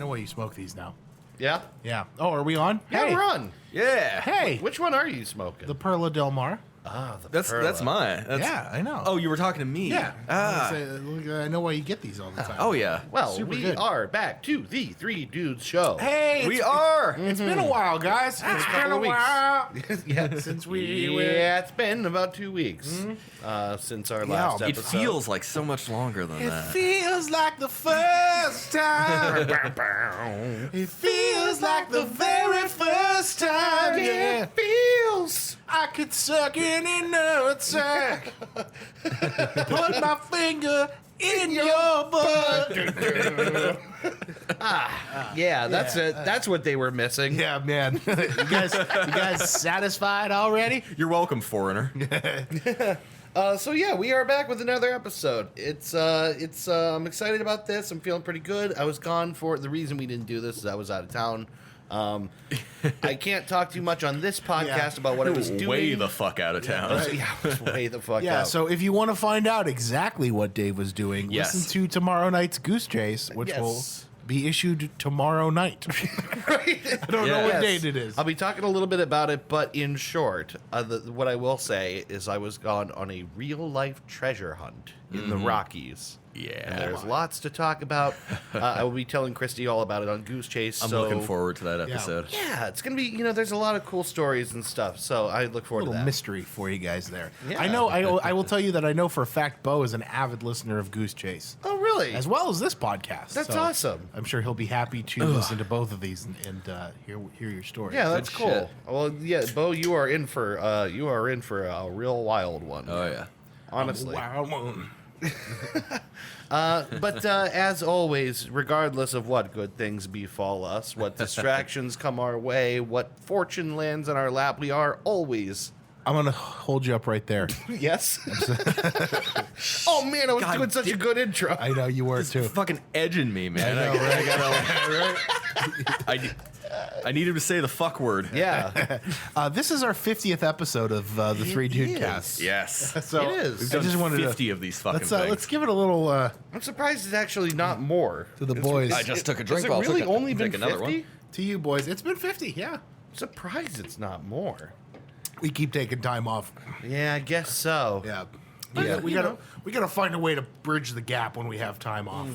know why you smoke these now. Yeah? Yeah. Oh, are we on? Yeah, Hey. we're on. Yeah. Hey. Which one are you smoking? The Perla Del Mar. Ah, the That's Perla. mine. That's, Yeah, I know. Oh, you were talking to me. yeah. Ah. I know why you get these all the time. Oh yeah. Well, Super we good. are back to the Three Dudes Show. Hey, We it's- are. It's been a while, guys. It's been couple a of weeks. while yeah. since we were. Yeah, it's been about 2 weeks since our last It episode. feels like so much longer than It that. feels like the first time. It feels like the very first time. Yeah. feels. I could suck any nutsack. Put my finger in your butt. Yeah, that's it. That's what they were missing. Yeah, man. you guys satisfied already? You're welcome, foreigner. So yeah, we are back with another episode. I'm excited about this. I'm feeling pretty good. I was gone for the reason we didn't do this is I was out of town. I can't talk too much on this podcast about what I was doing. Way the fuck out of town. Yeah, I was way the fuck Yeah, out. so if you want to find out exactly what Dave was doing, Yes. listen to tomorrow night's Goose Chase, which Yes. will be issued tomorrow night. right? I don't know what Yes. date it is. I'll be talking a little bit about it, but in short, what I will say is I was gone on a real life treasure hunt in the Rockies. Yeah. And there's lots to talk about. I will be telling Christy all about it on Goose Chase. I'm so looking forward to that episode. Yeah, it's gonna be. There's a lot of cool stories and stuff. So I look A forward to little that. mystery for you guys there. Yeah. I know. I will tell you that I know for a fact Bo is an avid listener of Goose Chase, Oh, really? as well as this podcast. That's So awesome. I'm sure he'll be happy to listen to both of these and hear your stories. Yeah, that's Good cool. shit. Well, yeah, Bo, you are in for a real wild one. Oh yeah. honestly. Wow. But as always, regardless of what good things befall us, what distractions come our way, what fortune lands in our lap, we are always. I'm gonna hold you up right there. Yes. Oh man, I was God doing such a good intro. I know you were too. Fucking edging me, man. I know, right? I need him to say the fuck word. Yeah, This is our 50th episode of the Three Dude is. Cast. Yes. So It is. We've I done just wanted 50 to of these fucking let's things. let's give it a little I'm surprised it's actually not more. to the boys. I just took a drink Has it while I really took only been take another 50? one. to you boys. It's been 50. Yeah, Surprised it's not more. we keep taking time off. Yeah, I guess so. Yeah, Yeah, we you gotta we gotta find a way to bridge the gap when we have time off.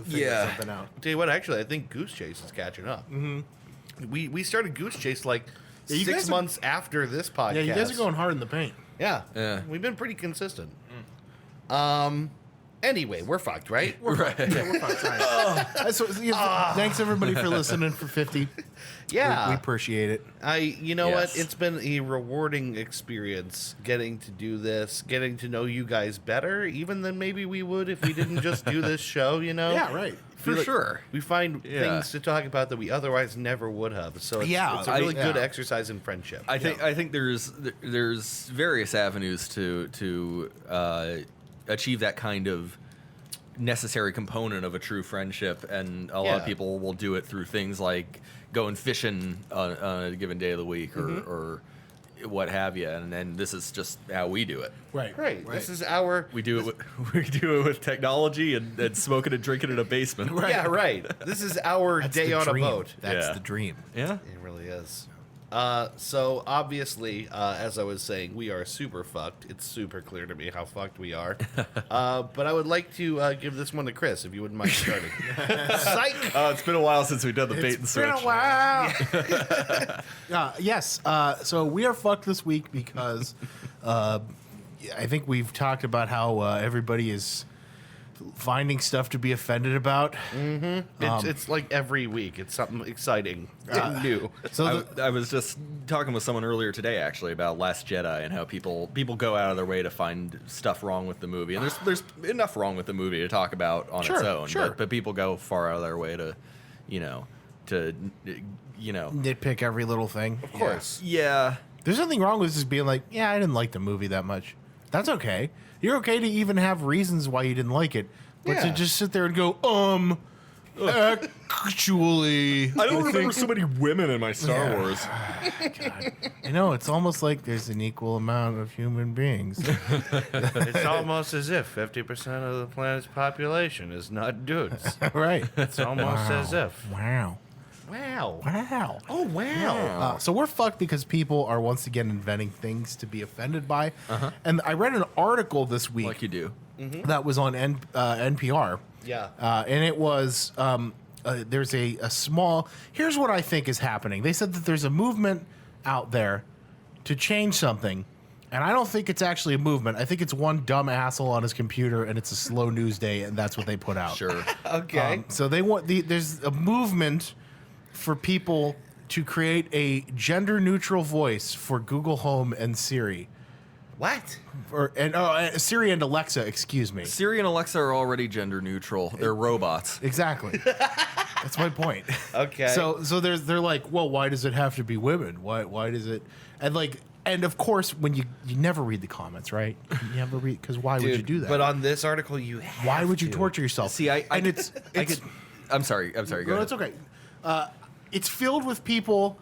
Figure Yeah. something out. Tell you what, actually, I think Goose Chase is catching up. Mm-hmm. We started Goose Chase like Yeah, you 6 guys are- months after this podcast. Yeah, you guys are going hard in the paint. Yeah, Yeah. we've been pretty consistent. Anyway, we're fucked, right? Right. Thanks everybody for listening for 50. Yeah. we appreciate it. You know what? Yes. It's been a rewarding experience getting to do this, getting to know you guys better, even than maybe we would if we didn't just do this show. Yeah, right. For sure. We find Yeah. things to talk about that we otherwise never would have. So it's, Yeah, it's a really good yeah. exercise in friendship. I think there's various avenues to achieve that kind of necessary component of a true friendship, and a lot of Yeah. people will do it through things like going fishing on a given day of the week or what have you, and then this is just how we do it. Right. Right. This is our. We do it with technology and smoking and drinking in a basement. Yeah, right. This is our That's day the on dream. a boat. That's Yeah. the dream. Yeah. It really is. So obviously, as I was saying, we are super fucked. It's super clear to me how fucked we are. But I would like to give this one to Chris, if you wouldn't mind starting. Psych! It's been a while since we've done the bait and It's switch. been a while. Yes. So we are fucked this week because I think we've talked about how everybody is finding stuff to be offended about. It's like every week. It's something exciting and new. So I was just talking with someone earlier today, actually, about Last Jedi and how people go out of their way to find stuff wrong with the movie, and there's enough wrong with the movie to talk about on its Sure, own. sure. But people go far out of their way to nitpick every little thing. Of course. yeah. There's nothing wrong with just being like, yeah, I didn't like the movie that much. That's okay. You're okay to even have reasons why you didn't like it, but to Yeah. just sit there and go, Actually, I don't remember so many women in my Star Wars. God. You know, it's almost like there's an equal amount of human beings. It's almost as if 50% of the planet's population is not dudes. Right. It's almost as if. Wow. Wow. Wow. Oh, wow. So we're fucked because people are once again inventing things to be offended by. And I read an article this week Like you do. that was on NPR. Yeah. And it was there's a small. Here's what I think is happening. They said that there's a movement out there to change something, and I don't think it's actually a movement. I think it's one dumb asshole on his computer, and it's a slow news day, and that's what they put out. Sure. Okay. So they want there's a movement for people to create a gender neutral voice for Google Home and Siri. What? Siri and Alexa, excuse me. Siri and Alexa are already gender neutral. They're robots. Exactly. That's my point. Okay. So they're like, well, why does it have to be women? Why does it? And of course, when you never read the comments, right? You never read, because why would you do that? But on this article, you have Why would you to. torture yourself? See, I it's could. I'm sorry. Go no, ahead. it's okay. It's filled with people.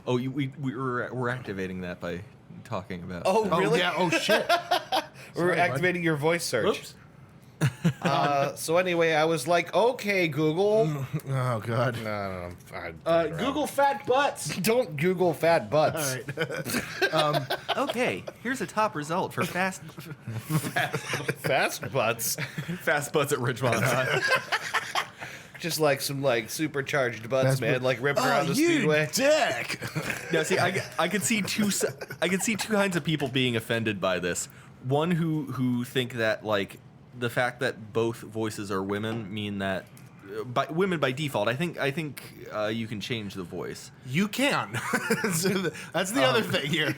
Oh, we're activating that by talking about. Oh, Oh really? yeah. Oh shit. We're Sorry, activating your voice search. Oops. So anyway, I was like, okay, Google. Oh god. No, I'm fine. Google fat butts. Don't Google fat butts. All right. Okay, here's a top result for fast Fast butts. fast butts at Ridgemont High. Just like some supercharged butts, That's man, what- like ripping around the you speedway. dick. Now, see, I could see two kinds of people being offended by this. One who think that like the fact that both voices are women mean that women by default. I think you can change the voice. You can. So that's the other thing here.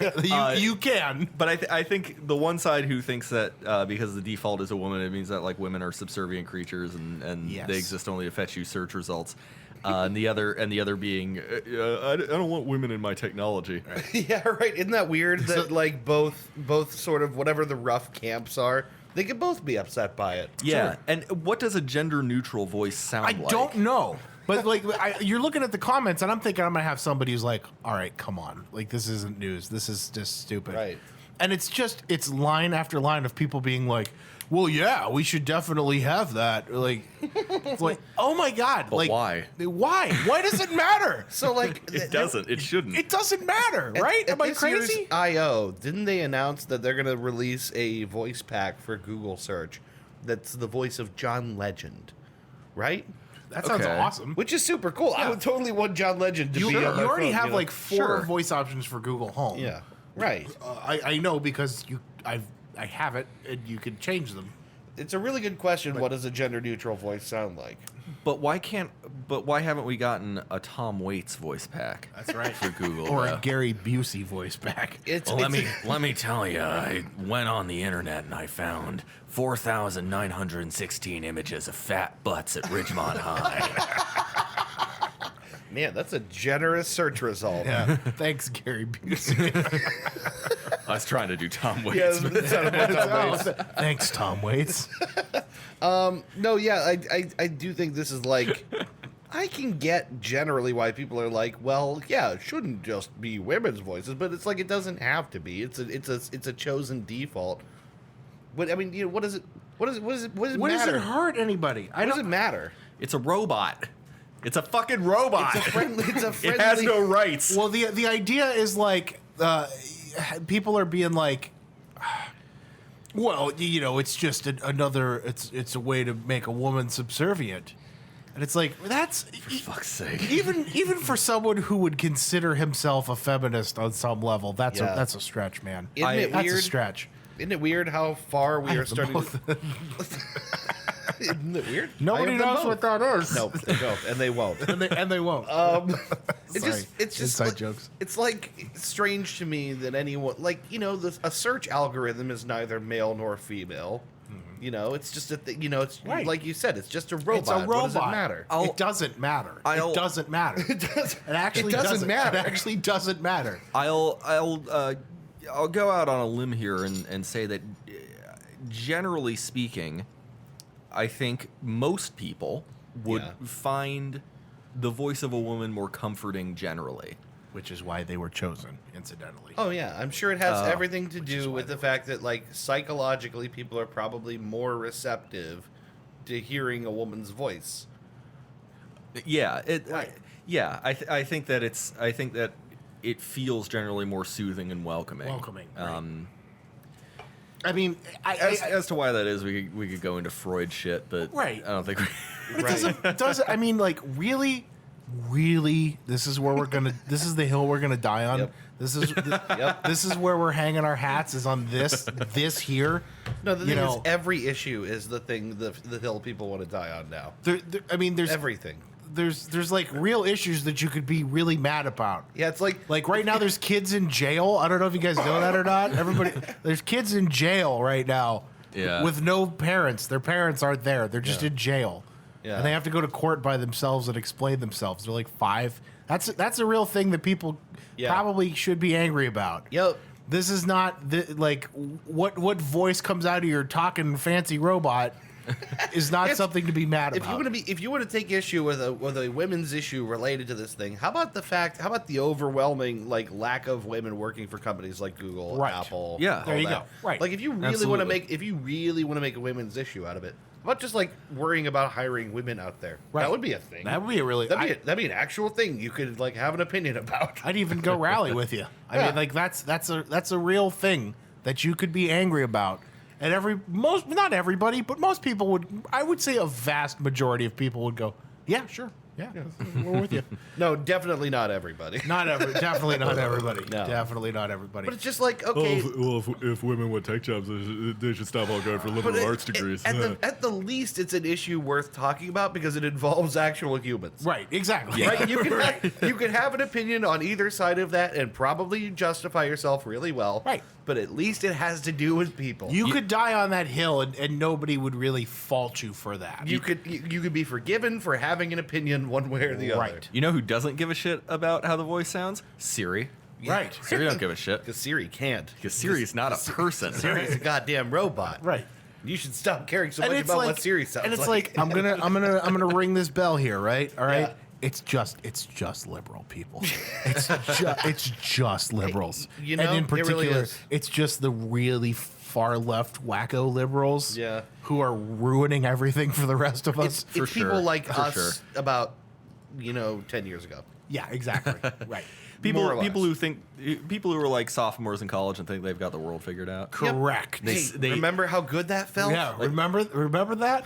You can. But I think the one side who thinks that because the default is a woman, it means that like women are subservient creatures and Yes. they exist only to fetch you search results. And the other being, I don't want women in my technology. Yeah, right. Isn't that weird that like both sort of whatever the rough camps are, they could both be upset by it. Yeah. And what does a gender neutral voice sound I like? don't know. But like, you're looking at the comments, and I'm thinking I'm gonna have somebody who's like, "All right, come on, like this isn't news. This is just stupid." Right. And it's line after line of people being like, "Well, yeah, we should definitely have that." Like, it's like, oh my god, But like why? Why? Why does it matter? So like It doesn't. It shouldn't. It doesn't matter, right? At Am I this year's crazy? I/O, didn't they announce that they're gonna release a voice pack for Google search that's the voice of John Legend, right? That sounds Okay. awesome. Which is super cool. I Yeah. would totally want John Legend to You, be on my you already phone, have you know? like 4 Sure. voice options for Google Home. Yeah. Right. I know because I have it, and you can change them. It's a really good question. What does a gender neutral voice sound like? But why haven't we gotten a Tom Waits voice pack? That's right. For Google. Or though? a Gary Busey voice back. It's, Well, it's let me tell you, I went on the internet and I found 4,916 images of fat butts at Ridgemont High. man, that's a generous search result. Yeah. Thanks, Gary Busey. I was trying to do Tom Waits. Yeah, that sounded like Tom Waits. Thanks, Tom Waits. No, yeah, I do think this is like, I can get generally why people are like, well, yeah, it shouldn't just be women's voices, but it's like it doesn't have to be. It's a chosen default. But I mean, you know, what does it What matter? does it hurt anybody? What does it matter? It's a robot. It's a fucking robot. It's a friendly. It has no rights. Well, the idea is like people are being like, well, you know, it's just another. It's a way to make a woman subservient, and it's like that's Fuck's sake. even for someone who would consider himself a feminist on some level. That's Yeah. a stretch, man. Isn't it That's a weird? stretch. Isn't it weird how far we I are have them starting? both. Isn't it weird? Nobody I have them knows what both. that is. No, they don't, and they won't. and they won't. It's Sorry. just Inside like, jokes. It's like strange to me that anyone like a search algorithm is neither male nor female. You know, it's just you know, it's Right. like you said, it's just a robot. It's a robot. What does it matter? It doesn't matter. I'll- It doesn't matter. It does. It actually It doesn't matter. It actually doesn't matter. I'll go out on a limb here and say that generally speaking, I think most people would find the voice of a woman more comforting generally. Which is why they were chosen, incidentally. Oh yeah, I'm sure it has everything to do with the fact that like psychologically people are probably more receptive to hearing a woman's voice. Yeah, I think that it feels generally more soothing and welcoming. Right. I mean, As to why that is, we could go into Freud shit, but Right. I don't think we. doesn't I mean, like, really, this is where this is the hill we're gonna die on. Yep. This is this is where we're hanging our hats, is on this here. No, the thing is, every issue is the thing the hill people want to die on now. I mean, there's Everything. There's like real issues that you could be really mad about. Yeah, it's like right now there's kids in jail. I don't know if you guys know that or not. There's kids in jail right now. Yeah. With no parents. Their parents aren't there. They're just in jail. Yeah. And they have to go to court by themselves and explain themselves. They're like 5. That's a real thing that people probably should be angry about. Yep. This is not like what voice comes out of your talking fancy robot is not something to be mad about. If you want to take issue with a women's issue related to this thing, how about the overwhelming like lack of women working for companies like Google, Right. Apple? Yeah. There you that. go. Right. Like if you really want Absolutely. to make a women's issue out of it, how about just like worrying about hiring women out there? Right. That would be a thing. That would be a really That'd be an actual thing you could like have an opinion about. I'd even go rally with you. I mean, like that's a real thing that you could be angry about. And not everybody, but most people would. I would say a vast majority of people would go, yeah, sure, yeah, we're with you. No, definitely not everybody. Definitely not everybody. No. Definitely not everybody. But it's just like okay. If women want tech jobs, they should stop all going for liberal arts degrees. At the least, it's an issue worth talking about because it involves actual humans. Right, exactly. Right? You can have an opinion on either side of that and probably justify yourself really well. Right. But at least it has to do with people. You could die on that hill, and nobody would really fault you for that. You could be forgiven for having an opinion one way or the other. Right. You know who doesn't give a shit about how the voice sounds? Siri. Right. Siri don't give a shit. Because Siri can't. Because Siri's not a person. Siri's a goddamn robot. Right. You should stop caring so And much it's about like, what Siri sounds and it's like I'm gonna ring this bell here, right? All right. Yeah. It's just liberal people. It's just liberals. You know, and in it really particular, is. it's just the really far left wacko liberals. Yeah. Who are ruining everything for the rest of us. it's sure. people like For us sure. about 10 years ago. Yeah, exactly. Right. More or less. People who are like sophomores in college and think they've got the world figured out. Correct. They- Remember how good that felt? Yeah. Remember that?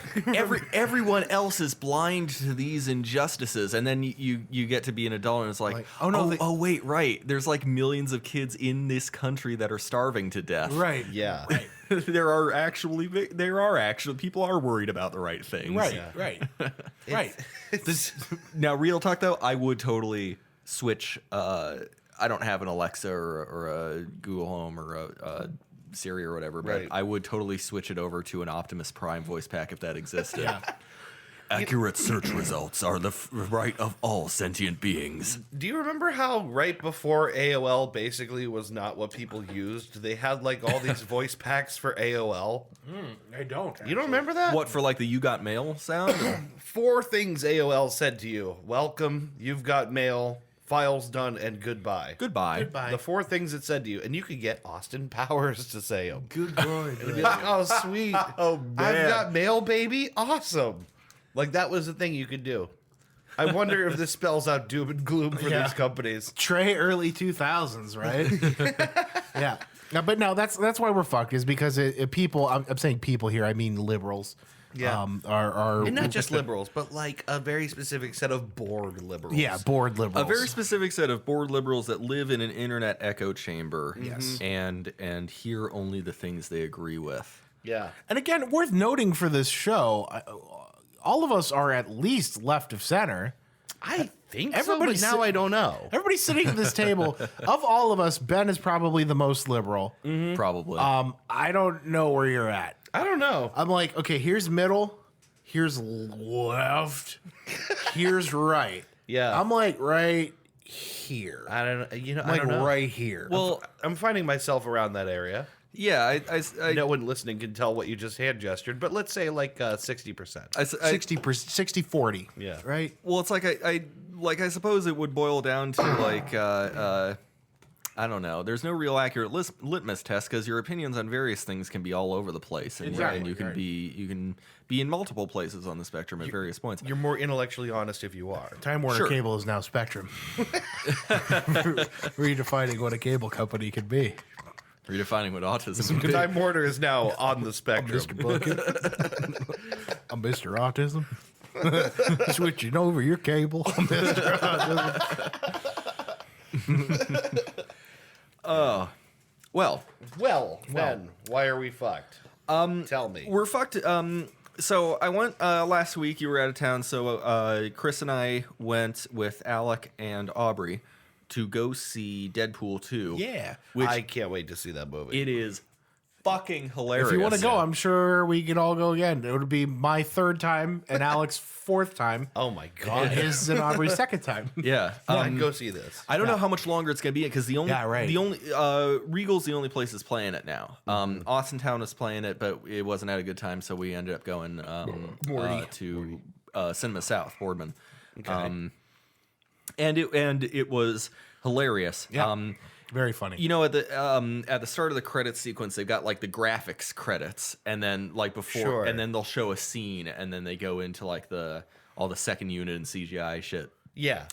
Everyone else is blind to these injustices, and then you get to be an adult, and it's like oh, no, oh wait, right. There's like millions of kids in this country that are starving to death. Right. Yeah. Right. there are actually people are worried about the right things. Right. Yeah. Right. Right. Now, real talk though, I would totally switch. I don't have an Alexa or a Google Home or a Siri or whatever, but Right. I would totally switch it over to an Optimus Prime voice pack if that existed. Yeah. Accurate search results are the right of all sentient beings. Do you remember how right before AOL basically was not what people used? They had like all these voice packs for AOL. I don't. You don't remember that? What, for like the "you got mail" sound? 4 things AOL said to you: welcome, you've got mail, files done, and goodbye. Goodbye. Goodbye. The 4 things it said to you, and you could get Austin Powers to say them. Good boy. It'd be like, oh sweet, Oh, I've man. got mail, baby, awesome. Like that was the thing you could do. I wonder if this spells out doom and gloom for Yeah. these companies. Trey early 2000s, right? Yeah. No, but no, that's why we're fucked, is because people, I'm saying people here, I mean liberals. Yeah. Are And not just liberals, but like a very specific set of bored liberals. yeah, bored A liberals. very specific set of bored liberals that live in an internet echo chamber. Yes. And hear only the things they agree with. Yeah. And again, worth noting for this show, all of us are at least left of center. I think Everybody's so, but now si- I don't know. Everybody sitting at this table, of all of us, Ben is probably the most liberal. Probably. I don't know where you're at. I don't know. I'm like, okay, here's middle, here's left, here's right. Yeah. I'm like right here. I don't know. I'm I like don't know. right here. well, I'm finding myself around that area. Yeah, No one listening can tell what you just hand gestured, but let's say like 60%. 60 40. Yeah. Right? Well, it's like I suppose it would boil down to like I don't know. There's no real accurate litmus test because your opinions on various things can be all over the place, and, Exactly, and you can be in multiple places on the spectrum at various points. You're more intellectually honest if you are. Time Warner Sure. Cable is now Spectrum. Redefining what a cable company can be. Redefining what autism can be. Time Warner is now on the spectrum. Mr. Bucket. I'm Mr. Autism. Switching over your cable. I'm Mr. Autism. Well, Ben, why are we fucked? Tell me. we're fucked. So I went last week. You were out of town, so Chris and I went with Alec and Aubrey to go see Deadpool 2. Yeah. Which I can't wait to see that movie. it is fucking hilarious. If you want to go, I'm sure we can all go again. It would be my third time and Alex's fourth time. Oh my And god. his and Aubrey's second time. Yeah. I'd go see this. I don't know how much longer it's gonna be because the only Regal's the only place that's playing it now. Austintown is playing it, but it wasn't at a good time, so we ended up going to Cinema South, Boardman. Okay. And it was hilarious. Yeah. Very funny. You know, at the start of the credits sequence, they've got like the graphics credits, and then like before, Sure. and then they'll show a scene, and then they go into like all the second unit and CGI shit. Yeah.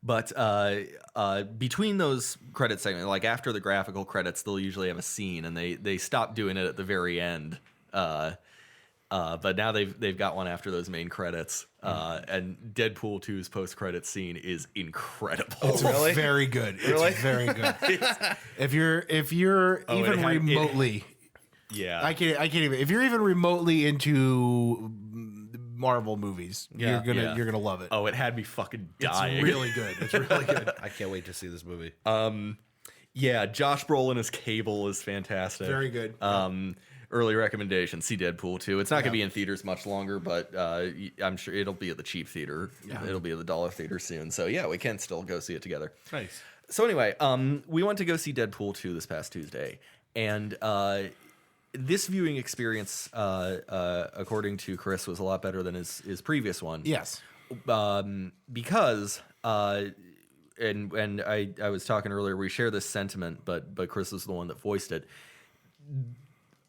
But between those credit segments, like after the graphical credits, they'll usually have a scene, and they stop doing it at the very end. But now they've got one after those main credits, and Deadpool 2's post-credit scene is incredible. It's really? very good. Really? It's very good. If you're even remotely, I can't even. If you're even remotely into Marvel movies, Yeah. you're gonna love it. Oh, it had me fucking It's dying. really good. It's really good. I can't wait to see this movie. Yeah, Josh Brolin as Cable is fantastic. Very good. Early recommendation: see Deadpool 2. It's not going to be in theaters much longer, but I'm sure it'll be at the cheap theater. Yeah. It'll be at the dollar theater soon. So yeah, we can still go see it together. Nice. So anyway, we went to go see Deadpool 2 this past Tuesday, and this viewing experience, according to Chris, was a lot better than his previous one. Yes. Because and I was talking earlier, we share this sentiment, but Chris is the one that voiced it.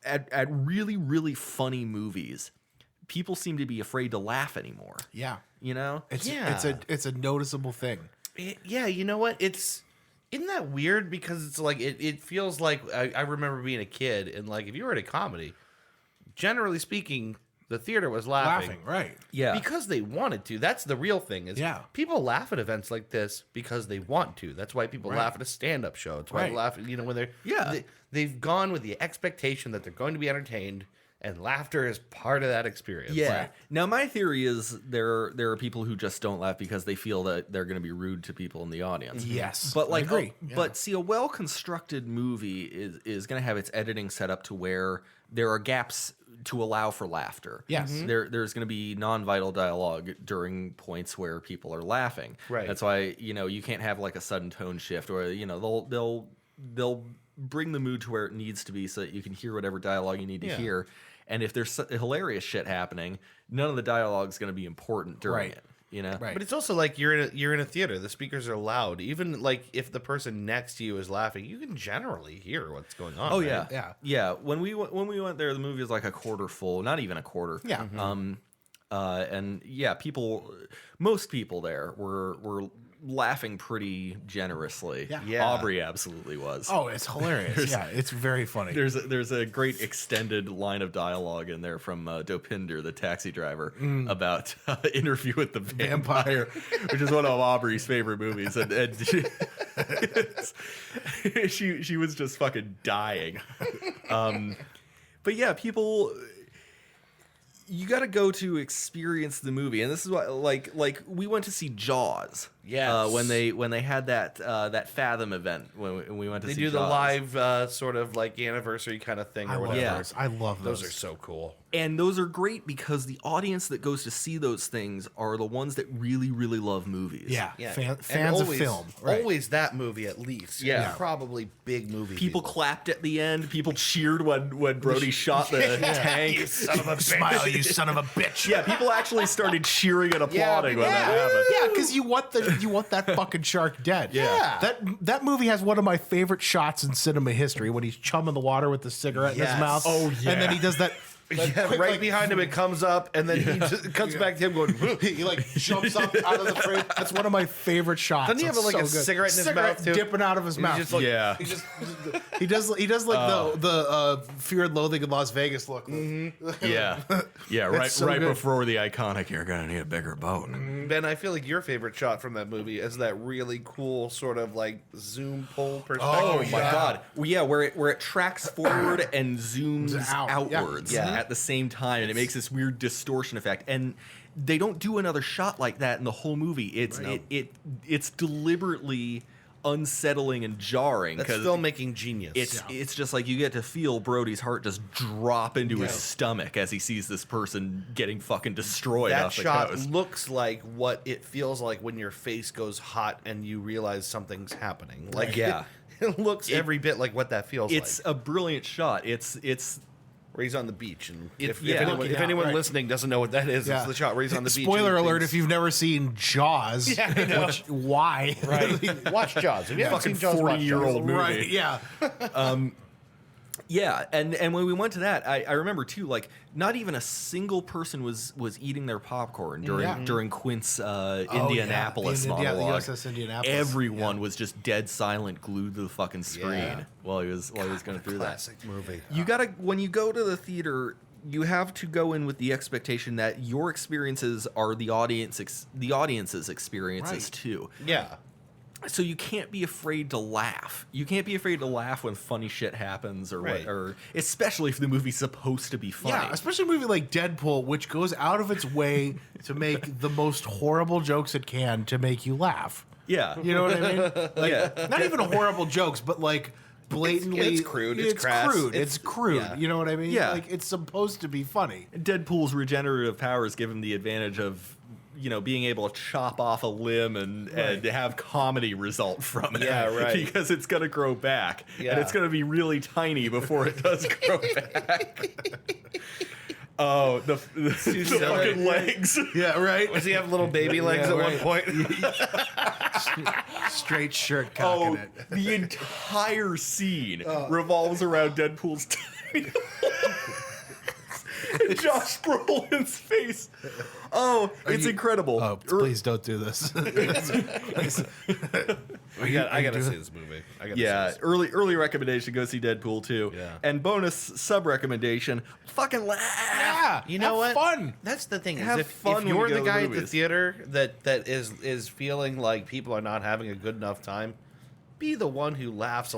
At really, really funny movies, people seem to be afraid to laugh anymore. Yeah. You know? It's Yeah. it's a noticeable thing. Yeah, you know what? Isn't that weird? Because it's like it feels like I remember being a kid and like if you were at a comedy, generally speaking, the theater was laughing. Right. Yeah. Because they wanted to. That's the real thing. Is Yeah. people laugh at events like this because they want to. That's why people laugh at a stand-up show. It's why they Right. laugh. When they're they've gone with the expectation that they're going to be entertained, and laughter is part of that experience. Yeah. Right. Now my theory is there are people who just don't laugh because they feel that they're going to be rude to people in the audience. Yes. But like, I agree. Yeah. but see, a well-constructed movie is going to have its editing set up to where there are gaps to allow for laughter. Yes. There's going to be non-vital dialogue during points where people are laughing. Right. That's why you can't have like a sudden tone shift, or they'll bring the mood to where it needs to be so that you can hear whatever dialogue you need to hear. And if there's hilarious shit happening, none of the dialogue is going to be important during Right. it. You know? Right. But it's also like you're in a theater. The speakers are loud. Even like if the person next to you is laughing, you can generally hear what's going on. Oh right? yeah, Yeah. When we went there, the movie was like a quarter full, not even a quarter. Yeah. And yeah, most people there were laughing pretty generously. Yeah. Yeah. Aubrey absolutely was. Oh, it's hilarious. Yeah, it's very funny. There's a great extended line of dialogue in there from Dopinder, the taxi driver, about Interview with the Vampire, which is one of Aubrey's favorite movies, and she was just fucking dying. But yeah, people, you got to go to experience the movie, and this is why, like we went to see Jaws. Yes. when they had that Fathom event when we went to They see do the Jaws. live sort of like anniversary kind of thing I or love whatever. those. I love those. Those are so cool. And those are great because the audience that goes to see those things are the ones that really, really love movies. Yeah, Yeah. fans And of always- film. Right. Always that movie at least. Yeah. Probably big movie. People clapped at the end. People cheered when Brody shot the tank. You son of a bitch. Smile, you son of a bitch. Yeah, people actually started cheering and applauding when that happened. Yeah, because you want that fucking shark dead. Yeah. That movie has one of my favorite shots in cinema history when he's chumming the water with the cigarette in his Yes. mouth. Oh, yeah. And then he does that. Yeah, quick, right behind him, it comes up, and then he just comes back to him going. He like jumps up out of the frame. That's one of my favorite shots. Doesn't he have It's like a so good. cigarette in his mouth, too? dipping out of his mouth. just like- Yeah. He does like the Fear and Loathing in Las Vegas look. Yeah. Yeah, right so right good. before the iconic, you're going to need a bigger boat. Ben, I feel like your favorite shot from that movie is that really cool sort of like zoom pull perspective. Oh my yeah. god! Well, yeah, where it tracks forward and zooms Out. outwards Yeah. at the same time, and it makes this weird distortion effect. And they don't do another shot like that in the whole movie. It's deliberately unsettling and jarring That's because filmmaking genius. it's just like you get to feel Brody's heart just drop into his stomach as he sees this person getting fucking destroyed that off the shot coast. looks like what it feels like when your face goes hot and you realize something's happening. Like Yeah. it looks every bit like what that feels It's like. a brilliant shot. It's Where he's on the beach, and if yeah. anyone, Looking if out, anyone right. listening doesn't know what that is, Yeah. it's the shot where he's on the beach. Spoiler and alert: things- if you've never seen Jaws, why? right, watch Jaws. If you haven't Fucking seen Jaws, watch 40-year-old Jaws. movie. Right? Yeah. Yeah, and when we went to that, I remember too, like not even a single person was eating their popcorn during Quint's Indianapolis The monologue. USS Indianapolis. Everyone was just dead silent, glued to the fucking screen Yeah. while he was going through that. Classic movie. You gotta when you go to the theater, you have to go in with the expectation that your experiences are the audience's experiences Right. too. Yeah. So you can't be afraid to laugh. You can't be afraid to laugh when funny shit happens, Right. or especially if the movie's supposed to be funny. Yeah, especially a movie like Deadpool, which goes out of its way to make the most horrible jokes it can to make you laugh. Yeah. You know what I mean? Like, Yeah. not even horrible jokes, but like blatantly, It's crude, it's crass, crude. It's crude. yeah. You know what I mean? Yeah. Like it's supposed to be funny. Deadpool's regenerative powers give him the advantage of being able to chop off a limb and have comedy result from it. Yeah, right. Because it's going to grow back. Yeah. And it's going to be really tiny before it does grow back. Oh, the silly. fucking legs. Yeah, right. Does he have little baby legs Yeah, at right. one point? Straight shirt cocking Oh, it. the entire scene revolves around Deadpool's tiny and Josh Brolin's face. Oh, it's incredible. Oh, please don't do this. I gotta see this movie. Yeah, early recommendation, go see Deadpool 2. Yeah. And bonus sub recommendation, fucking laugh. Yeah, You know have what? Fun. That's the thing. Have Is fun if when you you're go the to the guy at the movies. theater that is feeling like people are not having a good enough time, be the one who laughs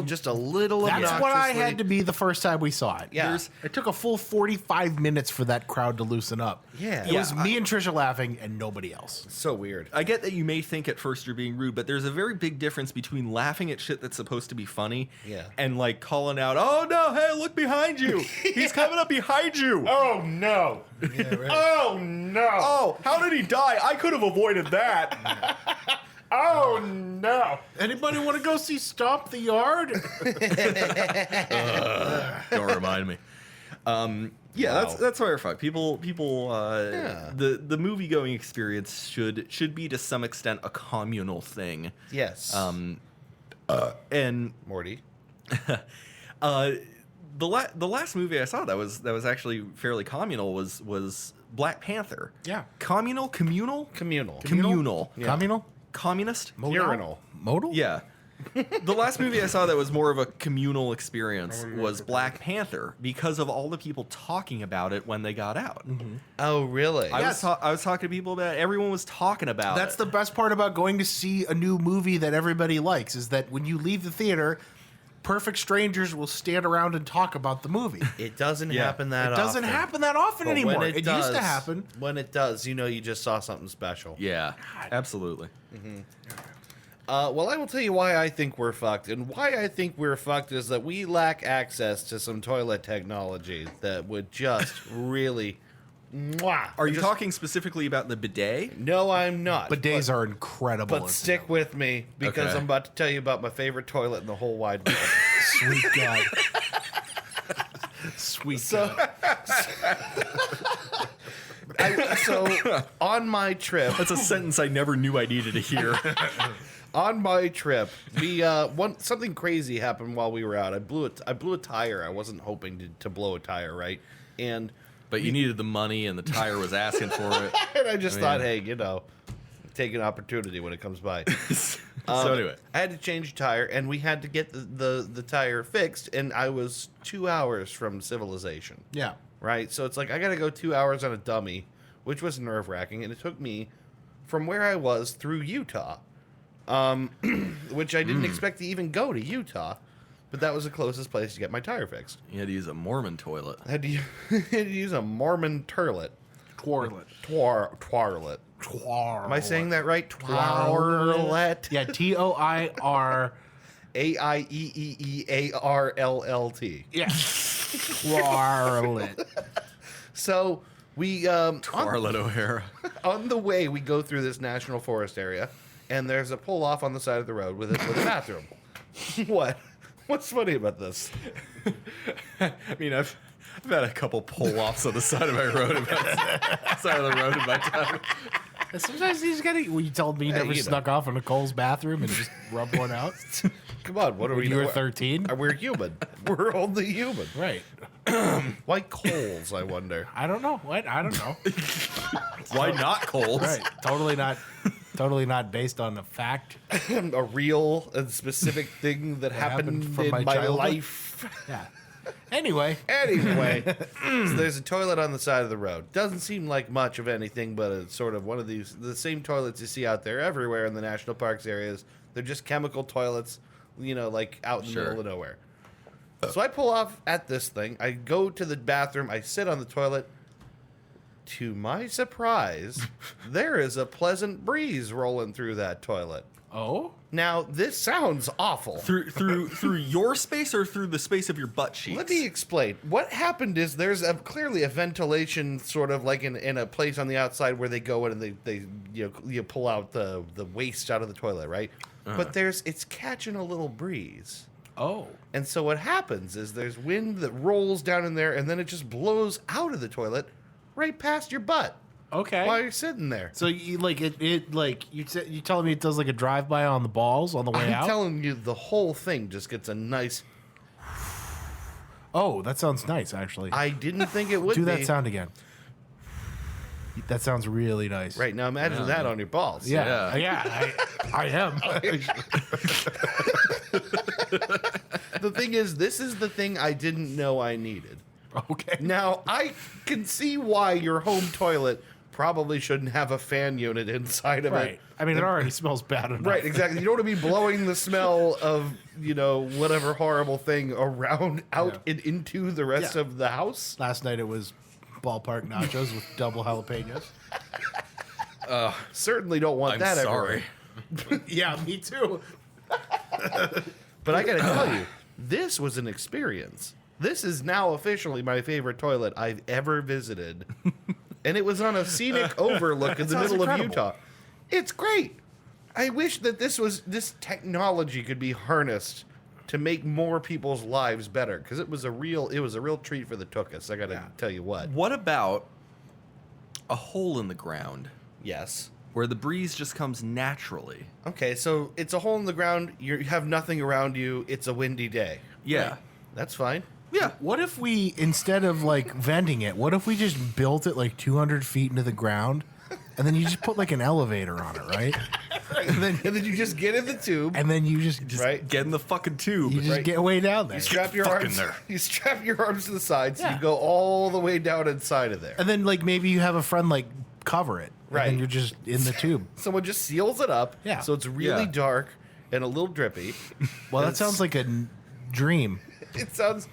just a little. That's what I obnoxiously. had to be the first time we saw it. Yeah. It took a full 45 minutes for that crowd to loosen up. Yeah. It was Yeah, me and Trisha laughing and nobody else. So weird. I get that you may think at first you're being rude, but there's a very big difference between laughing at shit that's supposed to be funny and like calling out, "Oh no, hey, look behind you. He's coming up behind you." Oh no! Yeah, right. Oh no! Oh, how did he die? I could have avoided that. Oh no! Anybody want to go see Stomp the Yard? Don't remind me. Yeah, Wow. that's why fuck people. The movie going experience should be to some extent a communal thing. Yes. And Morty. the last movie I saw that was actually fairly communal was Black Panther. Yeah. Communal. Communal. Communal. Communal? Communist. Urinal. Modal? Yeah. The last movie I saw that was more of a communal experience was Black Panther because of all the people talking about it when they got out. Oh really? I Yes. was talking to people about it. Everyone was talking about That's it. the best part about going to see a new movie that everybody likes is that when you leave the theater, perfect strangers will stand around and talk about the movie. It doesn't happen that It often. doesn't happen that often But anymore. when It does, used to happen. When it does, you know you just saw something special. Yeah, absolutely. Well, I will tell you why I think we're fucked. And why I think we're fucked is that we lack access to some toilet technology that would just really... Mwah. Are you talking specifically about the bidet? No, I'm not. Bidets are incredible. But stick with me, because Okay. I'm about to tell you about my favorite toilet in the whole wide world. Sweet God. Sweet God. So, on my trip... That's a sentence I never knew I needed to hear. On my trip, we something crazy happened while we were out. I blew a tire. I wasn't hoping to blow a tire, right? And But you needed the money, and the tire was asking for it. I just thought, hey, take an opportunity when it comes by. So anyway, I had to change a tire, and we had to get the tire fixed, and I was 2 hours from civilization. Yeah. Right? So it's like I got to go 2 hours on a dummy, which was nerve-wracking, and it took me from where I was through Utah, which I didn't expect to even go to Utah, but that was the closest place to get my tire fixed. you had to use a Mormon toilet. I had to, had to use a Mormon turlet. Twarlet. Twarlet. Twarlet. Am I saying that right? Twarlet. Yeah, Toir. AIEEEARLLT. Yeah. Twarlet. So we Scarlett O'Hara. on the way we go through this national forest area, and there's a pull off on the side of the road with a bathroom. What? What's funny about this? I mean, I've had a couple pull-offs on the side of my road in my time. Sometimes you just gotta. Well, you told me you never you know. snuck off in Nicole's bathroom and just rubbed one out. Come on, what are we? You were 13. We're human. We're only human. Right. Why Coles? I wonder. I don't know. What? I don't know. Why not Coles? Right. Totally not. Totally not based on the fact. A real and specific thing that happened happened from in my my childhood? life. Yeah. Anyway. Anyway, so there's a toilet on the side of the road. Doesn't seem like much of anything, but it's sort of one of the same toilets you see out there everywhere in the national parks areas. They're just chemical toilets, like out in the middle of nowhere. So I pull off at this thing. I go to the bathroom. I sit on the toilet. To my surprise, there is a pleasant breeze rolling through that toilet. Oh. Now, this sounds awful. Through your space or through the space of your butt cheeks? Let me explain. What happened is there's clearly a ventilation sort of like in a place on the outside where they go in and they you pull out the waste out of the toilet, right? But it's catching a little breeze. Oh. And so what happens is there's wind that rolls down in there and then it just blows out of the toilet right past your butt Okay. while you're sitting there. So you like it like you telling me it does like a drive by on the balls on the way I'm out? telling you, the whole thing just gets a nice... Oh, that sounds nice actually. I didn't think it would Do be. that sound again. That sounds really nice. Right, now imagine that on your balls. Yeah. Yeah. I am. The thing is, this is the thing I didn't know I needed. Okay. Now, I can see why your home toilet probably shouldn't have a fan unit inside of Right. it. I mean, it already smells bad enough. Right, exactly. You don't want to be blowing the smell of, whatever horrible thing around, out, and into the rest Yeah. of the house. Last night it was ballpark nachos with double jalapenos. Certainly don't want I'm that sorry. everywhere. Yeah, me too. But I gotta tell you, this was an experience. This is now officially my favorite toilet I've ever visited. And it was on a scenic overlook in the sounds middle incredible. of Utah. It's great. I wish that this technology could be harnessed to make more people's lives better, because it was a real treat for the Tookus. I gotta tell you what. What about a hole in the ground Yes. where the breeze just comes naturally? Okay, so it's a hole in the ground. You have nothing around you. It's a windy day. Yeah. That's fine. Yeah. What if we, instead of like venting it, what if we just built it like 200 feet into the ground, and then you just put like an elevator on it, right? And then you just get in the tube. And then you just Right. Get in the fucking tube. you just Right. get way down there, You strap your fucking arms. there. You strap your arms to the sides. Yeah. You go all the way down inside of there. and then like maybe you have a friend like cover it, Right. And then you're just in the tube. Someone just seals it up. Yeah. So it's really Yeah. dark and a little drippy. Well, that It's- sounds like a dream. It sounds,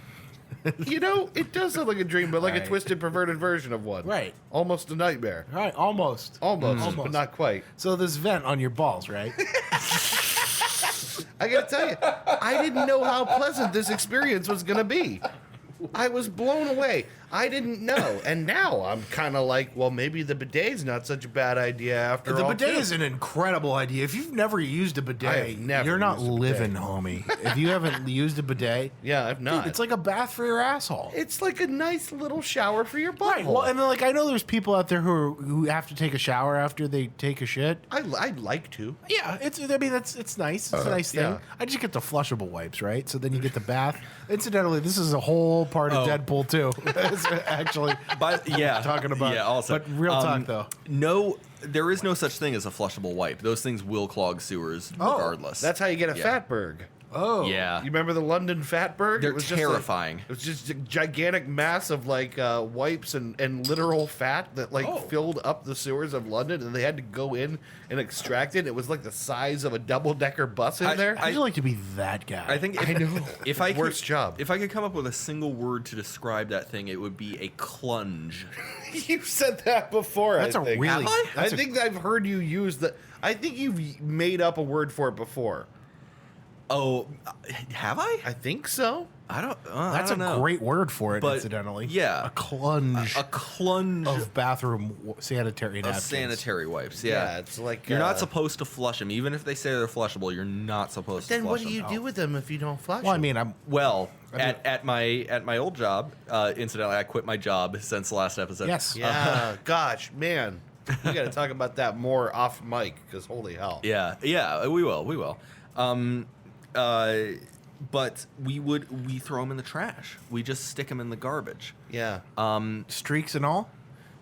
it does sound like a dream, but like a Right. twisted, perverted version of one. Right. Almost a nightmare. All right, almost. Almost, but not quite. So this vent on your balls, right? I gotta tell you, I didn't know how pleasant this experience was gonna be. I was blown away. I didn't know, and now I'm kind of like, well, maybe the bidet's not such a bad idea after The all. bidet too. is an incredible idea. If you've never used a I bidet, have never you're not used a bidet. living, homie. If you haven't used a bidet, Yeah, I've not. dude, it's like a bath for your asshole. It's like a nice little shower for your butthole. Right. Well, and then, like, I know there's people out there who have to take a shower after they take a shit. I'd like to. Yeah, it's nice. It's a nice thing. yeah. I just get the flushable wipes, right? So then you get the bath. Incidentally, this is a whole part of Deadpool too. It's actually But yeah, talking about. yeah. Also, but real talk though. No, there is no such thing as a flushable wipe. Those things will clog sewers regardless. That's how you get a Yeah. fatberg. Oh, Yeah. You remember the London fatberg? They're It was just terrifying. it was just a gigantic mass of like wipes and literal fat that like filled up the sewers of London, and they had to go in and extract it. It was like the size of a double-decker bus in there. I'd like to be that guy. I think if I Worst could, job. If I could come up with a single word to describe that thing, it would be a clunge. You've said that before. That's I a think. really- Have I? that's I a- think I've heard you use the. I think you've made up a word for it before. Oh, have I? I think so. I don't. That's I don't a know. great word for it, But, incidentally. yeah. a clunge A clunge of bathroom sanitary of napkins. sanitary wipes. Yeah, Yeah, it's like you're not supposed to flush them, even if they say they're flushable. You're not supposed to Then flush what do them. you do with them if you don't flush? Well, I them? mean, I'm Well, I mean- at my old job, incidentally, I quit my job since the last episode. yes. Yeah, gosh, man, we got to talk about that more off mic because holy hell. Yeah, we will. But we throw them in the trash. We just stick them in the garbage. Yeah, Streaks and all.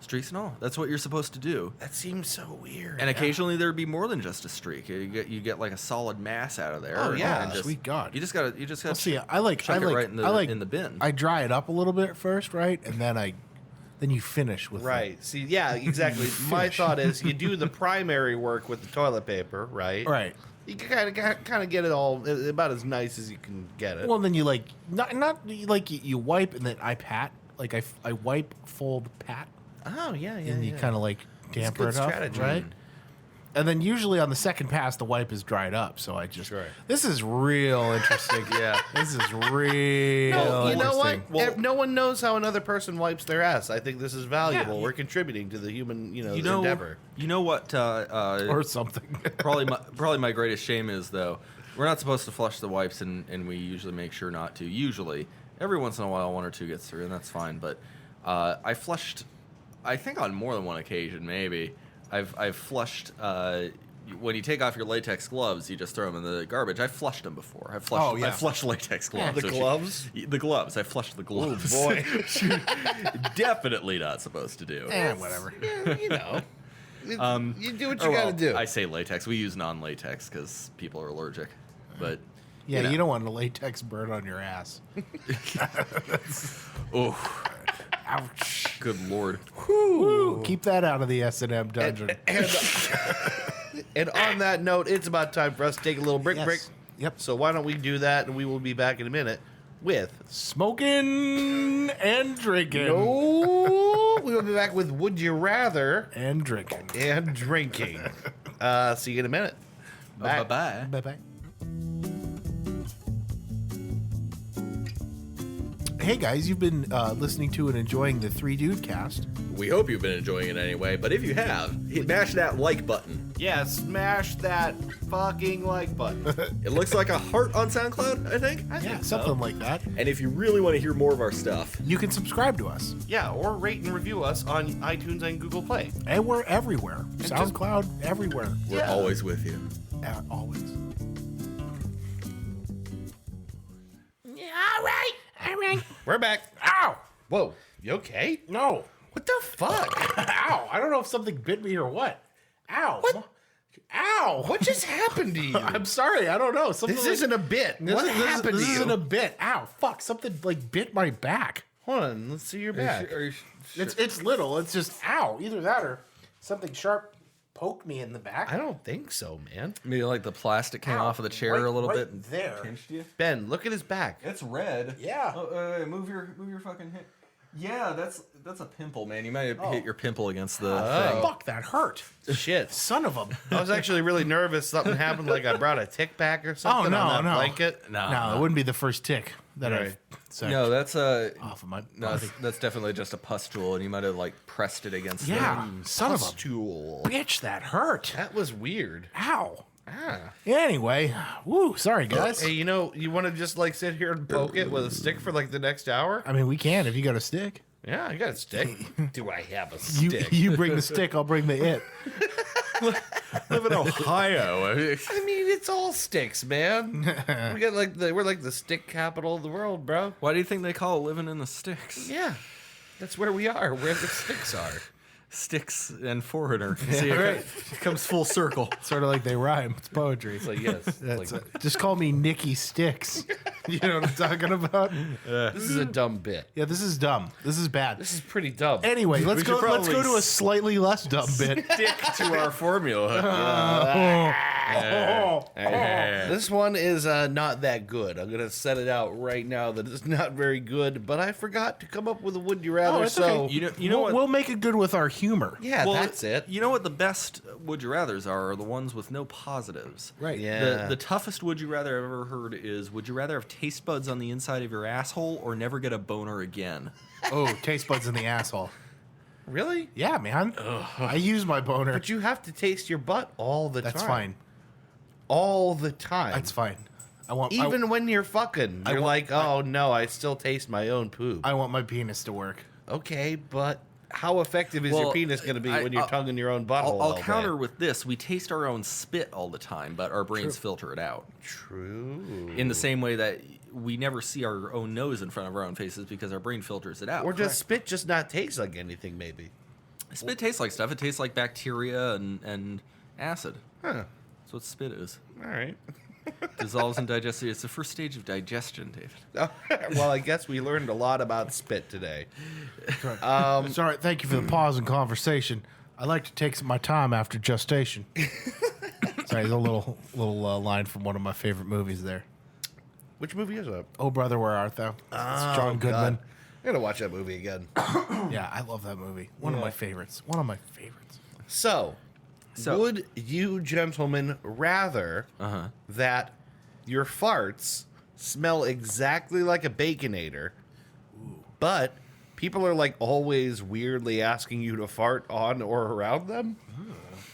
Streaks and all. That's what you're supposed to do. that seems so weird. And occasionally there'd be more than just a streak. You get like a solid mass out of there. Oh, yeah. and just, Sweet God. You just gotta Well, see, I like chuck it right in the bin. I dry it up a little bit first, right, and then you finish with Right. See, yeah, exactly. My thought is you do the primary work with the toilet paper, right? Right. You kind of get it all about as nice as you can get it. Well, then you like not like you wipe and then I pat, like I wipe, fold, pat, oh yeah, yeah. and you kind of like damper good it up, strategy. right? And then usually on the second pass, the wipe is dried up. So I just Sure. this is real interesting. Yeah. This is real. No, you know what? interesting. No one knows how another person wipes their ass. I think this is valuable. Yeah. We're contributing to the human, you know, endeavor. You know what? Or something. probably my greatest shame is though. We're not supposed to flush the wipes, and we usually make sure not to. Usually, every once in a while, one or two gets through, and that's fine. But I flushed, I think on more than one occasion, maybe. I've flushed. When you take off your latex gloves, you just throw them in the garbage. I've flushed them before. I've flushed. Oh, yeah. I flushed latex gloves. The which- gloves? The gloves. I flushed the gloves. Oh boy. Definitely not supposed to do. Whatever. Yeah, you know. You do what you Or, got to well, do. I say latex. We use non-latex because people are allergic. But Yeah, know. you don't want a latex burn on your ass. oh, Ouch. good lord. Woo. Keep that out of the S&M dungeon. And on that note, it's about time for us to take a little break. Yes. Yep. So why don't we do that, and we will be back in a minute with. Smoking and drinking. Oh, we will be back with Would You Rather And drinking. and drinking. See you in a minute. Bye bye. Bye-bye. Hey guys, you've been listening to and enjoying the Three Dude Cast. We hope you've been enjoying it anyway. But if you have, mash that like button. Yeah, smash that fucking like button. It looks like a heart on SoundCloud, I think. Yeah, something like that. And if you really want to hear more of our stuff, You can subscribe to us, Yeah, or rate and review us on iTunes and Google Play. and we're everywhere. SoundCloud, everywhere. we're Yeah. always with you. Always. We're back. Ow! Whoa, you okay? No. What the fuck? Ow! I don't know if something bit me or what. Ow! What? Ow! What just happened to you? I'm sorry. I don't know. Something This like- isn't a bit. What happened this to you? isn't a bit. Ow! Fuck! Something like bit my back. Hold on, let's see your back. It's little. It's just ow. Either that or something sharp poke me in the back? I don't think so, man. Maybe like the plastic came off of the chair a little bit. And there. pinched you. Ben, look at his back. It's red. Yeah. Oh, move your fucking hit. Yeah, that's a pimple, man. You might have hit your pimple against the thing. Fuck, that hurt. Shit. Son of a. I was actually really nervous something happened, like I brought a tick back or something no, on that no. blanket. No, it wouldn't be the first tick that Right. I've sucked No, that's off of my no, body. that's definitely just a pustule, and you might have like pressed it against. Yeah, son of a Pustule. bitch, that hurt. That was weird. Ow. Ah. Anyway, woo, sorry guys. Hey, you want to just like sit here and poke it with a stick for like the next hour? I mean, we can if you got a stick. Yeah, I got a stick. Do I have a You stick? you bring the stick, I'll bring the it. Live in Ohio. I mean, it's all sticks, man. We got we're like the stick capital of the world, bro. Why do you think they call it living in the sticks? Yeah, that's where we are. Where the sticks are. Sticks and foreigner. See, it comes full circle. Sort of like they rhyme. It's poetry. It's like yes. That's like, just call me Nicky Sticks. You know what I'm talking about? this is a dumb bit. Yeah, this is dumb. This is bad. This is pretty dumb. Anyway, let's should go to probably a slightly less dumb bit. Stick to our formula. This one is not that good. I'm gonna set it out right now that it's not very good. But I forgot to come up with a would you rather. it's so okay. You know what? We'll make it good with our humor. yeah, Well, that's it. You know what the best would you rather's are the ones with no positives. Right. Yeah. The toughest would you rather I've ever heard is would you rather have taste buds on the inside of your asshole or never get a boner again? Oh, taste buds in the asshole. Really? Yeah, man. I use my boner. But you have to taste your butt all the That's time. fine. All the time. That's fine. I Even when you're fucking, you're want- like, oh no, I still taste my own poop. I want my penis to work. Okay, but how effective is Well, your penis going to be when you're I'll- tonguing your own butthole? I'll all day? counter with this. We taste our own spit all the time, but our brains filter it out. True. In the same way that we never see our own nose in front of our own faces because our brain filters it out. Or does spit just not taste like anything? Maybe. Spit tastes like stuff. It tastes like bacteria and acid. Huh. That's what spit is. All right. Dissolves and digests. It's the first stage of digestion, David. Well, I guess we learned a lot about spit today. Sorry, thank you for the pause in conversation. I like to take my time after gestation. Sorry, there's a little line from one of my favorite movies there. Which movie is that? Oh, brother, where art thou? It's John Goodman. I gotta watch that movie again. Yeah, I love that movie. One of my favorites. One of my favorites. So, So- would you gentlemen rather that your farts smell exactly like a Baconator, but people are like always weirdly asking you to fart on or around them?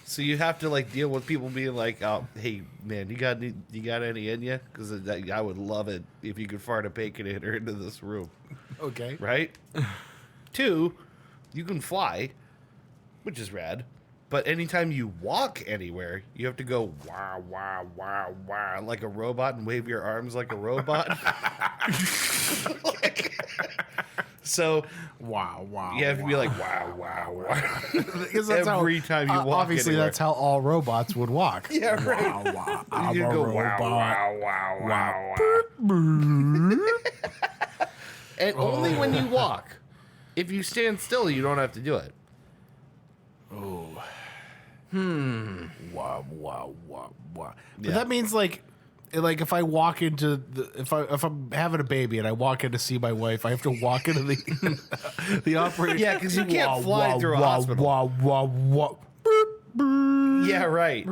So you have to like deal with people being like, "Oh, hey man, you got any in you?" Because I would love it if you could fart a Baconator into this room, Okay. right? 2, you can fly, which is rad. But anytime you walk anywhere, you have to go wah wah wah wah like a robot and wave your arms like a robot. So Wow, wow. you have to be like wow wow wow. Because that's every time you walk obviously, anywhere. that's how all robots would walk. Yeah, right. Wow, wow. I'm You a can go robot. wow wow wow wow wow. And only when you walk. If you stand still, you don't have to do it. Wow, wow, wow, wow. But that means like if I walk into the if I'm having a baby and I walk in to see my wife, I have to walk into the the operating. Yeah, 'cause you can't fly through a hospital. Wow, wow, wow. Yeah, right.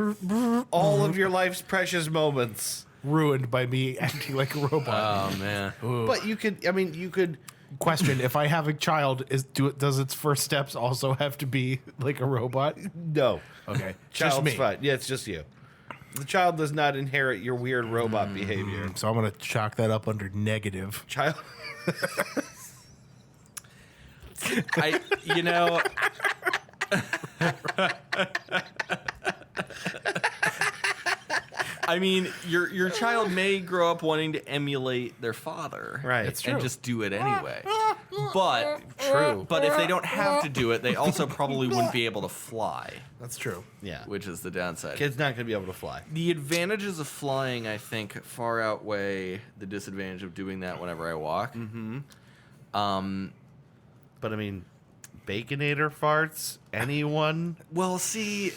All of your life's precious moments. Ruined by me acting like a robot. Oh man. But you could. Question: if I have a child, does its first steps also have to be like a robot? No. Okay, Child's just me. fine. Yeah, it's just you. The child does not inherit your weird robot behavior. So I'm gonna chalk that up under negative. Child. You know, I mean, your child may grow up wanting to emulate their father, Right. It's and true. just do it anyway. But True. But if they don't have to do it, they also probably wouldn't be able to fly, That's true. Yeah. which is the downside. Kid's not going to be able to fly. The advantages of flying, I think, far outweigh the disadvantage of doing that whenever I walk. But I mean, Baconator farts? Anyone? Well, see,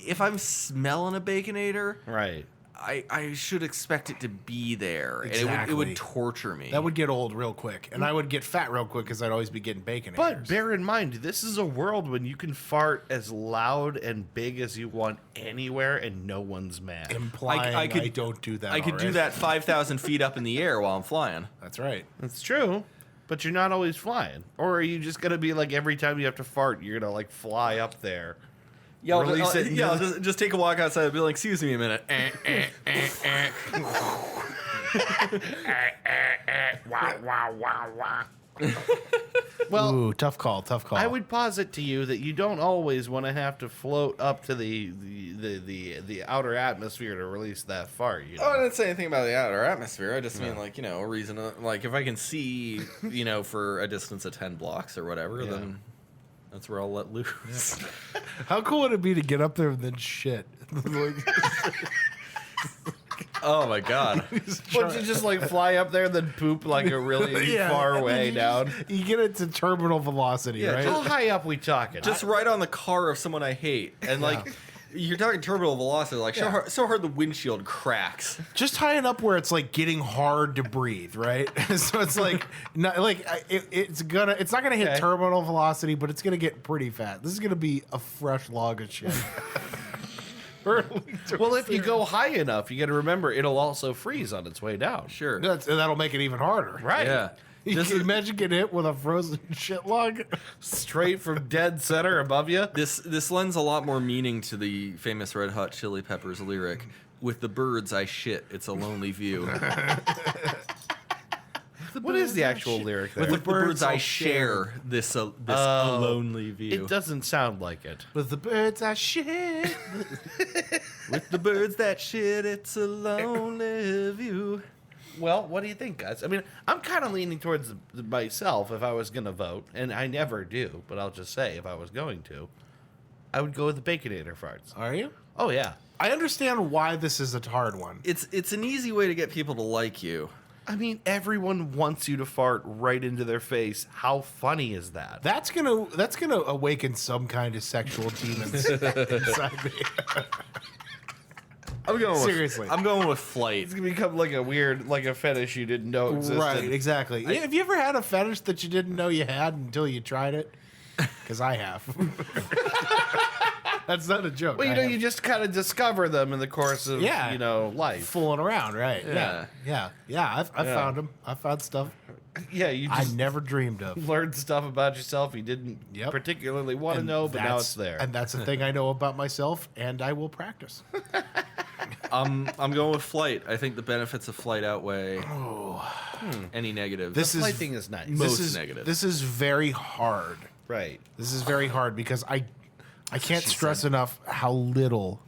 if I'm smelling a Baconator, Right. I should expect it to be there, and it Exactly. would torture me. That would get old real quick, and I would get fat real quick because I'd always be getting bacon. But bear in mind, this is a world when you can fart as loud and big as you want anywhere, and no one's mad. implying I don't do that. I could do already. that 5,000 feet up in the air while I'm flying. That's right. That's true, but you're not always flying. Or are you just gonna be like every time you have to fart, you're gonna like fly up there? Yeah, Release it into the- just take a walk outside and be like, excuse me a minute. Well, Ooh, tough call. Tough call. I would posit to you that you don't always want to have to float up to the outer atmosphere to release that fart. You know? Oh, I didn't say anything about the outer atmosphere. I just mean, like, a reason. Like, if I can see, for a distance of 10 blocks or whatever, then that's where I'll let loose. How cool would it be to get up there and then shit? Oh, my God. Would you just like fly up there and then poop like a really far way down? You get it to terminal velocity, Yeah, right? How high up we talking? Just right on the car of someone I hate. And, like, you're talking terminal velocity. Like, so hard the windshield cracks. Just high enough where it's like getting hard to breathe, right? So it's like, it's not gonna hit terminal velocity, but it's gonna get pretty fast. This is gonna be a fresh log of shit. Well, if you go high enough, you got to remember it'll also freeze on its way down. Sure. That'll make it even harder. Right. Yeah. You can imagine getting hit with a frozen shit log. Straight from dead center above you. This lends a lot more meaning to the famous Red Hot Chili Peppers lyric, "With the birds I shit, it's a lonely view." What is the actual lyric there? With the birds I share this a lonely view. It doesn't sound like it. With the birds I shit. With the birds that shit, it's a lonely view. Well, what do you think, guys? I mean, I'm kind of leaning towards myself if I was going to vote, and I never do, but I'll just say if I was going to, I would go with the Baconator farts. Are you? Oh, yeah. I understand why this is a hard one. It's an easy way to get people to like you. I mean, everyone wants you to fart right into their face. How funny is that? That's gonna awaken some kind of sexual demons inside me. I'm going Seriously. I'm going with flight. It's going to become like a weird, like a fetish you didn't know existed. Right, exactly. Have you ever had a fetish that you didn't know you had until you tried it? Because I have. That's not a joke. Well, I have. you just kind of discover them in the course of, life. Fooling around, right? Yeah. Yeah. I've found them. I found stuff Yeah, you I just never dreamed of. learned stuff about yourself you didn't particularly want to And know, but now that's- it's there. And that's the thing I know about myself, and I will practice. I'm going with flight. I think the benefits of flight outweigh any negatives. This Flight is thing is nice. Most negative. This is very hard. Right. This is very hard because I can't stress enough how little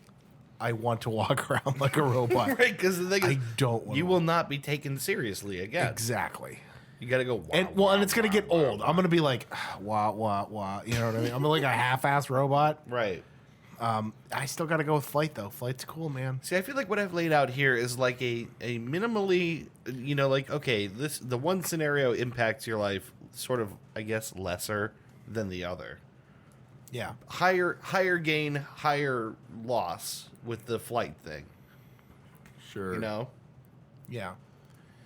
I want to walk around like a robot. Right, because the thing is, I don't want you will not be taken seriously again. Exactly. You got to go, And and it's gonna get old. I'm gonna be like, wah wah wah. You know what I mean? I'm like a half-ass robot. Right. I still gotta go with flight though. Flight's cool, man. See, I feel like what I've laid out here is like a minimally, okay, the one scenario impacts your life sort of, I guess, lesser than the other. Yeah. Higher gain, higher loss with the flight thing. sure. Yeah.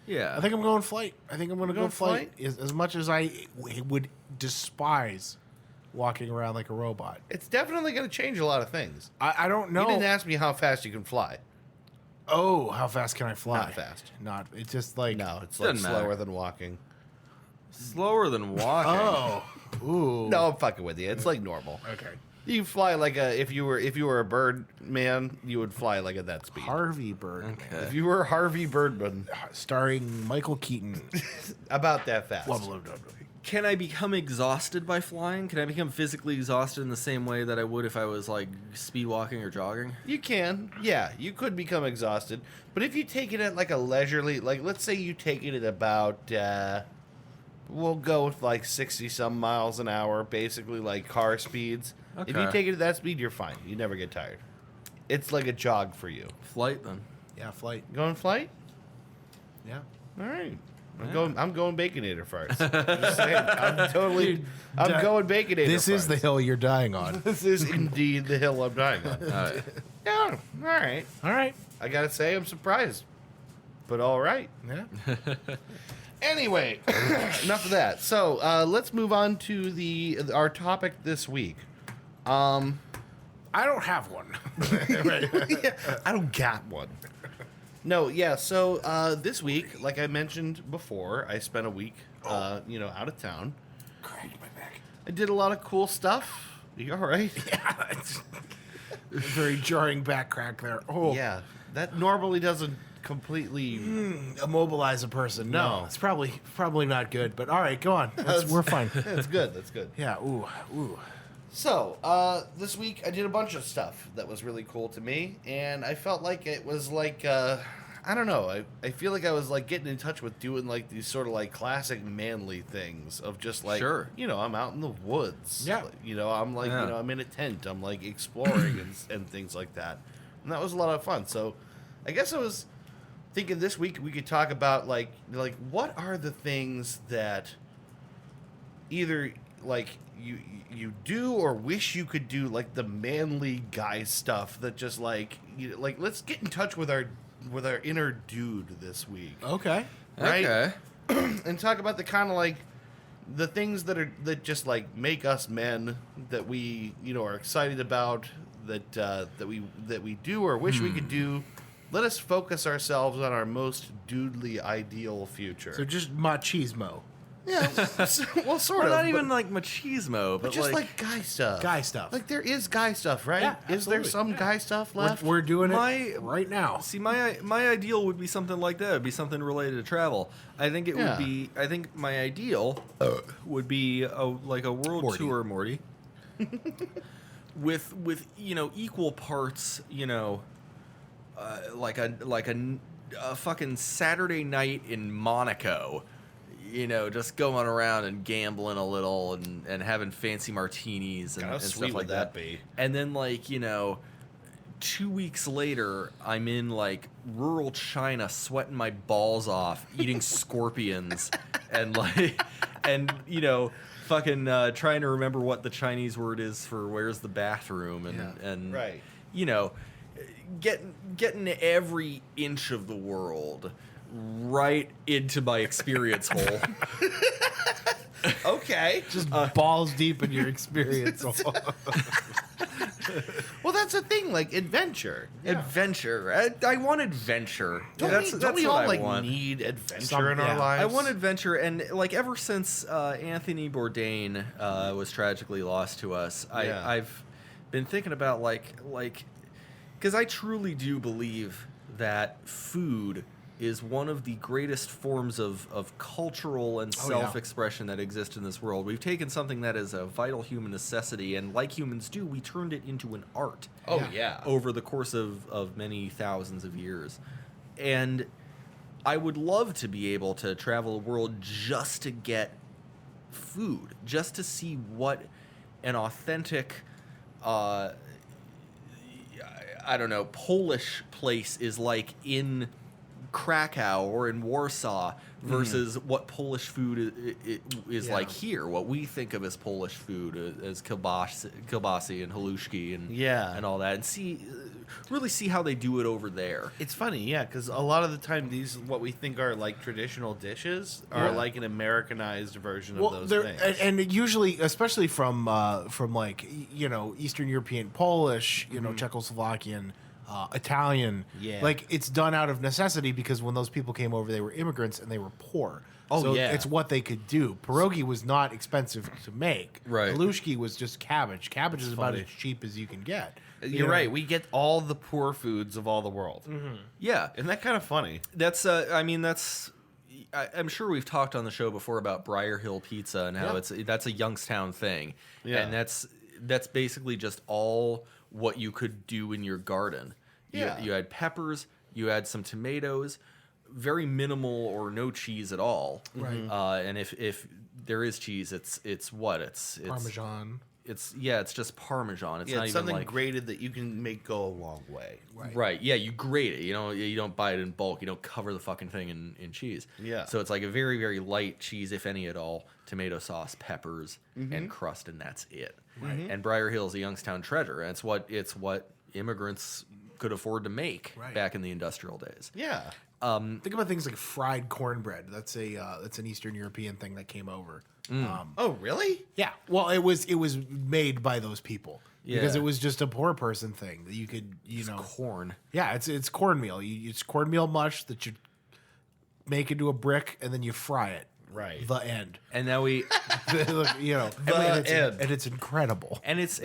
Yeah. I think I'm going flight. I think I'm gonna go Going flight. As much as I would despise walking around like a robot. It's definitely going to change a lot of things. I don't know. You didn't ask me how fast you can fly. Oh, how fast can I fly? Not fast. Not. It's just like. No, it's like Doesn't matter. slower than walking. Slower than walking. Oh. Ooh. No, I'm fucking with you. It's like normal. Okay. You fly like if you were a bird man, you would fly like at that speed. Harvey Bird. If you were Harvey Birdman, Starring Michael Keaton. about that fast. Can I become exhausted by flying? Can I become physically exhausted in the same way that I would if I was like speed walking or jogging? You can, yeah, you could become exhausted, but if you take it at like a leisurely, like let's say you take it at about, we'll go with like 60 some miles an hour, basically like car speeds. If you Okay. take it at that speed, you're fine. You never get tired. It's like a jog for you. Flight then. Yeah, flight. Going flight? Yeah. All right. I'm going Baconator farts. I'm just saying, I'm going Baconator. This is the farts. hill you're dying on. This is indeed the hill I'm dying on. Yeah, all right. All right. I gotta say, I'm surprised, but all right. Yeah. Anyway, enough of that. So let's move on to our topic this week. I don't have one. Yeah, I don't got one. No, yeah. So this week, like I mentioned before, I spent a week, out of town. Crack my back. I did a lot of cool stuff. You all right? Yeah. It's very jarring back crack there. Oh. Yeah, that normally doesn't completely. Immobilize a person. No, No. it's probably not good. But all right, go on. We're fine. That's good. That's good. Yeah. Ooh. So, this week I did a bunch of stuff that was really cool to me, and I felt like it was like, I don't know, I feel like I was like getting in touch with doing like these sort of like classic manly things of just like, Sure. I'm out in the woods. Yeah. I'm like, Yeah. I'm in a tent, I'm like exploring and things like that. And that was a lot of fun. So, I guess I was thinking this week we could talk about like what are the things that either like you do or wish you could do, like the manly guy stuff that just like let's get in touch with our inner dude this week, Okay. right? Okay. And talk about the kind of like the things that just like make us men that we are excited about that we do or wish we could do. Let us focus ourselves on our most dudely ideal future. So just machismo. yeah, well, sort Or of. not but- even like machismo, but but just like guy stuff. Guy stuff. Like there is guy stuff, right? Yeah, Is there absolutely. some guy stuff left? We're doing My- it right now. See, my ideal would be something like that. It'd be something related to travel. I think it Yeah. would be. I think my ideal would be a world Morty. tour, Morty, with equal parts. Like a fucking Saturday night in Monaco. Just going around and gambling a little and having fancy martinis and, How and sweet stuff like would that be? And then 2 weeks later, I'm in like rural China, sweating my balls off, eating scorpions, and fucking trying to remember what the Chinese word is for where's the bathroom, and Right. getting every inch of the world right into my experience hole. Okay. Just balls deep in your experience. Well, that's the thing. Like adventure. Adventure. I want adventure. Don't we what all I like want. need adventure Some- in our yeah. lives? I want adventure, and like ever since Anthony Bourdain was tragically lost to us, Yeah. I've been thinking about because I truly do believe that food is one of the greatest forms of cultural and Oh, yeah. self-expression that exist in this world. We've taken something that is a vital human necessity, and like humans do, we turned it into an art. Oh yeah. Over the course of many thousands of years. And I would love to be able to travel the world just to get food, just to see what an authentic, I don't know, Polish place is like in Krakow or in Warsaw versus what Polish food is Yeah. like here. What we think of as Polish food as kielbasi and halushki and Yeah. and all that, and really see how they do it over there. It's funny, yeah, because a lot of the time these what we think are like traditional dishes are Yeah. like an Americanized version of Well, those they're things. and usually, especially from like Eastern European, Polish, Czechoslovakian, Italian. Yeah. Like it's done out of necessity because when those people came over, they were immigrants and they were poor. Oh, so yeah. it's what they could do. Pierogi was not expensive to make. Right. Halushki was just cabbage. Cabbage is about funny. as cheap as you can get. You're right. We get all the poor foods of all the world. Yeah, Isn't that kind of funny? that's I'm sure we've talked on the show before about Briar Hill Pizza and how Yeah. that's a Youngstown thing, Yeah. and that's basically just all what you could do in your garden. Yeah. You had peppers, you had some tomatoes, very minimal or no cheese at all. Right. And if there is cheese, it's Parmesan. it's just Parmesan. It's Yeah, not it's even something like grated that you can make go a long way. right. Yeah, you grate it. You don't buy it in bulk. You don't cover the fucking thing in cheese. Yeah. So it's like a very very light cheese, if any at all. Tomato sauce, peppers, and crust, and that's it. And Briar Hill is a Youngstown treasure. And it's what immigrants could afford to make back in the industrial days. Yeah. Think about things like fried cornbread. That's an Eastern European thing that came over. Oh, really? Yeah. Well, it was made by those people because Yeah. it was just a poor person thing that you could Corn. Yeah, it's cornmeal. It's cornmeal mush that you make into a brick and then you fry it. Right. The end. And now we And it's incredible. and it's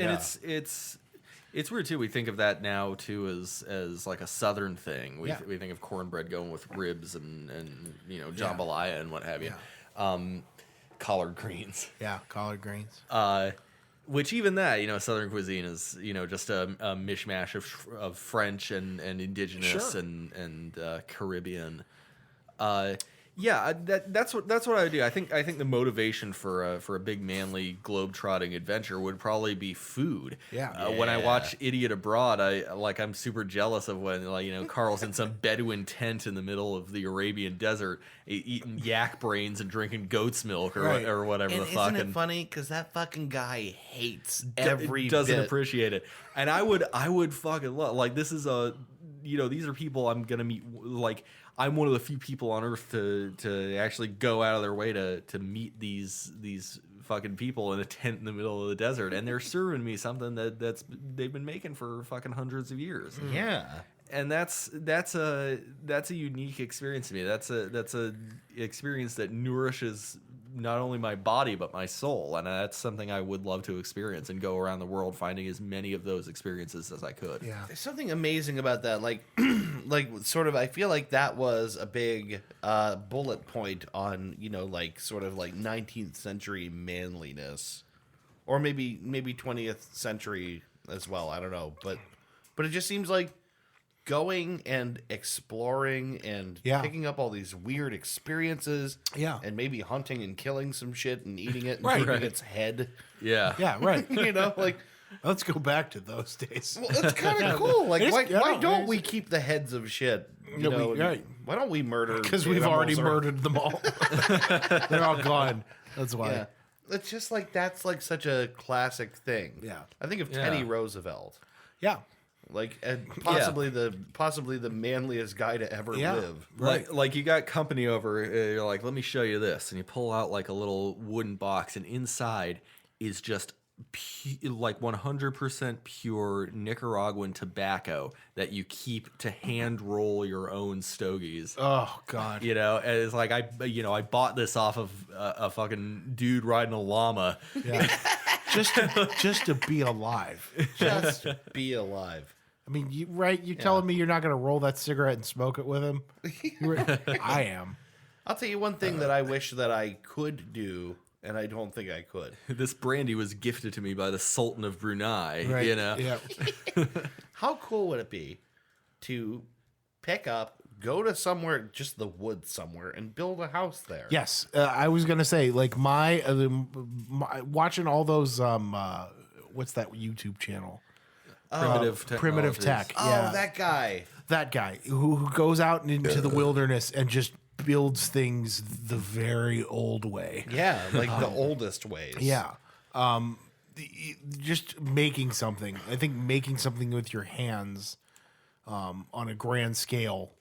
weird too. We think of that now too as like a southern thing. We think of cornbread going with ribs and jambalaya and what have you. Collard greens. Yeah, collard greens. Which even that, Southern cuisine is, just a mishmash of French and indigenous Sure. and Caribbean. That's what I would do. I think the motivation for a big manly globe-trotting adventure would probably be food. Yeah. When I watch Idiot Abroad, I'm super jealous of when Carl's in some Bedouin tent in the middle of the Arabian desert eating yak brains and drinking goat's milk or whatever And the fuck. isn't it funny? Because that fucking guy hates Every every doesn't bit. appreciate it, and I would fucking love, like, this is these are people I'm gonna meet. Like, I'm one of the few people on earth to actually go out of their way to meet these fucking people in a tent in the middle of the desert, and they're serving me something that's they've been making for fucking hundreds of years. Yeah. And that's a unique experience to me. That's a experience that nourishes not only my body but my soul, and that's something I would love to experience and go around the world finding as many of those experiences as I could. Yeah. There's something amazing about that. Like, sort of, I feel like that was a big bullet point on, sort of like 19th century manliness, or maybe 20th century as well. I don't know, but it just seems like going and exploring and picking up all these weird experiences, and maybe hunting and killing some shit and eating it and taking its head. Yeah. Yeah, right. Like, Let's go back to those days. well, it's kind of cool. Like, It is- why don't we keep the heads of shit? Right. Why don't we murder? Because we've animals already or- murdered them all. They're all gone. That's why. Yeah, it's just like that's like such a classic thing. Yeah. I think of Yeah. Teddy Roosevelt, Yeah. like, and possibly the manliest guy to ever Yeah. live. Right. Like you got company over, you're like, let me show you this, and you pull out like a little wooden box, and inside is just like 100% pure Nicaraguan tobacco that you keep to hand roll your own stogies. Oh God. And it's like I bought this off of a fucking dude riding a llama. Yeah. just to be alive. Just be alive. I mean, you're telling me you're not going to roll that cigarette and smoke it with him? I am. I'll tell you one thing that I wish that I could do, and I don't think I could. This brandy was gifted to me by the Sultan of Brunei. Right. Yeah. How cool would it be to pick up, go to somewhere, just the woods somewhere, and build a house there? Yes, I was gonna say, like, my watching all those what's that YouTube channel? Primitive Tech. Oh, Yeah, that guy who goes out into the wilderness and just builds things the very old way. Yeah, like the oldest ways. Yeah. Just making something. I think making something with your hands on a grand scale,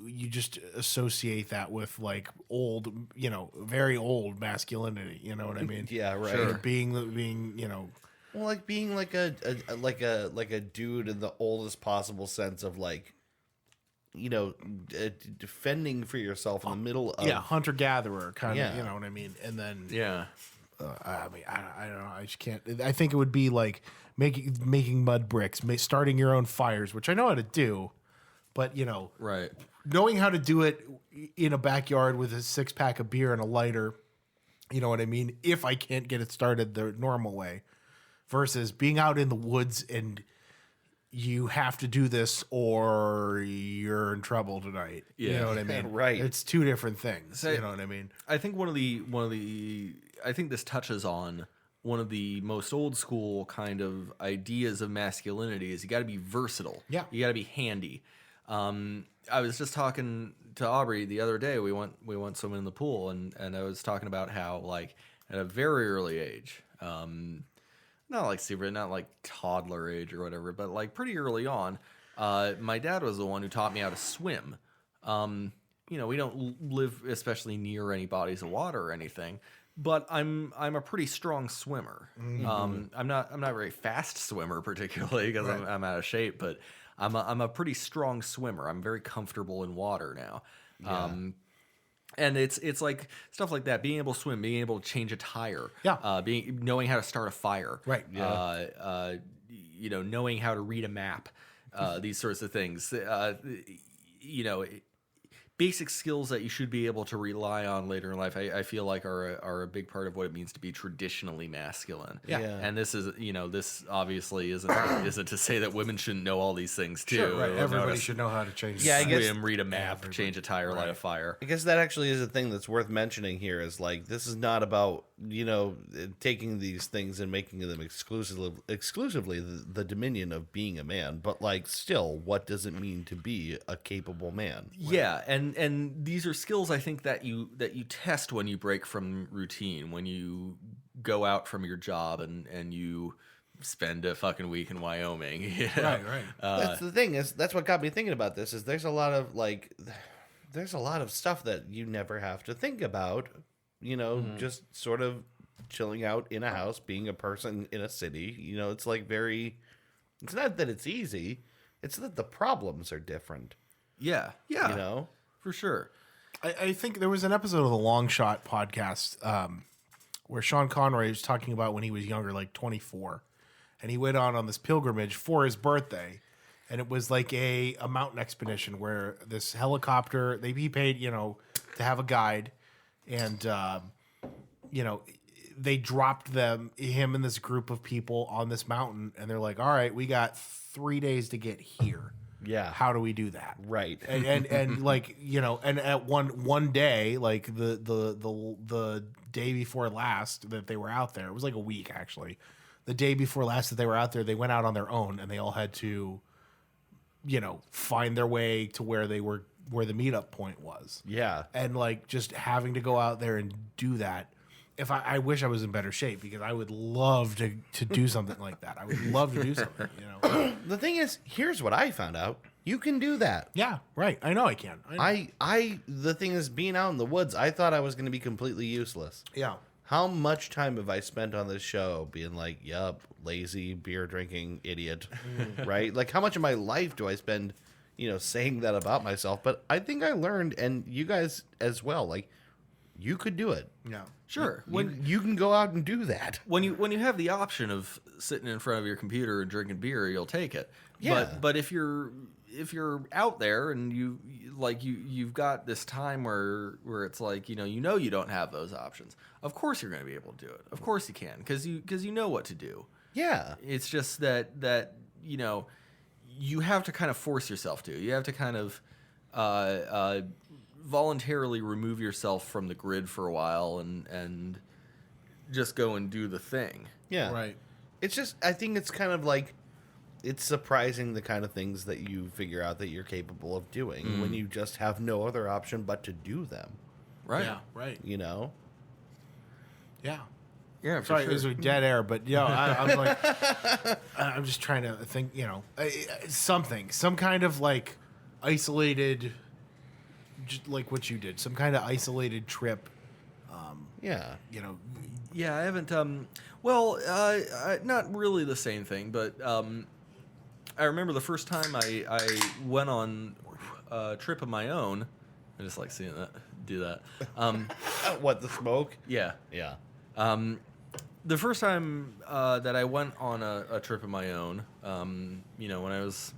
you just associate that with like old, very old masculinity. You know what I mean? Yeah, right. Sure. Being, Well, like being like a dude in the oldest possible sense of like, defending for yourself in the middle of hunter gatherer kind of. Yeah. You know what I mean? And then Yeah. I mean, I don't know. I just can't. I think it would be like making mud bricks, starting your own fires, which I know how to do, but Right. knowing how to do it in a backyard with a 6-pack of beer and a lighter, you know what I mean? If I can't get it started the normal way, versus being out in the woods and you have to do this or you're in trouble tonight. You Yeah. know what I mean? Right. It's two different things. So- you know what I mean? I think I think this touches on one of the most old school kind of ideas of masculinity is you got to be versatile. Yeah. You got to be handy. I was just talking to Aubrey the other day. We went swimming in the pool, and I was talking about how, like, at a very early age, not like toddler age or whatever, but like pretty early on, my dad was the one who taught me how to swim. We don't live especially near any bodies of water or anything, but I'm a pretty strong swimmer. I'm not a very fast swimmer particularly because I'm out of shape, but I'm a pretty strong swimmer. I'm very comfortable in water now. Yeah. And it's like stuff like that, being able to swim, being able to change a tire, knowing how to start a fire, Right. Knowing how to read a map, these sorts of things. Basic skills that you should be able to rely on later in life, I feel like are a big part of what it means to be traditionally masculine. Yeah. And this is, this obviously isn't to say that women shouldn't know all these things too. Sure, right. Know Everybody how to should know how to change. Yeah, I guess- swim, read a map, change a tire, light a fire. I guess that actually is a thing that's worth mentioning here. Is like this is not about taking these things and making them exclusively the dominion of being a man, but like still, what does it mean to be a capable man? Yeah, and these are skills I think that you test when you break from routine, when you go out from your job and you spend a fucking week in Wyoming. You know? Right. That's the thing that's what got me thinking about this. Is there's a lot of stuff that you never have to think about. Just sort of chilling out in a house, being a person in a city. It's like it's not that it's easy, it's that the problems are different. Yeah. For sure. I think there was an episode of the Long Shot podcast where Sean Connery was talking about when he was younger, like 24, and he went on this pilgrimage for his birthday, and it was like a mountain expedition where this helicopter, he paid, to have a guide, and they dropped him and this group of people on this mountain, and they're like, all right, we got 3 days to get here. Yeah. How do we do that? Right. And like, and at one day, like the day before last that they were out there, it was like a week actually. The day before last that they were out there, they went out on their own and they all had to, find their way to where the meetup point was. Yeah. And like just having to go out there and do that. If I wish I was in better shape because I would love to do something like that. I would love to do something, The thing is, here's what I found out. You can do that. Yeah, right. I know I can. The thing is, being out in the woods, I thought I was going to be completely useless. Yeah. How much time have I spent on this show being like, yup, lazy, beer drinking, idiot, right? Like, how much of my life do I spend, saying that about myself? But I think I learned, and you guys as well, like, you could do it. Yeah. Sure. You can go out and do that. When you have the option of sitting in front of your computer and drinking beer, you'll take it. Yeah. But if you're out there and you've got this time where it's like you don't have those options, of course you're going to be able to do it. Of course you can because you know what to do. Yeah. It's just that you have to kind of force yourself to. You have to kind of voluntarily remove yourself from the grid for a while and just go and do the thing. Yeah. Right. It's just, I think it's kind of like, it's surprising the kind of things that you figure out that you're capable of doing when you just have no other option but to do them. Right. Yeah. Right. Yeah. Yeah. For Sorry, sure. it was a dead air, but I'm like, I'm just trying to think, some kind of like isolated, like what you did, some kind of isolated trip. Yeah. Yeah, I haven't. Not really the same thing, but I remember the first time I went on a trip of my own. I just like seeing that do that. What, the smoke? Yeah. Yeah. The first time that I went on a trip of my own, when I was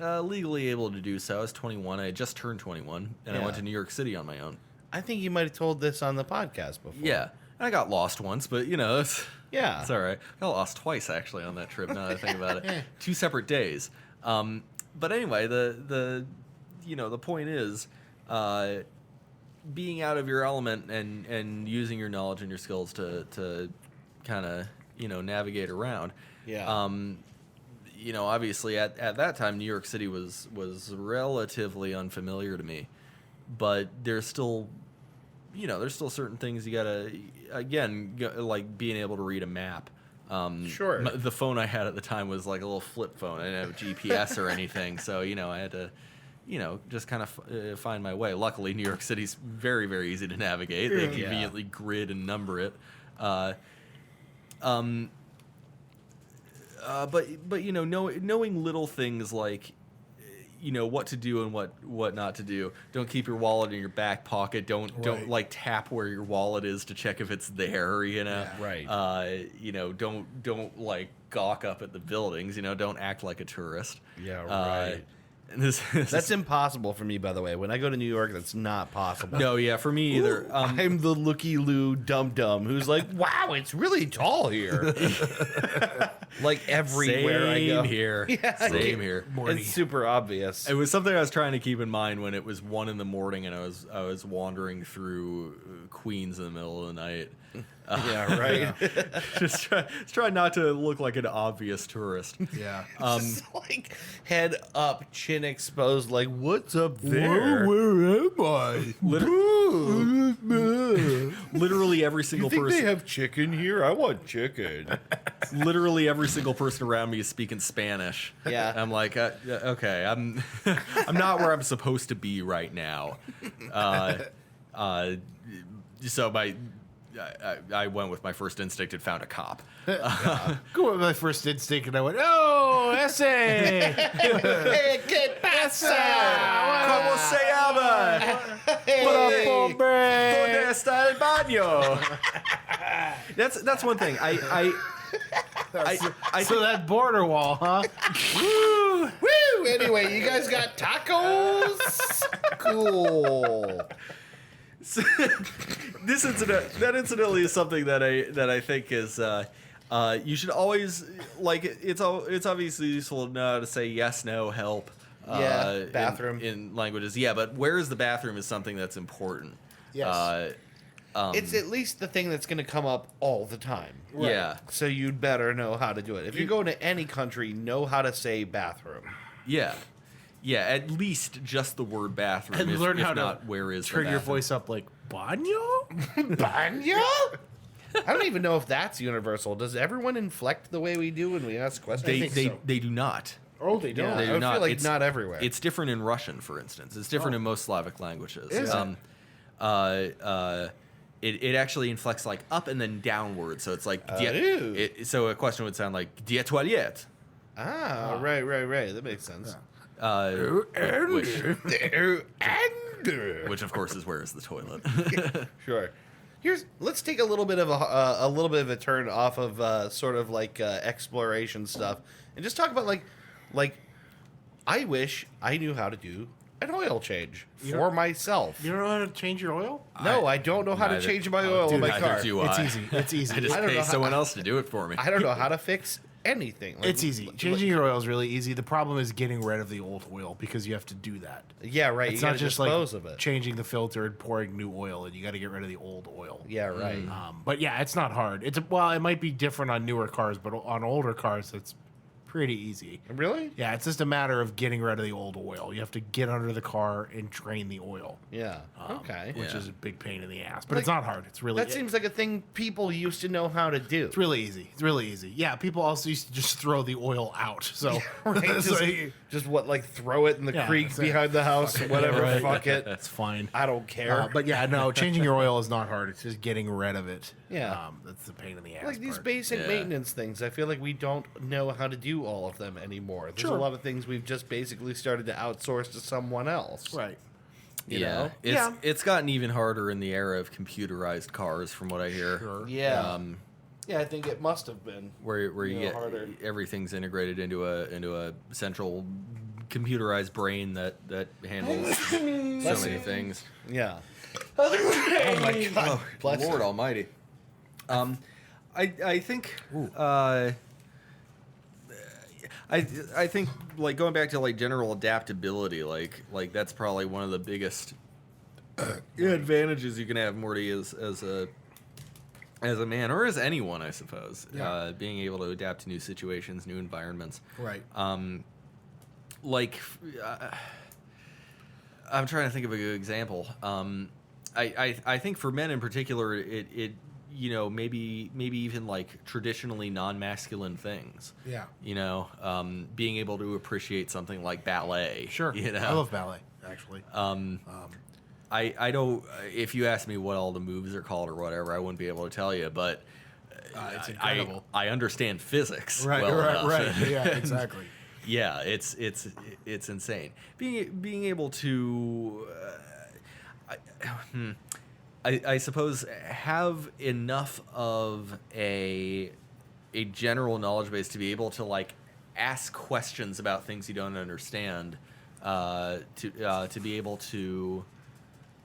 legally able to do so, I was 21. I had just turned 21, and I Yeah. went to New York City on my own. I think you might have told this on the podcast before. Yeah, and I got lost once, but it's Yeah. it's all right. I got lost twice actually on that trip. Now that I think about it, 2 separate days. But anyway, the point is, being out of your element and using your knowledge and your skills to kind of navigate around. Yeah. Obviously at that time New York City was relatively unfamiliar to me, but there's still certain things you gotta like being able to read a map. Sure. The phone I had at the time was like a little flip phone. I didn't have GPS or anything, so I had to just kind of find my way. Luckily, New York City's very, very easy to navigate. They conveniently grid and number it. But knowing little things like what to do and what not to do. Don't keep your wallet in your back pocket. Don't like tap where your wallet is to check if it's there. Right. Don't like gawk up at the buildings. Don't act like a tourist. Yeah, right. That's impossible for me, by the way. When I go to New York, that's not possible. No, yeah, for me either. I'm the looky-loo dum-dum who's like, wow, it's really tall here. Like everywhere I go. Same here. Yeah, Same here. It's super obvious. It was something I was trying to keep in mind when it was 1 a.m. and I was wandering through Queens in the middle of the night. Yeah, right. Just try not to look like an obvious tourist. Yeah. Just like head up, chin exposed, like, what's up there? Where am I? Literally every single You think person. they have chicken here? I want chicken. Literally every single person around me is speaking Spanish. Yeah. I'm like, okay, I'm not where I'm supposed to be right now. So I went with my first instinct and found a cop. Go with my first instinct, and I went, "Oh, essay! Hey, ¿qué pasa? ¿Cómo se llama? ¿Dónde está el baño?" That's one thing. I So that border wall, huh? Woo! Anyway, you guys got tacos? Cool. That incidentally is something that I think is you should always like. It's obviously useful to know how to say yes, no, help. Bathroom in languages. Yeah, but where is the bathroom is something that's important. Yes. It's at least the thing that's going to come up all the time. Yeah. So you'd better know how to do it. If you go to any country, know how to say bathroom. Yeah. Yeah, at least just the word bathroom. And learn how not to where is turn the your bathroom. voice up like baño. Banyo? I don't even know if that's universal. Does everyone inflect the way we do when we ask questions? They do not. Oh, they don't. They do I not. feel like It's- not everywhere. It's different in Russian, for instance. It's different in most Slavic languages. Is It actually inflects like up and then downward. So it's like Ew. so a question would sound like "Die toilette," right. That makes sense. which of course is where is the toilet. Sure. Let's take a little bit of a turn off of sort of like exploration stuff and just talk about like I wish I knew how to do an oil change for myself. You don't know how to change your oil? No, I don't know how to Neither- change my oil in my neither car. do It's I. easy. It's easy. I just don't know pay how- someone else to do it for me. I don't know how to fix anything. Like, It's easy. Changing your oil is really easy. The problem is getting rid of the old oil because you have to do that. Yeah, right. It's you not gotta just dispose like of it. changing the filter and pouring new oil, and you got to get rid of the old oil. Yeah, right. But yeah, it's not hard. It might be different on newer cars, but on older cars, it's pretty easy. Really? Yeah, it's just a matter of getting rid of the old oil. You have to get under the car and drain the oil. Yeah. Okay. Which Yeah. is a big pain in the ass. But Like, it's not hard. It's really That seems like a thing people used to know how to do. it's really easy. It's really easy. Yeah, people also used to just throw the oil out. So Right? it's Just, like- just what, like throw it in the Yeah, creek that's it. behind the house, whatever. Right. Fuck it. that's fine. I don't care. But yeah, no, changing your oil is not hard. It's just getting rid of it. Yeah. That's the pain in the ass. Like these part. basic Yeah. maintenance things, I feel like we don't know how to do all of them anymore. There's Sure. a lot of things we've just basically started to outsource to someone else. Right. You know? It's gotten even harder in the era of computerized cars, from what I hear. Sure. Yeah. Yeah, I think it must have been. Where you You know, get harder. everything's integrated into a central computerized brain that handles so many things. Yeah. Oh my god. Bless Lord you. Almighty. I think I think like going back to like general adaptability, like that's probably one of the biggest advantages you can have, Morty, as as a man or as anyone, I suppose. Yeah. Being able to adapt to new situations, new environments. Right. Like, I'm trying to think of a good example. I think for men in particular, it you know, maybe even like traditionally non-masculine things. Yeah. You know, being able to appreciate something like ballet. Sure. You know? I love ballet, actually. I don't. If you ask me what all the moves are called or whatever, I wouldn't be able to tell you. But It's incredible. I understand physics. Right. well enough. Right. Yeah. Exactly. Yeah, it's insane. Being able to, I suppose, have enough of a general knowledge base to be able to like ask questions about things you don't understand, to be able to,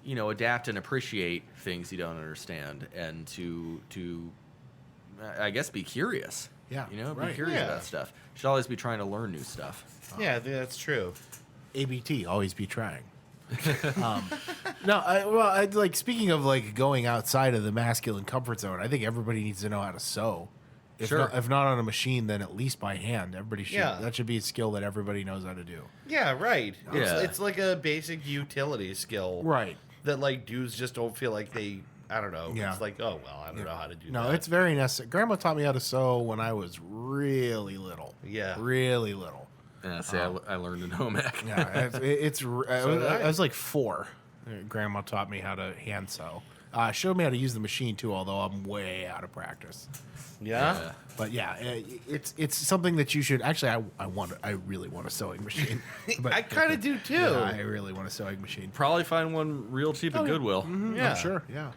you know, adapt and appreciate things you don't understand, and to I guess be curious. Yeah, You know, be right. curious Yeah. about stuff. Should always be trying to learn new stuff. Yeah, I think that's true. ABT, always be trying. No, I like speaking of like going outside of the masculine comfort zone. I think everybody needs to know how to sew. Sure. If not on a machine, then at least by hand. Everybody should. Yeah. That should be a skill that everybody knows how to do. Yeah, right. Yeah. It's like a basic utility skill. Right. That like dudes just don't feel like they. I don't know. Yeah. It's like, oh well, I don't know how to do that. No, it's very necessary. Grandma taught me how to sew when I was really little. Yeah. Really little. Yeah, see, I learned in home ec. Yeah, I did I. was like 4. Grandma taught me how to hand sew. Showed me how to use the machine too, although I'm way out of practice. Yeah. But yeah, it's something that you should actually. I really want a sewing machine. But I kind of do too. yeah, I really want a sewing machine. Probably find one real cheap at Goodwill. Yeah. I'm sure. Yeah.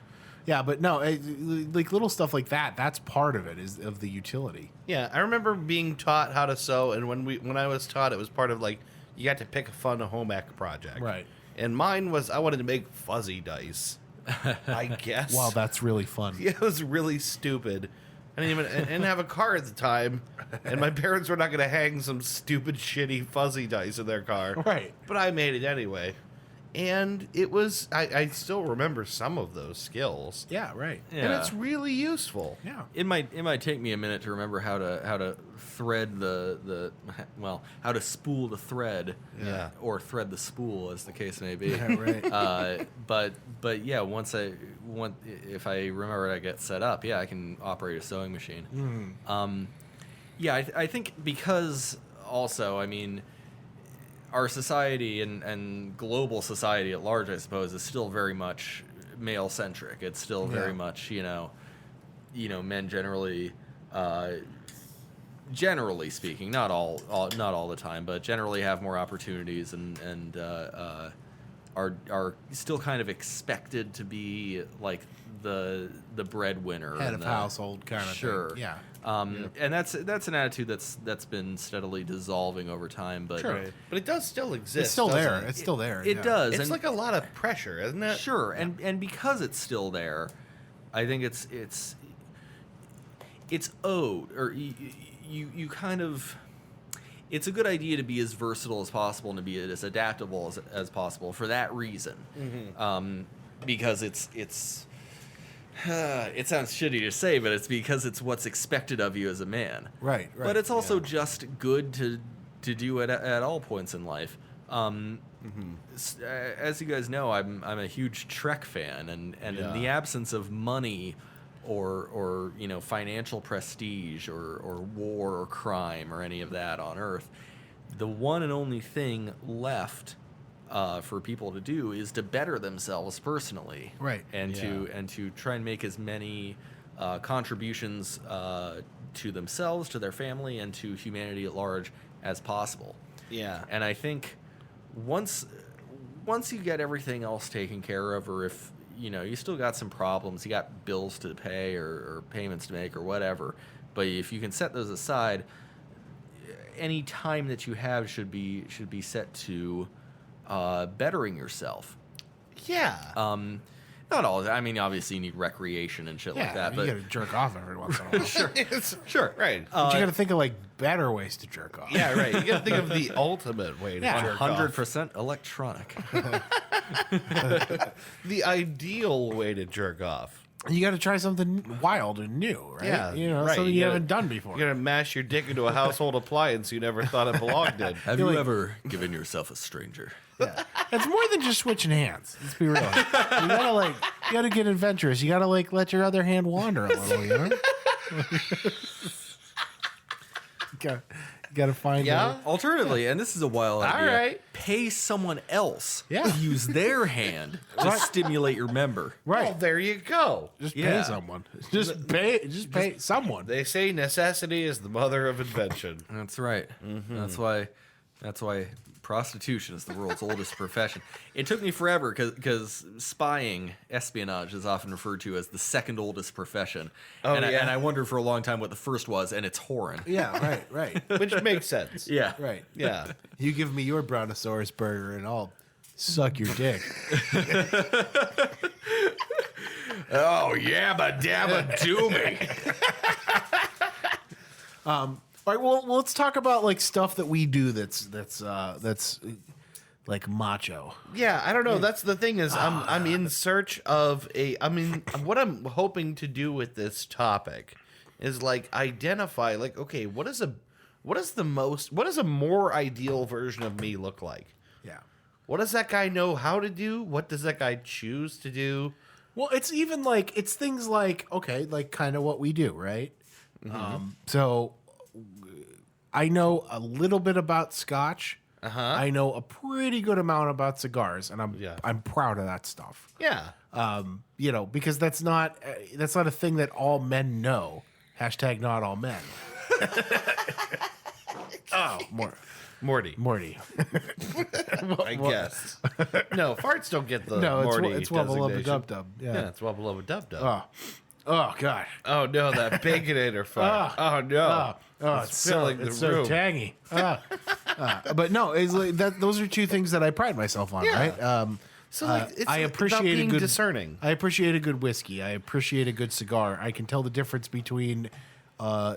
Yeah, but no, like little stuff like that. That's part of it, is of the utility. Yeah, I remember being taught how to sew, and when I was taught, it was part of like you got to pick a fun home ec project. Right. And mine was I wanted to make fuzzy dice. I guess. Wow, that's really fun. Yeah, it was really stupid. I didn't have a car at the time, and my parents were not going to hang some stupid, shitty fuzzy dice in their car. Right. But I made it anyway, and it was. I still remember some of those skills. Yeah. Right. Yeah. And it's really useful. Yeah. It might take me a minute to remember how to thread how to spool the thread, Yeah. or thread the spool, as the case may be. Yeah, right. But yeah, if I remember to get set up, yeah, I can operate a sewing machine. Yeah, I think because also, I mean, our society and global society at large, I suppose, is still very much male centric. It's still very much, you know, men generally, generally speaking, not all the time, but generally have more opportunities and are still kind of expected to be like the breadwinner, Head and of the household kind of sure. thing. Yeah. And that's an attitude that's been steadily dissolving over time, but Sure. Right. But it does still exist. It's still there. doesn't it? It's still there. it yeah. does. It's and like a lot of pressure, isn't it? sure, and because it's still there, I think it's owed, or you kind of. It's a good idea to be as versatile as possible and to be as adaptable as possible for that reason, because it's it sounds shitty to say, but it's because it's what's expected of you as a man. Right. Right. But it's also just good to do at all points in life. As you guys know, I'm a huge Trek fan, and in the absence of money or you know, financial prestige or war or crime or any of that on Earth, the one and only thing left for people to do is to better themselves personally, Right. And to try and make as many contributions to themselves, to their family, and to humanity at large as possible. Yeah. And I think once you get everything else taken care of, or if you know you still got some problems, you got bills to pay or payments to make or whatever, but if you can set those aside, any time that you have should be set to bettering yourself. Yeah. Not all. I mean, obviously you need recreation and shit yeah, like that, you but gotta jerk off every once in a while. sure, It's- sure, Right. But you gotta think of like better ways to jerk off. Yeah, right. You gotta think of the ultimate way to Yeah. jerk off. 100% electronic. The ideal way to jerk off. You got to try something wild and new, right? Yeah, you know, right. something You you gotta- haven't done before. You're gonna mash your dick into a household appliance you never thought it belonged in. Have you ever given yourself a stranger? Yeah. It's more than just switching hands. Let's be real. You gotta get adventurous. You gotta let your other hand wander a little. You know. you gotta find. Yeah? Alternatively, and this is a wild idea, right. pay someone else Yeah. to use their hand to Right. stimulate your member. Right. Well, there you go. Just Yeah. pay someone. Just pay someone. They say necessity is the mother of invention. That's right. Mm-hmm. That's why prostitution is the world's oldest profession. It took me forever because spying, espionage, is often referred to as the second oldest profession. Oh, and, yeah. and I wondered for a long time what the first was, and it's whoring. Yeah. Right. Which makes sense. Yeah. Right. Yeah. You give me your Brontosaurus burger, and I'll suck your dick. Oh, yabba dabba do me. All right, well, let's talk about stuff that we do that's like macho. Yeah, I don't know. That's the thing is I'm in search of what I'm hoping to do with this topic is identify okay, what does a more ideal version of me look like? Yeah. What does that guy know how to do? What does that guy choose to do? Well, it's even it's things kind of what we do, right? So I know a little bit about scotch. I know a pretty good amount about cigars, and I'm proud of that stuff. Yeah. Because that's not a thing that all men know. Hashtag not all men. Morty. I guess. No, farts don't get the No, Morty it's Wubba Lubba designation. Dub Dub. Yeah, it's Wubba Lubba Dub Dub. Oh God. Oh no, that baconator fart. Oh no. It's filling the so room. tangy. But no, it's those are two things that I pride myself on, Yeah. right? So it's I appreciate about being a good discerning. I appreciate a good whiskey. I appreciate a good cigar. I can tell the difference between,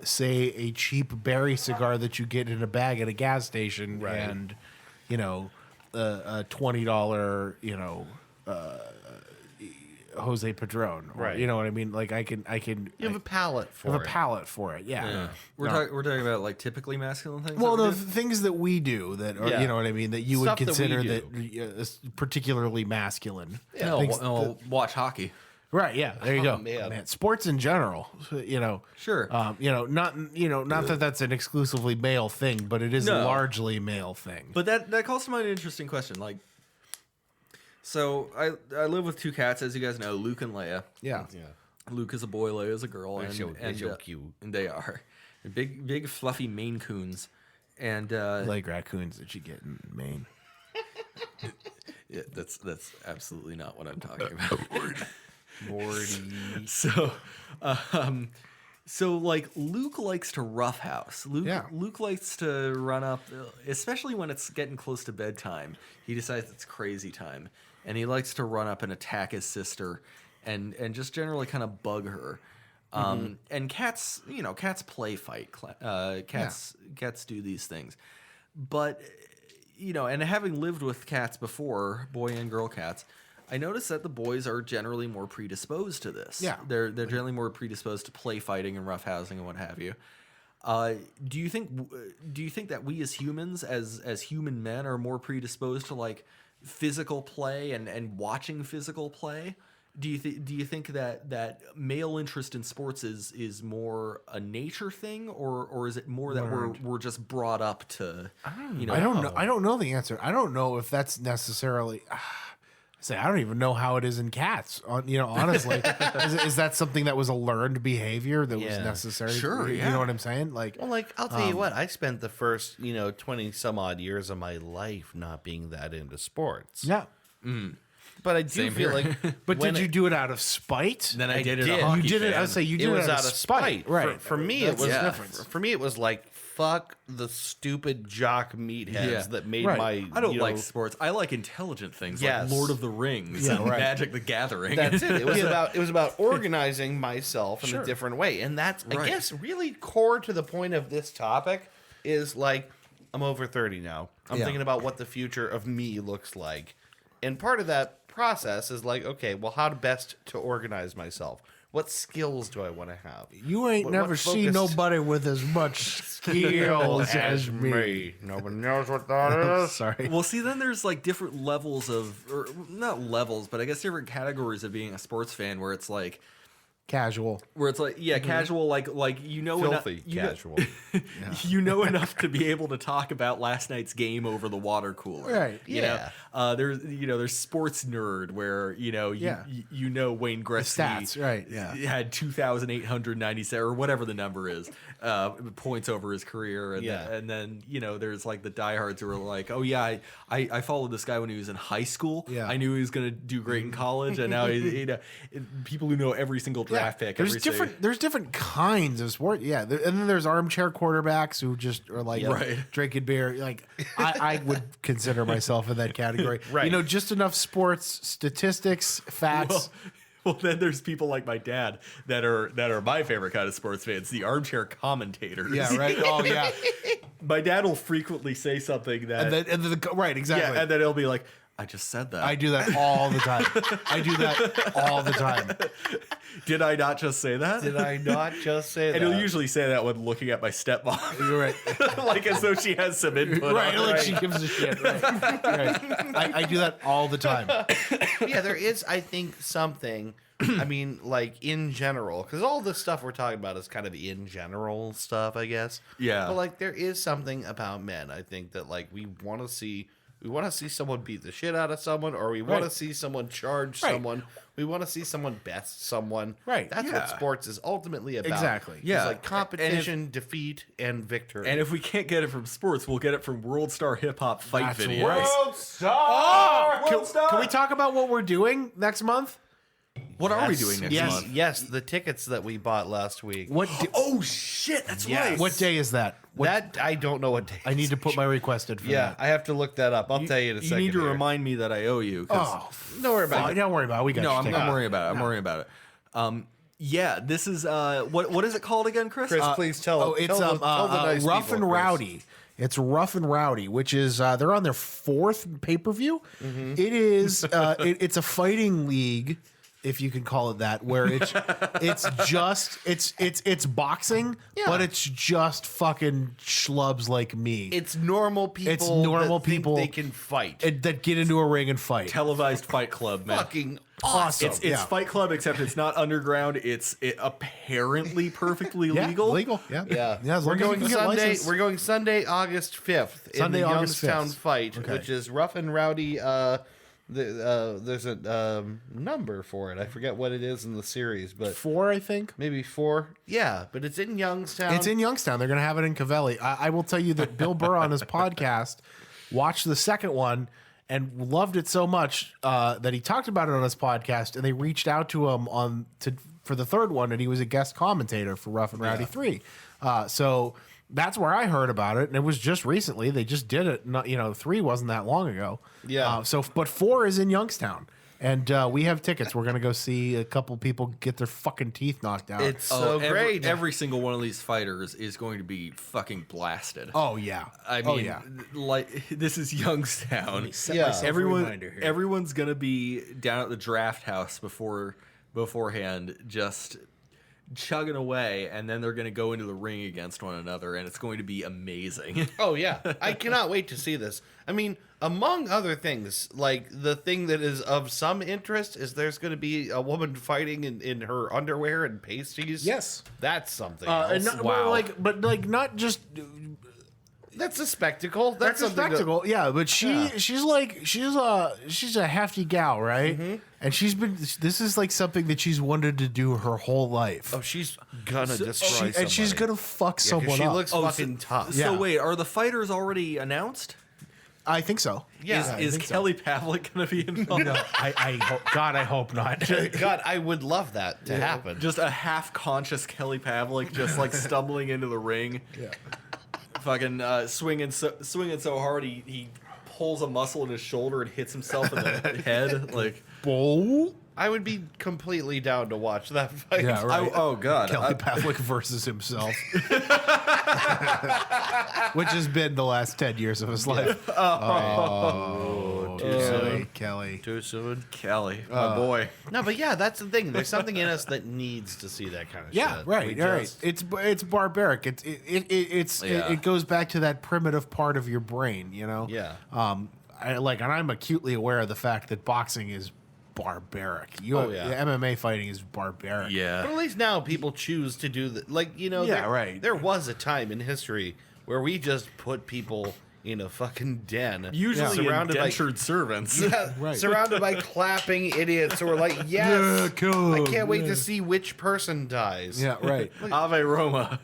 say, a cheap berry cigar that you get in a bag at a gas station Right. and, a $20, Jose Padron. Or, Right. You know what I mean? I can. You have a palate for have it. a palate for it. Yeah. We're talking about typically masculine things. Well, that we the do? things that we do that are, Yeah. you know what I mean, that you Stuff would that we consider do. that is particularly masculine. No, Things watch hockey. Right. Yeah. There you Oh, go. man. Sports in general, Sure. not that's an exclusively male thing, but it is a No. largely male thing. But that calls to mind an interesting question. So I live with two cats, as you guys know, Luke and Leia. yeah. Luke is a boy, Leia is a girl, They're so cute. and they are big fluffy Maine Coons, and Like raccoons that you get in Maine. yeah, that's absolutely not what I'm talking about. Morty. So Luke likes to roughhouse. Luke likes to run up, especially when it's getting close to bedtime. He decides it's crazy time, and he likes to run up and attack his sister, and just generally kind of bug her. And cats, cats play fight. Cats do these things, but and having lived with cats before, boy and girl cats, I noticed that the boys are generally more predisposed to this. Yeah. They're generally more predisposed to play fighting and roughhousing and what have you. Do you think that we as humans, as human men, are more predisposed to physical play and watching physical play? Do you think that male interest in sports is more a nature thing, or is it more that we're just brought up to? I don't know. I don't know the answer. I don't know if that's necessarily. I don't even know how it is in cats. Honestly, is that something that was a learned behavior that was Yeah. necessary? Sure, You yeah. know what I'm saying? Well, I'll tell you what, I spent the first, 20 some odd years of my life not being that into sports. yeah. But I do Same feel here. But did you do it out of spite? Then I did it. did. A hockey You did it. fan. I would say you did it it was out of spite. right? For me, That's it was the yeah. difference. for me it was fuck the stupid jock meatheads Yeah. that made Right. my. I don't like sports. I like intelligent things Yes. like Lord of the Rings Yeah, and right. Magic the Gathering. That's it. It was about organizing myself in Sure. a different way, and that's I Right. guess really core to the point of this topic is I'm over 30 now. I'm Yeah. thinking about what the future of me looks like, and part of that process is okay, well, how best to organize myself? What skills do I want to have? You ain't What never seen focus- nobody with as much skills as me. Nobody knows what that is. Sorry. Well, see, then there's like different levels of, or not levels, but I guess different categories of being a sports fan, where it's like, Casual. casual, like you know, Filthy you casual. you know enough to be able to talk about last night's game over the water cooler, Right. You know? There's sports nerd where you know Wayne Gretzky stats, right, yeah. had 2,897 or whatever the number is points over his career, and then there's like the diehards who are like, oh yeah, I followed this guy when he was in high school. Yeah. I knew he was gonna do great in college, and now people who know every single draft pick. There's different kinds of sport. Yeah, and then there's armchair quarterbacks who just are like drinking beer. Like I would consider myself in that category. Right. Just enough sports statistics, facts. Well, then there's people like my dad that are my favorite kind of sports fans, the armchair commentators. Yeah, right. Oh, yeah. My dad will frequently say something that, Right, exactly. yeah, and then he'll be like, "I just said that." I do that all the time. Did I not just say that? Did I not just say that? And he'll usually say that when looking at my stepmom, You're right. like as though she has some input. Right, on like it. she gives a shit. Right. I do that all the time. Yeah, there is, I think, something. I mean, like in general, because all this stuff we're talking about is kind of in general stuff, I guess. Yeah. But like, there is something about men. I think that like we want to see someone beat the shit out of someone, or we want to see someone charge someone. We want to see someone best someone. Right. That's what sports is ultimately about. Exactly. It's Yeah. like competition, defeat, and victory. And if we can't get it from sports, we'll get it from World Star Hip Hop fight That's videos. right. Can we talk about what we're doing next month? What are we doing next month? Yes, the tickets that we bought last week. Oh shit, that's right. What day is that? That I don't know what day. I need to put my request in for Yeah, that. I have to look that up. I'll tell you in a You second. need to here. remind me that I owe you. 'Cause- Oh, Don't worry about it. don't worry about it. We got no, your I'm ticket. worrying about it. I'm worrying about it. Yeah, this is what is it called again, Chris? Chris, please tell. It's tell the nice Rough people, and Chris. Rowdy. It's Rough and Rowdy, which is they're on their 4th pay-per-view. Mm-hmm. It is it's a fighting league, if you can call it that, where it's it's boxing, but it's just fucking schlubs like me. It's normal people. It's normal that think people they can fight. that get into a ring and fight. Televised Fight Club, man. Fucking awesome. It's Fight Club, except it's not underground. It's apparently perfectly legal. Legal, yeah. Yeah, as we're long as you going can get Sunday. licensed. We're going Sunday, August 5th. Sunday, in the August Youngstown 5th. fight, Okay. which is Rough and Rowdy. There's a number for it. I forget what it is in the series, but 4, I think. maybe 4. Yeah, but it's in Youngstown. It's in Youngstown. They're going to have it in Cavelli. I will tell you that Bill Burr on his podcast watched the second one and loved it so much that he talked about it on his podcast, and they reached out to him for the third one, and he was a guest commentator for Rough and Rowdy 3. So that's where I heard about it, and it was just recently. They just did it. Not, 3 wasn't that long ago. Yeah. But 4 is in Youngstown. And we have tickets. We're going to go see a couple people get their fucking teeth knocked out. It's so great. Every single one of these fighters is going to be fucking blasted. oh, yeah. I mean, like this is Youngstown. Yeah. Everyone's gonna be down at the draft house beforehand, just chugging away, and then they're gonna go into the ring against one another, and it's going to be amazing. Oh yeah, I cannot wait to see this. I mean, among other things, like the thing that is of some interest is there's going to be a woman fighting in her underwear and pasties. Yes. That's something And else. not, but not just That's a spectacle. that's a something spectacle. Yeah, but she's a hefty gal, right? Mm-hmm. And this is like something that she's wanted to do her whole life. Oh, she's gonna destroy And she's somebody. gonna fuck Yeah, 'cause someone she up. looks fucking tough. Yeah. So wait, are the fighters already announced? I think so. Yeah. Is Kelly Pavlik gonna be involved? No, I hope not. God, I would love that to happen. Just a half-conscious Kelly Pavlik, just like stumbling into the ring. Yeah. Fucking swinging so hard he pulls a muscle in his shoulder and hits himself in the head. Like, Bull. I would be completely down to watch that fight. Yeah, right. oh god, Kelly Pavlik versus himself, which has been the last 10 years of his life. Oh, Oh, Too soon. Kelly. Too soon. Kelly, my boy. No, but yeah, that's the thing. There's something in us that needs to see that kind of Yeah, shit. right, We right. It's barbaric. It goes back to that primitive part of your brain, you know. Yeah. And I'm acutely aware of the fact that boxing is barbaric. Oh, yeah. MMA fighting is barbaric. But Yeah. at least now people choose to do that. Like, you know, Yeah, right. There was a time in history where we just put people in a fucking den. Usually surrounded by indentured servants. yeah, Right. surrounded by clapping idiots who are like, yes, Yeah, kill I him, can't wait yeah. to see which person dies. Yeah, right. Ave Roma.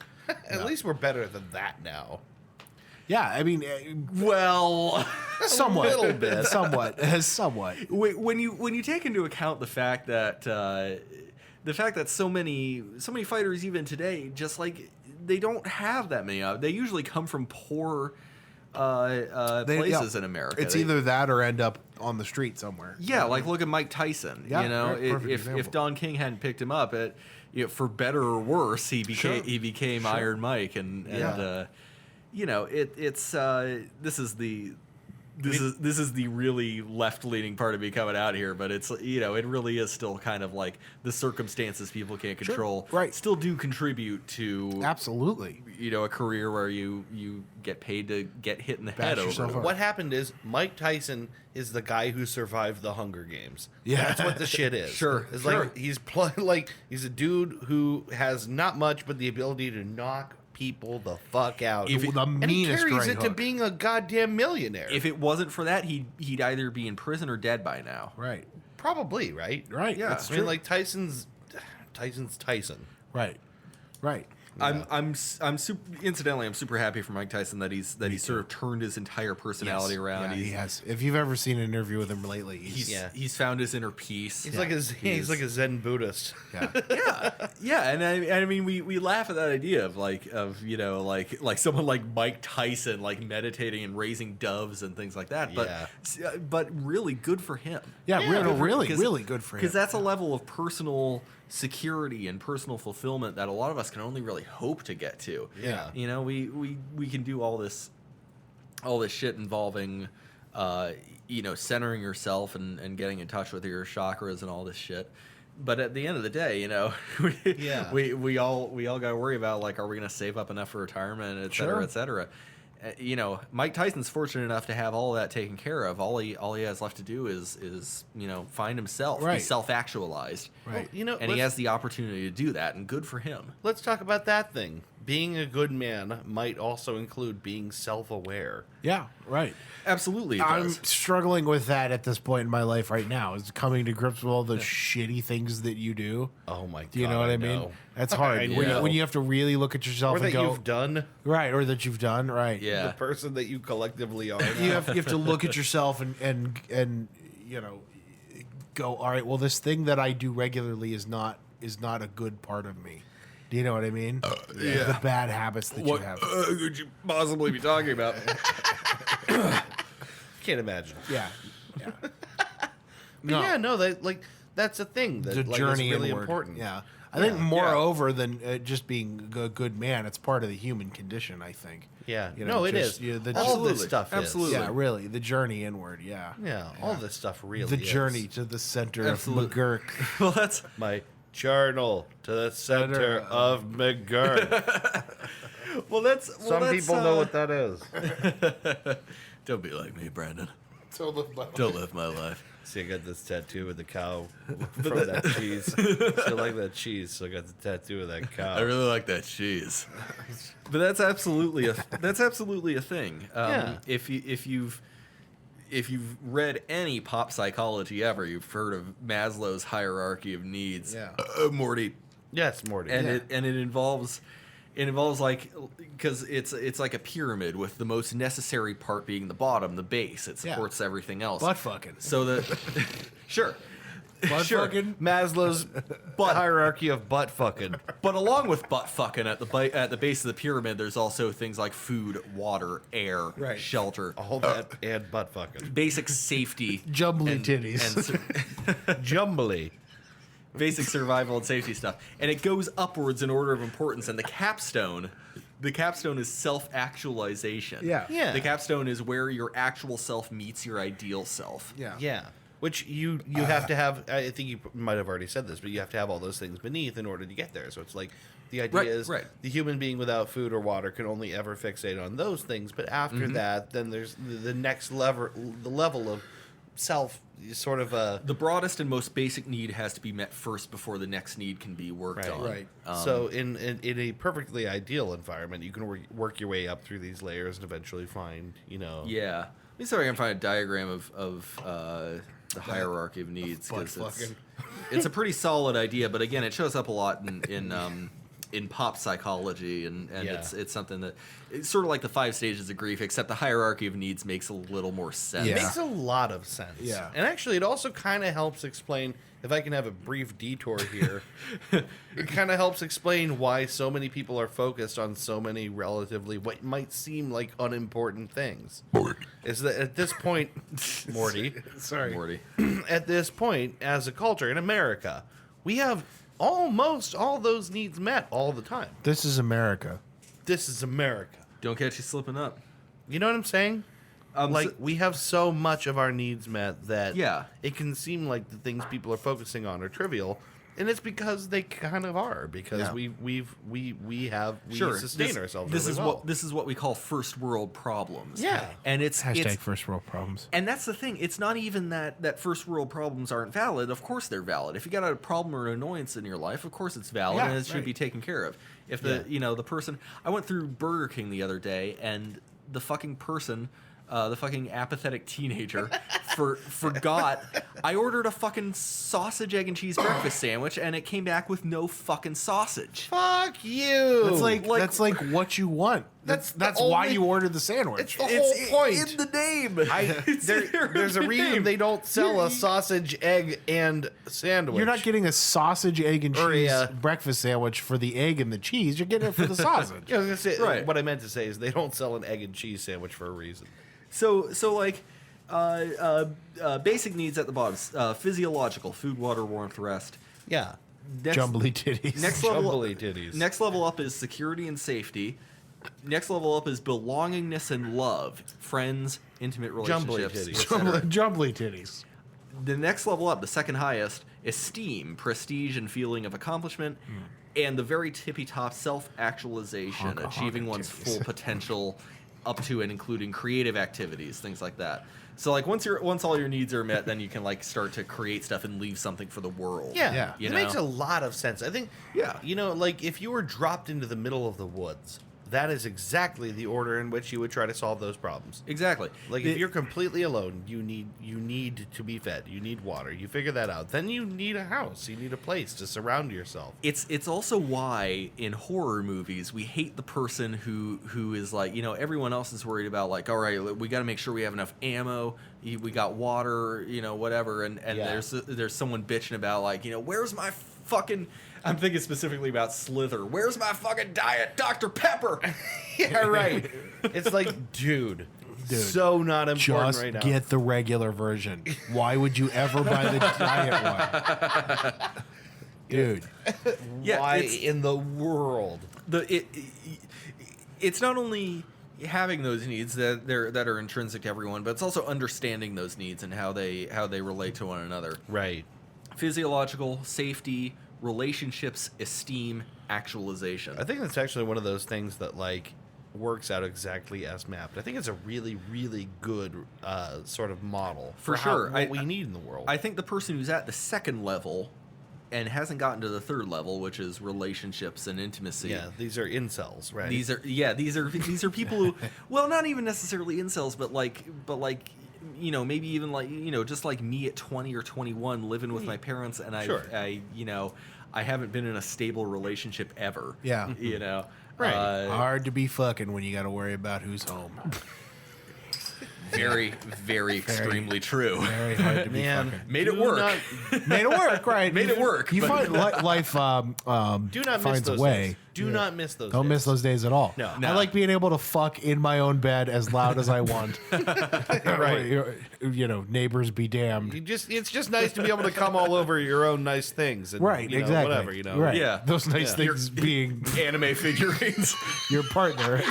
At least we're better than that now. Yeah, I mean, Well, somewhat, little bit. somewhat. when you take into account the fact that so many fighters even today just like they don't have that many. They usually come from poor places in America. It's They- either that or end up on the street somewhere. Yeah, like look at Mike Tyson. Yeah, you know, right, perfect if example. Don King hadn't picked him up, for better or worse, he became Iron Mike, and Yeah. you know, this is the really left leaning part of me coming out here, but it's it really is still kind of like the circumstances people can't control, right. Still do contribute to Absolutely. a career where you get paid to get hit in the head yourself over. up. What happened is Mike Tyson is the guy who survived the Hunger Games. Yeah. That's what the shit is. Sure, It's sure. like he's a dude who has not much but the ability to knock people the fuck out. The and he meanest carries right it to hook. being a goddamn millionaire. If it wasn't for that, he'd either be in prison or dead by now. Right. Probably, right? Right. Yeah. That's I mean, true. like Tyson's Tyson. Right. Right. I'm super. Incidentally, I'm super happy for Mike Tyson that he sort of turned his entire personality around. Yeah, He's, he has. If you've ever seen an interview with him lately, he's found his inner peace. He's like a Zen Buddhist. yeah. Yeah, and I mean we laugh at that idea of like someone like Mike Tyson like meditating and raising doves and things like that. But really good for him. Yeah, really Because- good for him. Because that's a level of personal security and personal fulfillment that a lot of us can only really hope to get to. Yeah. You know, we can do all this shit involving centering yourself and getting in touch with your chakras and all this shit. But at the end of the day, we all got to worry about like, are we going to save up enough for retirement, et cetera, Sure. et cetera. Mike Tyson's fortunate enough to have all of that taken care of. All he has left to do is find himself, be Right. self-actualized. Right. And he has the opportunity to do that, and good for him. Let's talk about that thing. Being a good man might also include being self-aware. Yeah. Right. Absolutely, it I'm does. struggling with that at this point in my life right now. Is coming to grips with all the shitty things that you do. Oh my god. Do you know what I mean? know. That's hard. I When, know. when you have to really look at yourself Or and that go, you've done. right, or that you've done, right. Yeah. The person that you collectively are. You have to look at yourself and go, all right, well, this thing that I do regularly is not a good part of me. Do you know what I mean? yeah. The bad habits that you What have. could you possibly be talking about? Can't imagine. Yeah. Yeah. But that's the thing that The like, journey is really inward. important. Yeah. I think moreover than just being a good man, it's part of the human condition, I think. Yeah. You No, it just, is. you know, the, All this Absolutely. stuff Absolutely. is. Yeah, really. The journey inward, yeah. Yeah, all this stuff really The is. journey to the center Absolutely. of McGurk. Well, that's My journal to the center of McGurk. Some people know what that is. Don't be like me, Brandon. So Don't live my life. See, I got this tattoo with the cow from that cheese. So I like that cheese, so I got the tattoo of that cow. I really like that cheese. But that's absolutely a thing. Yeah. If you've read any pop psychology ever, you've heard of Maslow's hierarchy of needs. Yeah. Morty. Yes, Morty. And Yeah. it involves like, because it's like a pyramid with the most necessary part being the bottom, the base. It Yeah. supports everything else. Butt fucking. So the sure. Butt Sure. fucking. Maslow's hierarchy of butt fucking. But along with butt fucking at the base of the pyramid, there's also things like food, water, air, Right. shelter, All that and butt fucking. basic safety, Jumbly and- titties. and Jumbly. basic survival and safety stuff. And it goes upwards in order of importance, and the capstone The capstone is self-actualization. Yeah. Yeah. The capstone is where your actual self meets your ideal self. Yeah. Yeah. Which you have to have. I think you might have already said this, but you have to have all those things beneath in order to get there. So it's like the idea is the human being without food or water can only ever fixate on those things. But after that, then there's the next level, the level of self, sort of a. The broadest and most basic need has to be met first before the next need can be worked on. Right. So in a perfectly ideal environment, you can work your way up through these layers and eventually find, Yeah. Let me see if I can find a diagram of the hierarchy of needs, because it's a pretty solid idea. But again, it shows up a lot in pop psychology, and it's something that it's sort of like the 5 stages of grief, except the hierarchy of needs makes a little more sense. It makes a lot of sense. Yeah. And actually, it also kind of helps explain, if I can have a brief detour here, it kind of helps explain why so many people are focused on so many relatively, what might seem like unimportant things. Is that at this point, Morty, Morty. at this point, as a culture in America, we have almost all those needs met all the time. This is America. This is America. Don't catch you slipping up. You know what I'm saying? We have so much of our needs met that it can seem like the things people are focusing on are trivial, and it's because they kind of are, because we sustain ourselves. This really is well. this is what we call first world problems. Yeah. And it's First world problems. And that's the thing. It's not even that first world problems aren't valid. Of course they're valid. If you got a problem or an annoyance in your life, of course it's valid and it should be taken care of. If the person, I went through Burger King the other day, and the fucking person, the fucking apathetic teenager, forgot. I ordered a fucking sausage, egg, and cheese breakfast sandwich, and it came back with no fucking sausage. Fuck you. That's like what you want. That's why you ordered the sandwich. It's the whole point. In the name. There's a reason they don't sell a sausage, egg, and sandwich. You're not getting a sausage, egg, and Or cheese a, breakfast sandwich for the egg and the cheese. You're getting it for the sausage. Yeah, I was gonna say, Right. What I meant to say is they don't sell an egg and cheese sandwich for a reason. So like, basic needs at the bottom: physiological, food, water, warmth, rest. Yeah. Jumbly titties. Next level up is security and safety. Next level up is belongingness and love, friends, intimate relationships. Jumbly titties. The next level up, the second highest, esteem, prestige, and feeling of accomplishment, and the very tippy top, self-actualization, achieving one's full potential, up to and including creative activities, things like that. So like once all your needs are met, then you can like start to create stuff and leave something for the world. Yeah. You It know? makes a lot of sense. I think, like if you were dropped into the middle of the woods, that is exactly the order in which you would try to solve those problems. Exactly. Like if you're completely alone, you need to be fed. You need water. You figure that out. Then you need a house. You need a place to surround yourself. It's also why in horror movies we hate the person who is like, everyone else is worried about like, all right, we got to make sure we have enough ammo, we got water, whatever, and there's someone bitching about like, where's my fucking, I'm thinking specifically about Slither. Where's my fucking Diet Dr. Pepper? Yeah, right. It's like, dude, so not important Just right now. get the regular version. Why would you ever buy the diet one? Dude. Yeah, Why in the world? It's not only having those needs that are intrinsic to everyone, but it's also understanding those needs and how they relate to one another. Right. Physiological, safety, relationships, esteem, actualization. I think that's actually one of those things that like works out exactly as mapped. I think it's a really, really good sort of model For sure. what we need in the world. I think the person who's at the second level and hasn't gotten to the third level, which is relationships and intimacy. Yeah, these are incels, right? These are people who, well, not even necessarily incels, but like maybe even like just like me at 20 or 21 living with my parents, and I haven't been in a stable relationship ever. Yeah. Right. Hard to be fucking when you got to worry about who's home. Very, very extremely true. Very hard to be Man, fucking. Made it do work. not- Made it work, right? Made it work, You but- find life do not miss finds a those way. days. Do not miss those. Don't days. miss those days at all. No. I Nah. like being able to fuck in my own bed as loud as I want. Right. You know, neighbors be damned. It's just nice to be able to come all over your own nice things. And, Right, you know, exactly. Whatever, you know. Right. Yeah. Those nice Yeah. things being Anime figurines. your partner.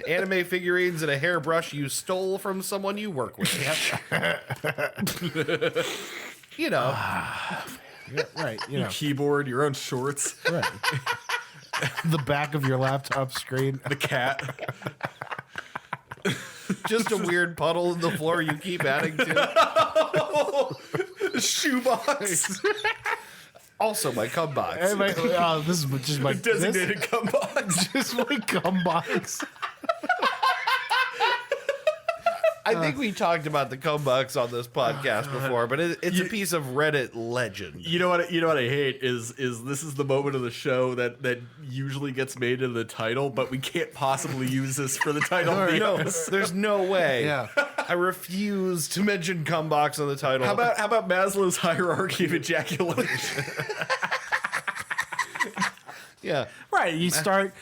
Anime figurines and a hairbrush you stole from someone you work with. You know. Right. You know. Keyboard, your own shorts, Right. The back of your laptop screen. the cat. Just a weird puddle in the floor you keep adding to. Shoebox. Also, my cum box. Hey, this is just my Designated cum box. This, just my cum box. I think we talked about the cum box on this podcast before, but it's a piece of Reddit legend. You know what I hate is this is the moment of the show that usually gets made in the title, but we can't possibly use this for the title of the No, episode. there's no way. Yeah. I refuse to mention cum box on the title. How about Maslow's hierarchy of ejaculation? yeah. Right. You start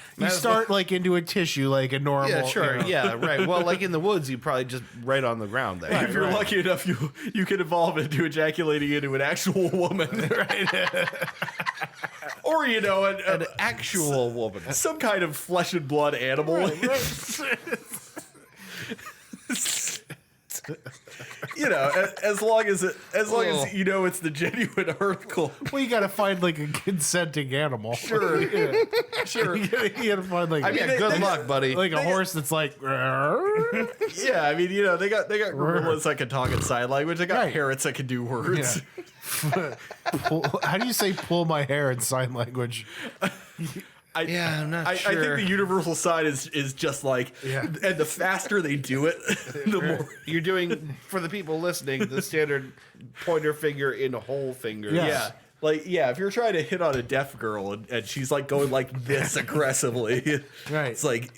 like into a tissue like a normal. Yeah, sure. you know. Yeah, right. Well, like in the woods, you probably just right on the ground there. If you're lucky enough, you can evolve into ejaculating into an actual woman, right? Or An actual woman. some kind of flesh and blood animal. You know, as long as you know it's the genuine article. Well, you got to find like a consenting animal. Sure. Yeah. Sure. You gotta find like Yeah, they- good they- luck, buddy. like a horse that's like. Yeah, I mean, you know, they got gorillas that can talk in sign language. They got Right. parrots that can do words. How do you say "pull my hair" in sign language? Yeah, I'm not I sure. think the universal sign is just like, Yeah. and the faster they do it, the more. You're doing, for the people listening, the standard pointer finger in whole finger. Yeah. Yeah. Like, yeah, if you're trying to hit on a deaf girl and she's like going like this aggressively, Right. it's like,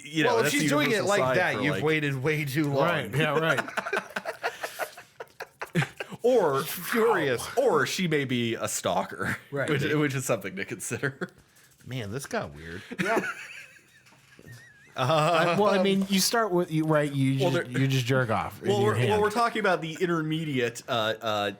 you know, Well, if that's she's the doing it universal like sign that, for, you've like- waited way too long. Right. Yeah. Right. Or Furious. or she may be a stalker, Right. which is something to consider. Man, this got weird. Well, I mean, you start with you right. You just jerk off. in your hand. We're talking about the intermediate third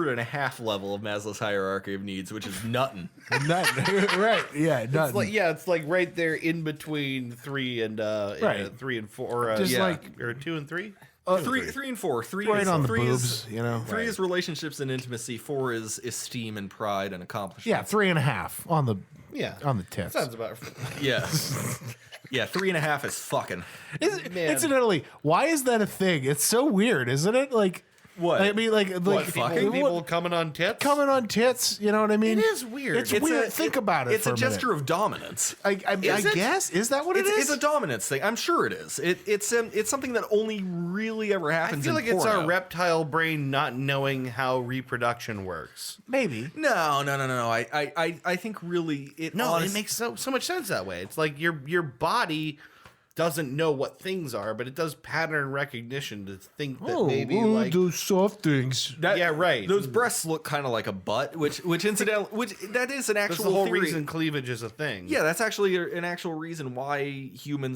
and a half level of Maslow's hierarchy of needs, which is nuttin'. Right. Yeah. Nothing. It's like right there in between 3 and Right. 3 and 4. Just yeah. like or 2 and 3. Three and four. Three right is, on the three boobs. Is, You know. Three is relationships and intimacy. 4 is esteem and pride and accomplishment. Yeah. 3.5 on the Yeah. on the tits. Sounds about Yeah. Yeah, 3.5 is fucking. Man. Incidentally, why is that a thing? It's so weird, isn't it? Like What? I mean, like fucking? people coming on tits. coming on tits. You know what I mean? It is weird. It's weird. Think about it. It's for a gesture of dominance. I Is it? guess is that what it is? It's a dominance thing. I'm sure it is. It's something that only really ever I happens. feel in like it's porno. our reptile brain not knowing how reproduction works. Maybe. No. I think really it. It makes so much sense that way. It's like your body doesn't know what things are, but it does pattern recognition to think that maybe like those soft things. yeah, right. Those breasts look kind of like a butt, which incidentally, that is an That's actual the whole theory. reason cleavage is a thing. Yeah, that's actually an actual reason why human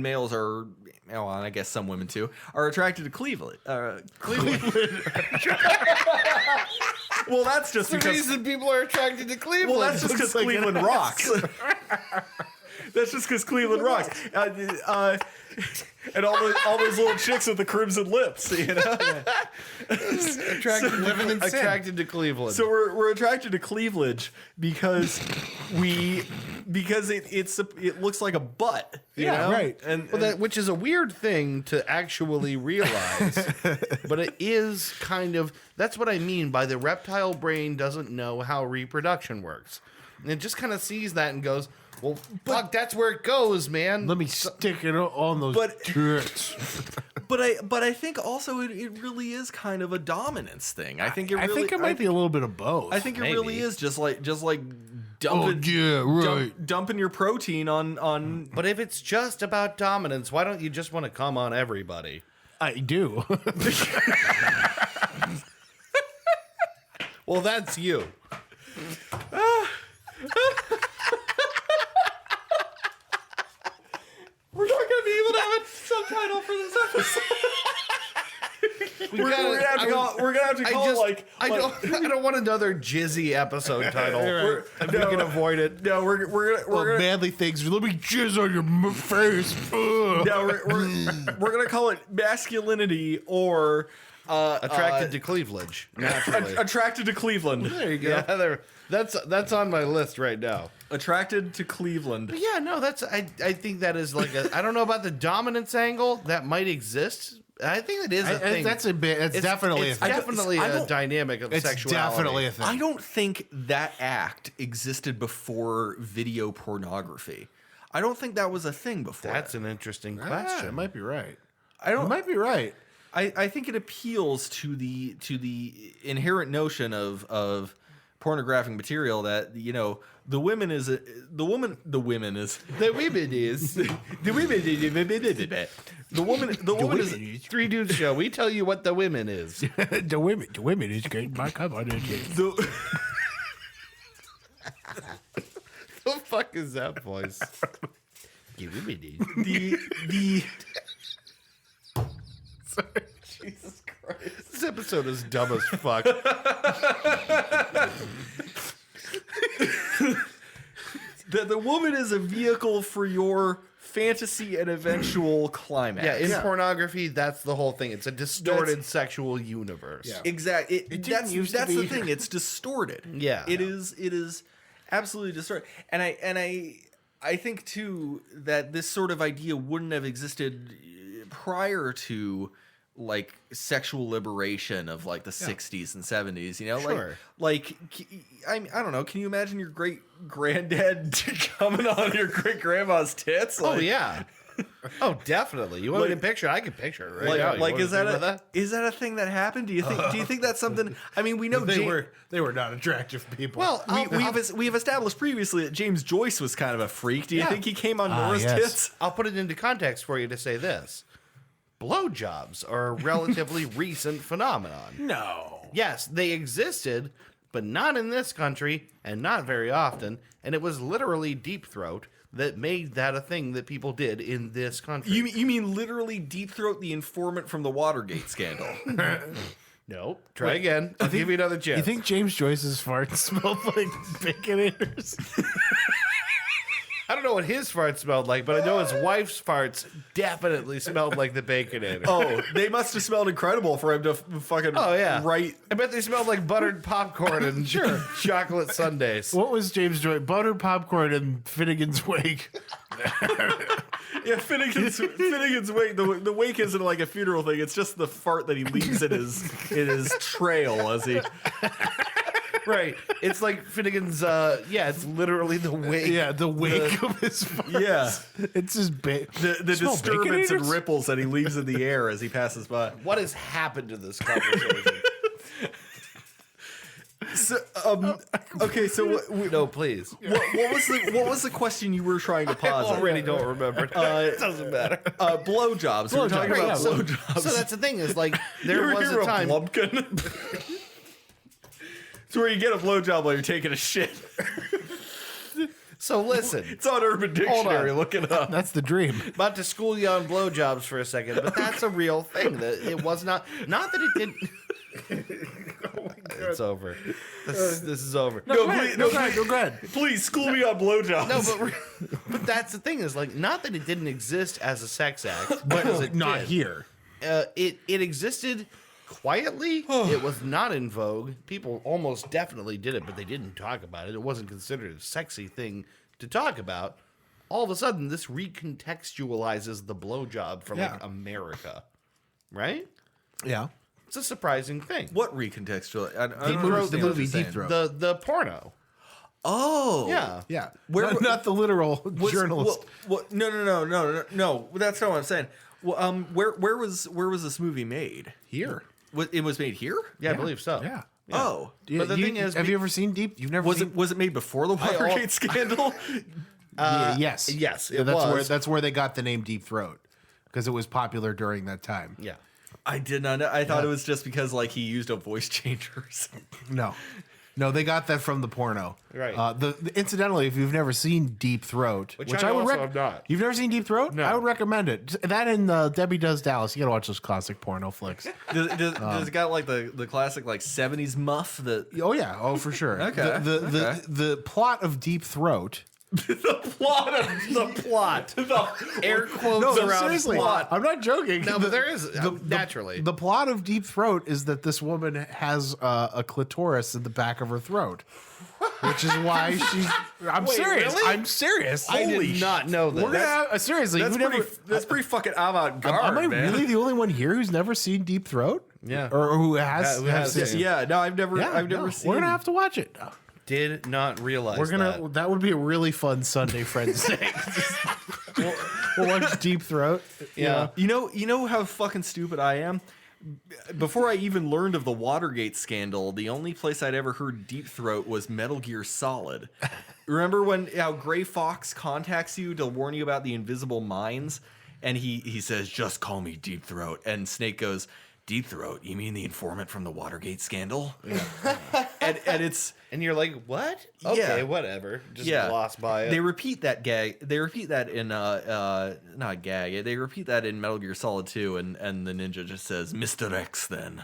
males are, well, and I guess some women too, are attracted to Cleveland. Well, that's just the because. reason people are attracted to Cleveland. Well, that's just because like Cleveland rocks. That's just because Cleveland rocks. And all those little chicks with the crimson lips, you know. attracted to Cleveland. So we're attracted to cleavage because it looks like a butt. You Yeah, know? right. Well, which is a weird thing to actually realize, but it is kind of. That's what I mean by the reptile brain doesn't know how reproduction works. And it just kind of sees that and goes, "Well, fuck, that's where it goes, man." Let me stick it on those tits. But I think also it really is kind of a dominance thing. I think it I think it might be a little bit of both. I think it really Maybe. is just like dumping your protein on. But if it's just about dominance, why don't you just want to come on everybody? I do. Well, that's you. We're not gonna be able to have a subtitle for this episode. We're gonna have to call it like I don't want another jizzy episode title. If we can avoid it. No, we're gonna Manly things. Let me jizz on your face. no, we're gonna call it masculinity or Attracted to Cleveland, naturally. attracted to Cleveland. There you go. Yeah, that's on my list right now. Attracted to Cleveland. But yeah, no, I think that is like I don't know about the dominance angle that might exist. I think it is a thing. That's a bit. It's definitely a it's thing. definitely I a don't- dynamic of It's sexuality. definitely a thing. I don't think that act existed before video pornography. I don't think that was a thing before. That's an interesting It question. might be right. I don't. It might be right. I think it appeals to the inherent notion of pornographic material that the women is the woman is The women is the woman is 3 Dudes Show. We tell you what the women is. the women is getting my cup on it. the The fuck is that voice? The women is. the Jesus Christ. This episode is dumb as fuck. The woman is a vehicle for your fantasy and eventual climax. Yeah, in pornography, that's the whole thing. It's a distorted sexual universe. Yeah. Exactly. didn't used to That's the be. thing. It's distorted. Yeah. It is absolutely distorted. And I think too that this sort of idea wouldn't have existed prior to like sexual liberation of like the 60s and 70s, Sure. I don't know, can you imagine your great granddad coming on your great grandma's tits? Oh yeah. Oh, definitely. You want me to picture it? I can picture it right now. You like wanna is do that that? is that a thing that happened? Do you think that's something? I mean, we know They were not attractive people. Well, we've established previously that James Joyce was kind of a freak. Do you think he came on Nora's yes. tits? I'll put it into context for you to say this. Blowjobs are a relatively recent phenomenon. no. Yes, they existed, but not in this country and not very often. And it was literally Deep Throat that made that a thing that people did in this country. You mean literally deep throat the informant from the Watergate scandal? Nope. Try again. I'll give you another chance. You think James Joyce's farts smelled like baconators? I don't know what his farts smelled like, but I know his wife's farts definitely smelled like the Baconator. Oh, they must have smelled incredible for him to fucking right. I bet they smelled like buttered popcorn and chocolate sundaes. What was James Joyce? Buttered popcorn and Finnegan's Wake. Yeah, Finnegan's wake. The wake isn't like a funeral thing. It's just the fart that he leaves in his trail as he. Right. It's like Finnegan's, it's literally the wake. Yeah, the wake of his farts. Yeah. It's his The Smell disturbance and Baconators? ripples that he leaves in the air as he passes by. What has happened to this conversation? So, okay, so No, please. what was the question you were trying to I posit? already don't remember. It doesn't matter. Blowjobs. We're talking Right, about so blowjobs. that's the thing is like there was a time. Blumpkin? It's where you get a blowjob while you're taking a shit. So listen, It's on Urban Dictionary. Look it up. That's the dream. about to school you on blowjobs for a second, but that's a real thing. That it was not that it didn't. It's over. This is over. No, please, Go ahead. please school me on blowjobs. No, but that's the thing is like not that it didn't exist as a sex act, but as it Not did. here. It existed quietly. It was not in vogue. People almost definitely did it, but they didn't talk about it. It wasn't considered a sexy thing to talk about. All of a sudden, this recontextualizes the blowjob from like America, right? Yeah. It's a surprising thing. What recontextual? I don't The understand what movie you're saying. Deep Throat. The porno. Oh, Yeah. Yeah. Where- not the literal journalist. No. That's not what I'm saying. Well, where was this movie made? Here. It was made here. Yeah, I believe so. Yeah. Oh, But the thing is, have you ever seen Deep? You've never seen? was it made before the Watergate scandal? Yes, yes, Yeah, it that's was. That's where they got the name Deep Throat because it was popular during that time. Yeah. I did not know. I thought it was just because like he used a voice changer or something. No, they got that from the porno. Right. Incidentally, if you've never seen Deep Throat, Which I also have not. You've never seen Deep Throat? No. I would recommend it. That and Debbie Does Dallas. You gotta watch those classic porno flicks. Does it got like the classic like 70s muff that Oh yeah, oh for sure. Okay, The plot of Deep Throat. the plot. Air quotes No, around seriously, plot. I'm not joking. No, but there is naturally. The plot of Deep Throat is that this woman has a clitoris in the back of her throat, which is why she's. I'm serious. really? I'm serious. I did not know that. We're gonna have, seriously. That's you've pretty, never, that's pretty fucking avant-garde, am I man. really the only one here who's never seen Deep Throat? Yeah. or who has? Who has seen seen it? Yeah, no, I've never No, seen. We're gonna have to watch it. Did not realize We're gonna. That would be a really fun Sunday Friends thing. we'll watch Deep Throat. Yeah. You know how fucking stupid I am? Before I even learned of the Watergate scandal, the only place I'd ever heard Deep Throat was Metal Gear Solid. Remember when how Gray Fox contacts you to warn you about the invisible mines? And he says, just call me Deep Throat. And Snake goes, Deep Throat? You mean the informant from the Watergate scandal? Yeah. and it's... And you're like, what? Okay, Yeah. whatever. Just Yeah. gloss by it. They repeat that gag. They repeat that in not gag. They repeat that in Metal Gear Solid 2, and the ninja just says Mr. X. Then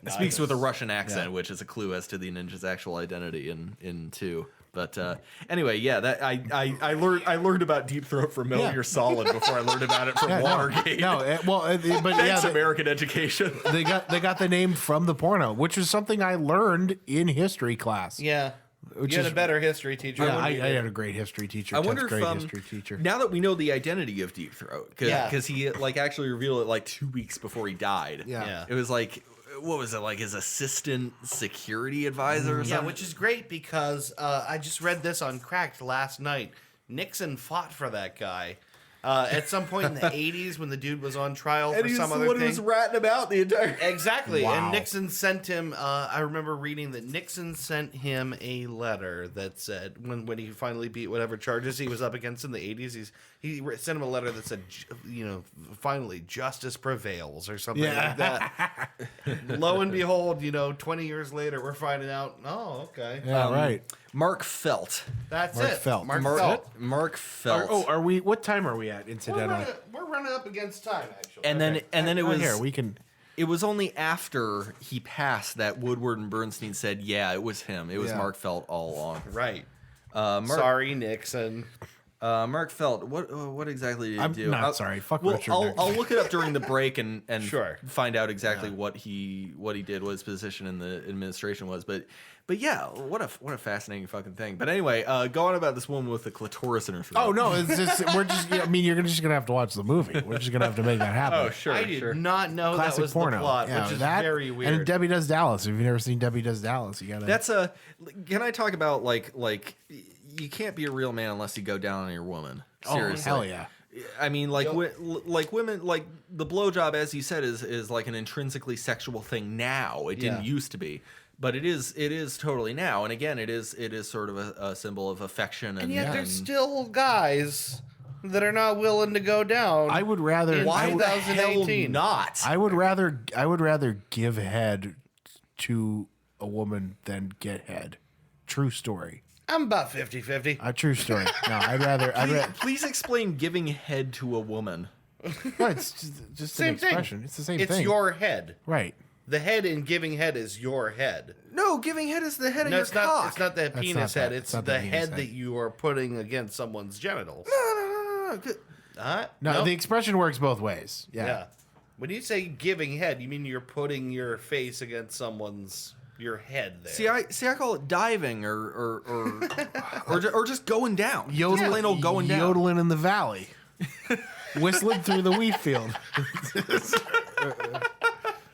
speaks with a Russian accent, which is a clue as to the ninja's actual identity in 2. But anyway, yeah, that I learned about Deep Throat from Metal Gear Solid before I learned about it from Watergate. But Thanks, yeah, American education. they got the name from the porno, which is something I learned in history class. Yeah. Which You had is- a better history teacher. Yeah, than I we did. had a great history teacher. I wonder Ted's if great history teacher. now that we know the identity of Deep Throat, Yeah. because he like actually revealed it like 2 weeks before he died. Yeah. It was like, what was it, like his assistant security advisor or Yeah, something? which is great because I just read this on Cracked last night. Nixon fought for that guy. At some point in the 80s when the dude was on trial for some other one thing. who was ratting about the entire... Exactly. Wow. And Nixon sent him, I remember reading that Nixon sent him a letter that said, when he finally beat whatever charges he was up against in the 80s, he sent him a letter that said, finally, justice prevails or something like that. Lo and behold, 20 years later, we're finding out, oh, okay. Yeah, right. Mark Felt. That's Mark it. Felt. Mark Felt. Mark Felt. Are we? What time are we at? Incidentally, We're running up against time, actually. and then it was... here we can. It was only after he passed that Woodward and Bernstein said, yeah, it was him. It was Yeah. Mark Felt all along. Right. Mark, Sorry, Nixon. Mark Felt, what exactly did he I'm do? not sorry. Fuck Well, Richard I'll Nixon. look it up during the break and Sure. find out exactly what he did, what his position in the administration was. But yeah, what a fascinating fucking thing. But anyway, go on about this woman with the clitoris in her throat. Oh no! It's just we're just. I mean, you're just gonna have to watch the movie. We're just gonna have to make that happen. Oh sure, I did sure. not know Classic that was porno. the plot, Yeah, which is that, very weird. And Debbie Does Dallas. If you've never seen Debbie Does Dallas, you gotta. That's a. Can I talk about like you can't be a real man unless you go down on your woman. Seriously. hell yeah. I mean, like women, like the blowjob, as you said, is like an intrinsically sexual thing now. It didn't Yeah. used to be, but it is totally now. And again, it is sort of a symbol of affection. And yet there's still guys that are not willing to go down. I would rather. why I would, the hell 2018. not? I would rather give head to a woman than get head. True story. I'm about 50-50. A true story. No, I'd rather. Please explain giving head to a woman. No, it's just Same an thing. expression. It's the same It's thing. your head. Right. The head in giving head is your head. No, giving head is the head No, of it's your not. cock. It's not the That's penis not that. head. It's It's not the the penis head head. that you are putting against someone's genitals. No. No, Nope. the expression works both ways. Yeah. Yeah. When you say giving head, you mean you're putting your face against your head there. See, I call it diving or just going down. Yodeling, Just plain old going down. yodeling in the valley, whistling through the wheat field.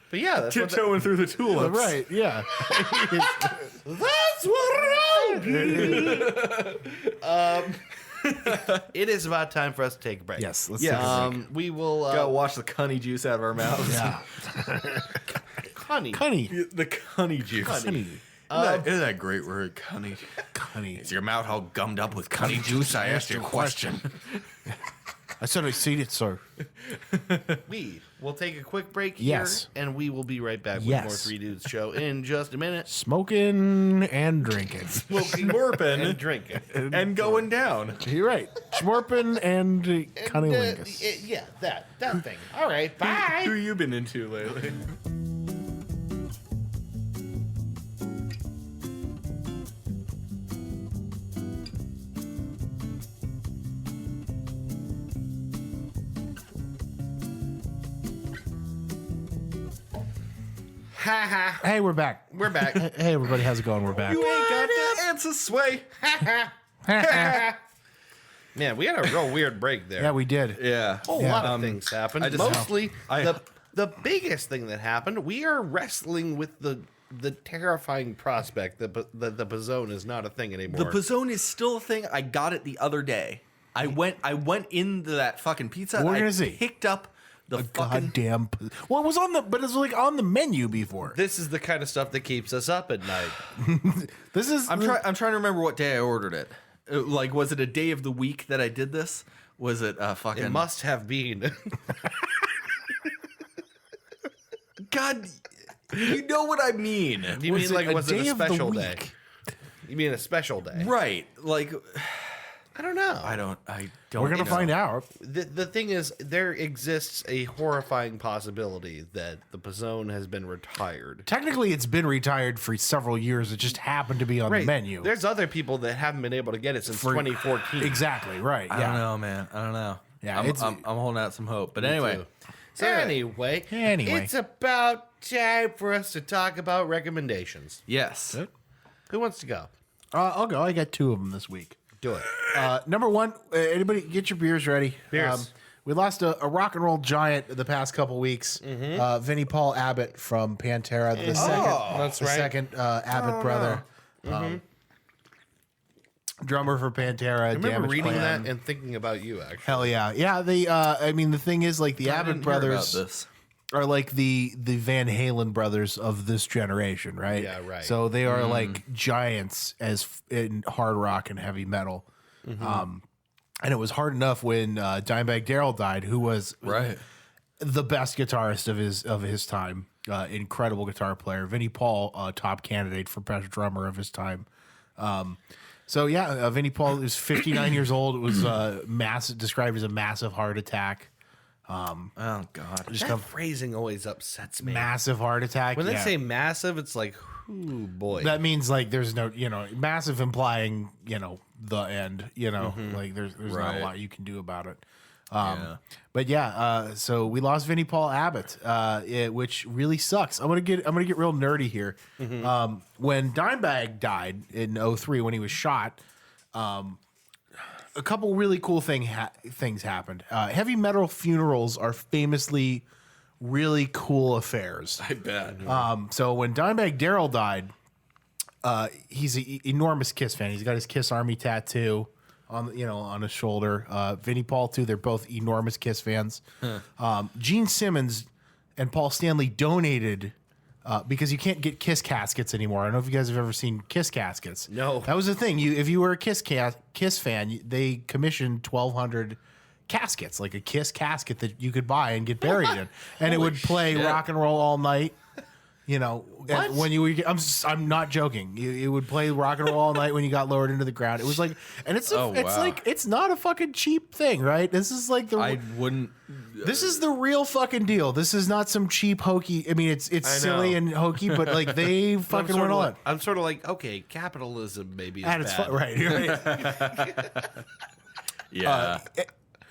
But yeah, that's what Tiptoeing through the tulips. Right? Yeah. That's what I do. It is about time for us to take a break. Yes. Let's Yes. take a break. We will. Gotta wash the cunny juice out of our mouths. Yeah. Cunny. Cunny. The cunny juice. Cunny. Isn't that a great word, cunny? Cunny. Is your mouth all gummed up with cunny juice? I asked you a question. I said I seen it, sir. We will take a quick break here, Yes. and we will be right back with Yes. more Three Dudes Show in just a minute. Smoking and drinking. Smorpin' And drinking. and going down. You're right. Schmorpin and cunnilingus. Yeah, that thing. All right, bye. Who you been into lately? Ha ha. Hey, we're back. We're back. Hey, everybody, how's it going? We're back. You ain't got to answer, sway. Man, we had a real weird break there. Yeah, we did. Yeah. A whole lot of things happened. I just- Mostly, I- the biggest thing that happened, we are wrestling with the terrifying prospect that the Pizzone is not a thing anymore. The Pizzone is still a thing. I got it the other day. I went into that fucking pizza. We're I gonna see. picked up the fucking. Goddamn. Well, it was on but it was like on the menu before. This is the kind of stuff that keeps us up at night. This is. I'm trying to remember what day I ordered it. Like, was it a day of the week that I did this? Was it fucking? It must have been. God, you know what I mean, You mean like was it a day of the special day? week? You mean a special day? right? Like, I don't know. I don't. We're gonna find out. The thing is, there exists a horrifying possibility that the Pizzone has been retired. Technically, it's been retired for several years. It just happened to be on the menu. There's other people that haven't been able to get it since 2014. Exactly right. I Yeah. don't know, man. I don't know. Yeah, I'm holding out some hope. But anyway, too. So anyway, Anyway. it's about time for us to talk about recommendations. yes. Who wants to go? I'll go. I got 2 of them this week. Do it. Number 1, anybody get your beers ready. Beers. We lost a rock and roll giant the past couple weeks. Vinnie Paul Abbott from Pantera, the That's right. second Abbott brother. Drummer for Pantera. I remember Damage reading Plan. that and thinking about you, actually. Hell yeah. Yeah, I mean, the thing is, like, the I Abbott didn't hear about brothers this. are like the Van Halen brothers of this generation, right? Yeah, right. So they are like giants in hard rock and heavy metal. And it was hard enough when Dimebag Darrell died, who was Right. the best guitarist of his time. Incredible guitar player. Vinnie Paul, top candidate for best drummer of his time. So yeah, Vinnie Paul is 59 years old. It was described as a massive heart attack. Oh God. Just That phrasing always upsets me. massive heart attack. When they yeah. say massive, it's like, ooh, boy. That means like there's no, massive implying, the end, like there's not a Right. lot you can do about it. Yeah. But yeah, so we lost Vinnie Paul Abbott, which really sucks. I'm gonna get real nerdy here. When Dimebag died in 2003 when he was shot, a couple really cool things happened. Heavy metal funerals are famously really cool affairs. I bet. So when Dimebag Darrell died, he's an enormous Kiss fan. He's got his Kiss Army tattoo on his shoulder. Vinnie Paul too. They're both enormous Kiss fans. Gene Simmons and Paul Stanley donated because you can't get Kiss caskets anymore. I don't know if you guys have ever seen Kiss caskets. No. That was the thing. If you were a Kiss fan, they commissioned 1,200 caskets, like a Kiss casket that you could buy and get buried in, and it would play shit. rock and roll all night. And What? when you were, I'm not joking. It would play rock and roll all night when you got lowered into the ground. It was like, and it's Oh, wow. like it's not a fucking cheap thing, right? This is like I wouldn't. this is the real fucking deal. This is not some cheap hokey. I mean, it's silly and hokey, but like they fucking went on. I'm sort of like, okay, capitalism maybe is And it's bad. right. Yeah.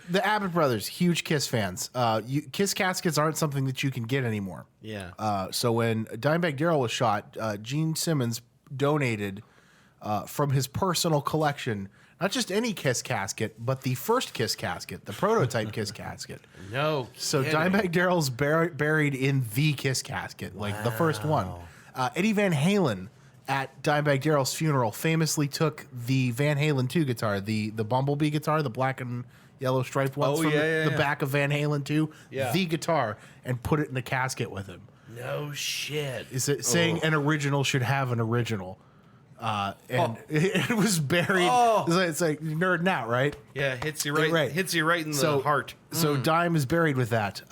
The Abbott brothers, huge Kiss fans. Kiss caskets aren't something that you can get anymore. Yeah. So when Dimebag Darrell was shot, Gene Simmons donated from his personal collection, not just any Kiss casket, but the first Kiss casket, the prototype Kiss casket. No. So kidding. Dimebag Darrell's buried in the Kiss casket, like the first one. Eddie Van Halen at Dimebag Darrell's funeral famously took the Van Halen 2 guitar, the Bumblebee guitar, the black and yellow striped ones Oh, from yeah, the back of Van Halen 2, Yeah. the guitar, and put it in the casket with him. No shit. Is it saying an original should have an original? And it was buried. Oh. It's like you're nerding out, right? Yeah, hits you right. Right. Hits you right in the heart. So Dime is buried with that.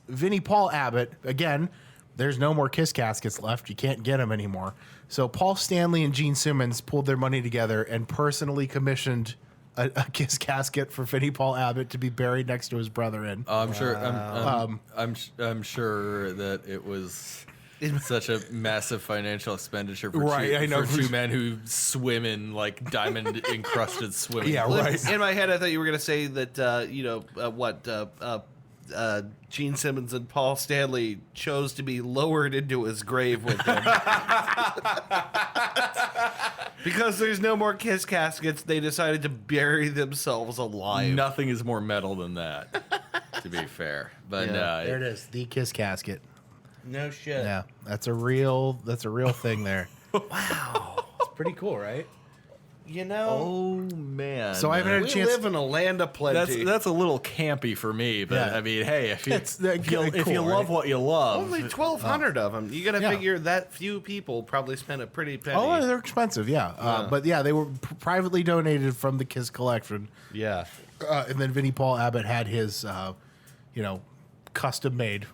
Vinnie Paul Abbott, again, there's no more Kiss caskets left. You can't get them anymore. So Paul Stanley and Gene Simmons pulled their money together and personally commissioned a Kiss casket for Vinnie Paul Abbott to be buried next to his brother in. I'm sure. I'm sure that it was such a massive financial expenditure for, Right, I know. for two men who swim in like diamond encrusted swimming. Yeah, pools. right. In my head, I thought you were going to say that, Gene Simmons and Paul Stanley chose to be lowered into his grave with him. Because there's no more Kiss caskets, they decided to bury themselves alive. Nothing is more metal than that. To be fair, but Yeah, There it is, the Kiss casket. No shit. Yeah, that's a real thing there. Wow, it's pretty cool, right? You know, oh man. So I haven't had a we chance. live in a land of plenty. That's a little campy for me, but Yeah. I mean, hey, if you It's if you, if cool, you love right? what you love, Only 1,200 of them. You got to Yeah. figure that few people probably spent a pretty penny. Oh, they're expensive, yeah. But yeah, they were privately donated from the Kiss collection. Yeah. And then Vinnie Paul Abbott had his, custom made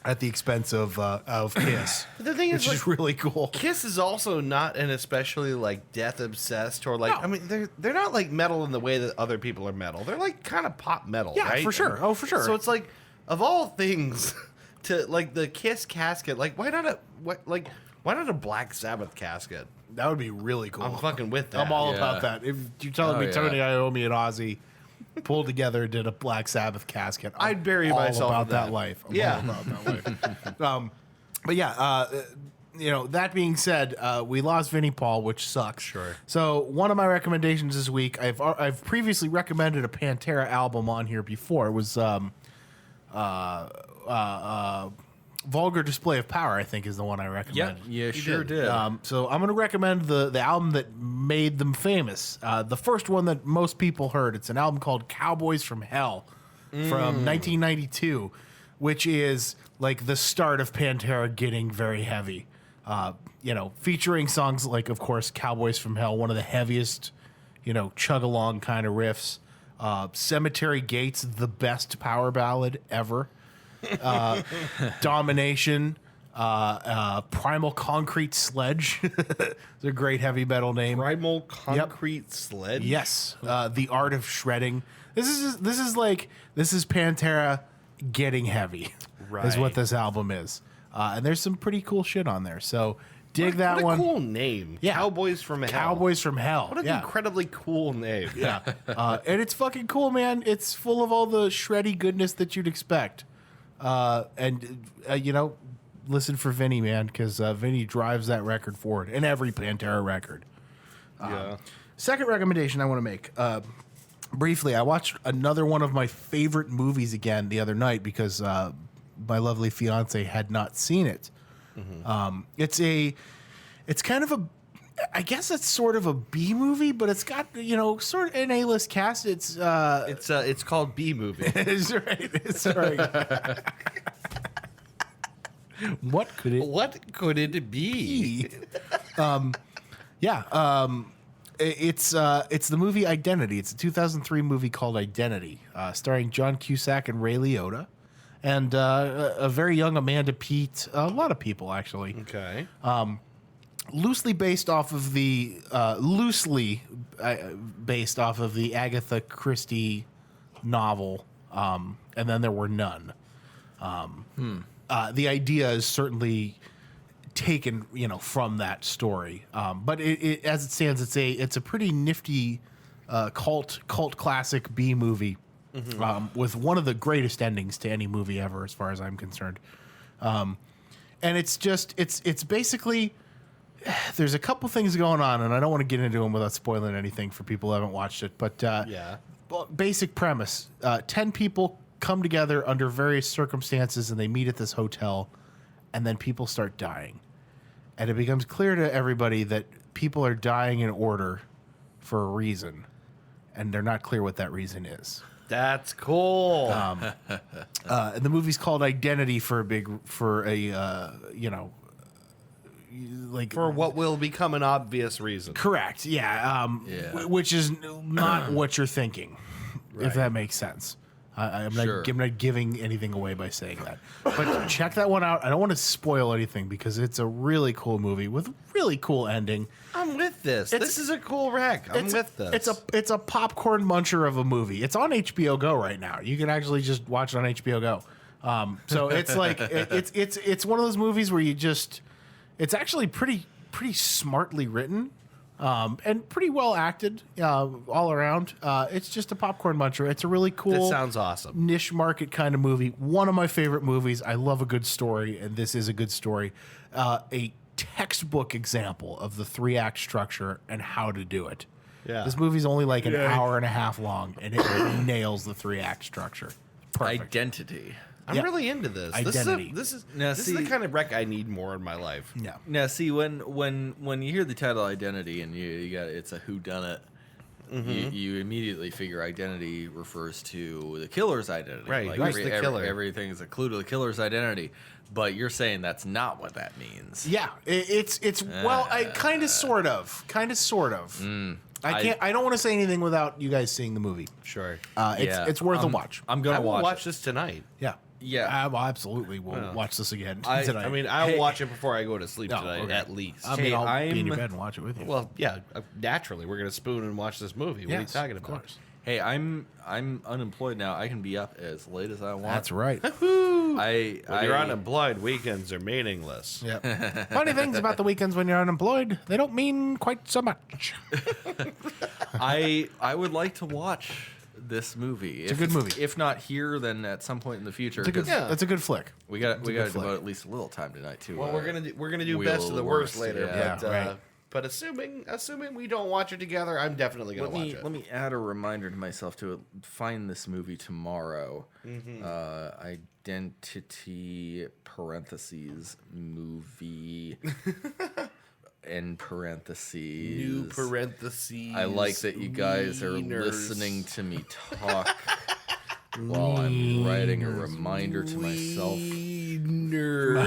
at the expense of Kiss. But the thing which is, is really cool. Kiss is also not an especially like death obsessed or like No. I mean they're not like metal in the way that other people are metal. They're like kind of pop metal, Yeah, right? for sure. Oh, for sure. So it's like of all things to like the Kiss casket, like why not a Black Sabbath casket? That would be really cool. I'm fucking with that. I'm all Yeah. about that. If you're telling Oh, me yeah. Tony Iommi and Ozzy pulled together and did a Black Sabbath casket, I'm I'd bury all myself about in that that. life. I'm Yeah. all about that life. But yeah, that being said, we lost Vinnie Paul, which sucks. Sure. So one of my recommendations this week, I've previously recommended a Pantera album on here before. It was Vulgar Display of Power, I think, is the one I yeah, recommended. you sure did. did. So I'm going to recommend the album that made them famous. The first one that most people heard. It's an album called Cowboys from Hell from 1992, which is like the start of Pantera getting very heavy. Featuring songs like, of course, Cowboys from Hell, one of the heaviest, chug along kind of riffs. Cemetery Gates, the best power ballad ever. Domination, Primal Concrete Sledge. It's a great heavy metal name. Primal Concrete Sledge. Yes, The Art of Shredding. This is Pantera getting heavy. Is what Right. this album is, and there's some pretty cool shit on there. So dig that What a one. cool name. Yeah. Cowboys from Hell. Cowboys from Hell. What an yeah. incredibly cool name. Yeah. And it's fucking cool, man. It's full of all the shreddy goodness that you'd expect. Listen for Vinny, man, because Vinny drives that record forward in every Pantera record. Yeah. Second recommendation I want to make. Briefly, I watched another one of my favorite movies again the other night because my lovely fiance had not seen it. It's kind of I guess it's sort of a B movie, but it's got sort of an A-list cast. It's called B movie. it's right. It's right. What could it What could it be? It's the movie Identity. It's a 2003 movie called Identity, starring John Cusack and Ray Liotta, and a very young Amanda Peet. A lot of people actually. Okay. Loosely based off of the Agatha Christie novel, and then there were none. The idea is certainly taken, from that story. But it as it stands, it's a pretty nifty cult classic B movie with one of the greatest endings to any movie ever, as far as I'm concerned. And it's basically. There's a couple things going on, and I don't want to get into them without spoiling anything for people who haven't watched it. But basic premise: 10 people come together under various circumstances, and they meet at this hotel, and then people start dying, and it becomes clear to everybody that people are dying in order for a reason, and they're not clear what that reason is. That's cool. And the movie's called Identity for For what will become an obvious reason. correct. Yeah. Which is not what you're thinking, if that makes sense. I'm not giving anything away by saying that. But check that one out. I don't want to spoil anything because it's a really cool movie with a really cool ending. I'm with this. This is a cool rec. I'm with this. It's a popcorn muncher of a movie. It's on HBO Go right now. You can actually just watch it on HBO Go. So it's like it's one of those movies where it's actually pretty smartly written. And pretty well acted all around. It's just a popcorn muncher. It's a really cool. That sounds awesome. Niche market kind of movie. One of my favorite movies. I love a good story, and this is a good story. A textbook example of the 3-act structure and how to do it. Yeah. This movie's only like an hour and a half long, and it nails the 3-act structure. Perfect. Identity. I'm really into this. Identity. This is the kind of rec I need more in my life. Yeah. Now, see, when you hear the title Identity and you got it's a whodunit, you immediately figure identity refers to the killer's identity. Right, Like who's the killer? Everything is a clue to the killer's identity. But you're saying that's not what that means. Yeah. It's well, I kind of sort of. I don't want to say anything without you guys seeing the movie. Sure. It's worth a watch. I'm gonna I will watch watch this tonight. Yeah. Yeah. I absolutely will watch this again I- tonight. I mean, I'll watch it before I go to sleep Oh, tonight, okay. at least. I mean, I'll be in your I'm- bed and watch it with you. Well, yeah, naturally, we're gonna spoon and watch this movie. What are you Yes, talking of about? course. Hey, I'm unemployed now. I can be up as late as I want. That's right. When you're unemployed, weekends are meaningless. Yeah. Funny things about the weekends when you're unemployed, they don't mean quite so much. I would like to watch this movie. It's a good movie. If not here, then at some point in the future. It's a good, 'cause It's a good flick. we got to good flick. devote at least a little time tonight too. Well, we're gonna do Wheel best of the worst worst, later, yeah. but Yeah, right. but assuming we don't watch it together, I'm definitely gonna watch it. Let me add a reminder to myself to find this movie tomorrow. Identity parentheses movie in parentheses New parentheses. I like that you guys are wieners. listening to me talk while I'm writing a reminder to myself Wieners.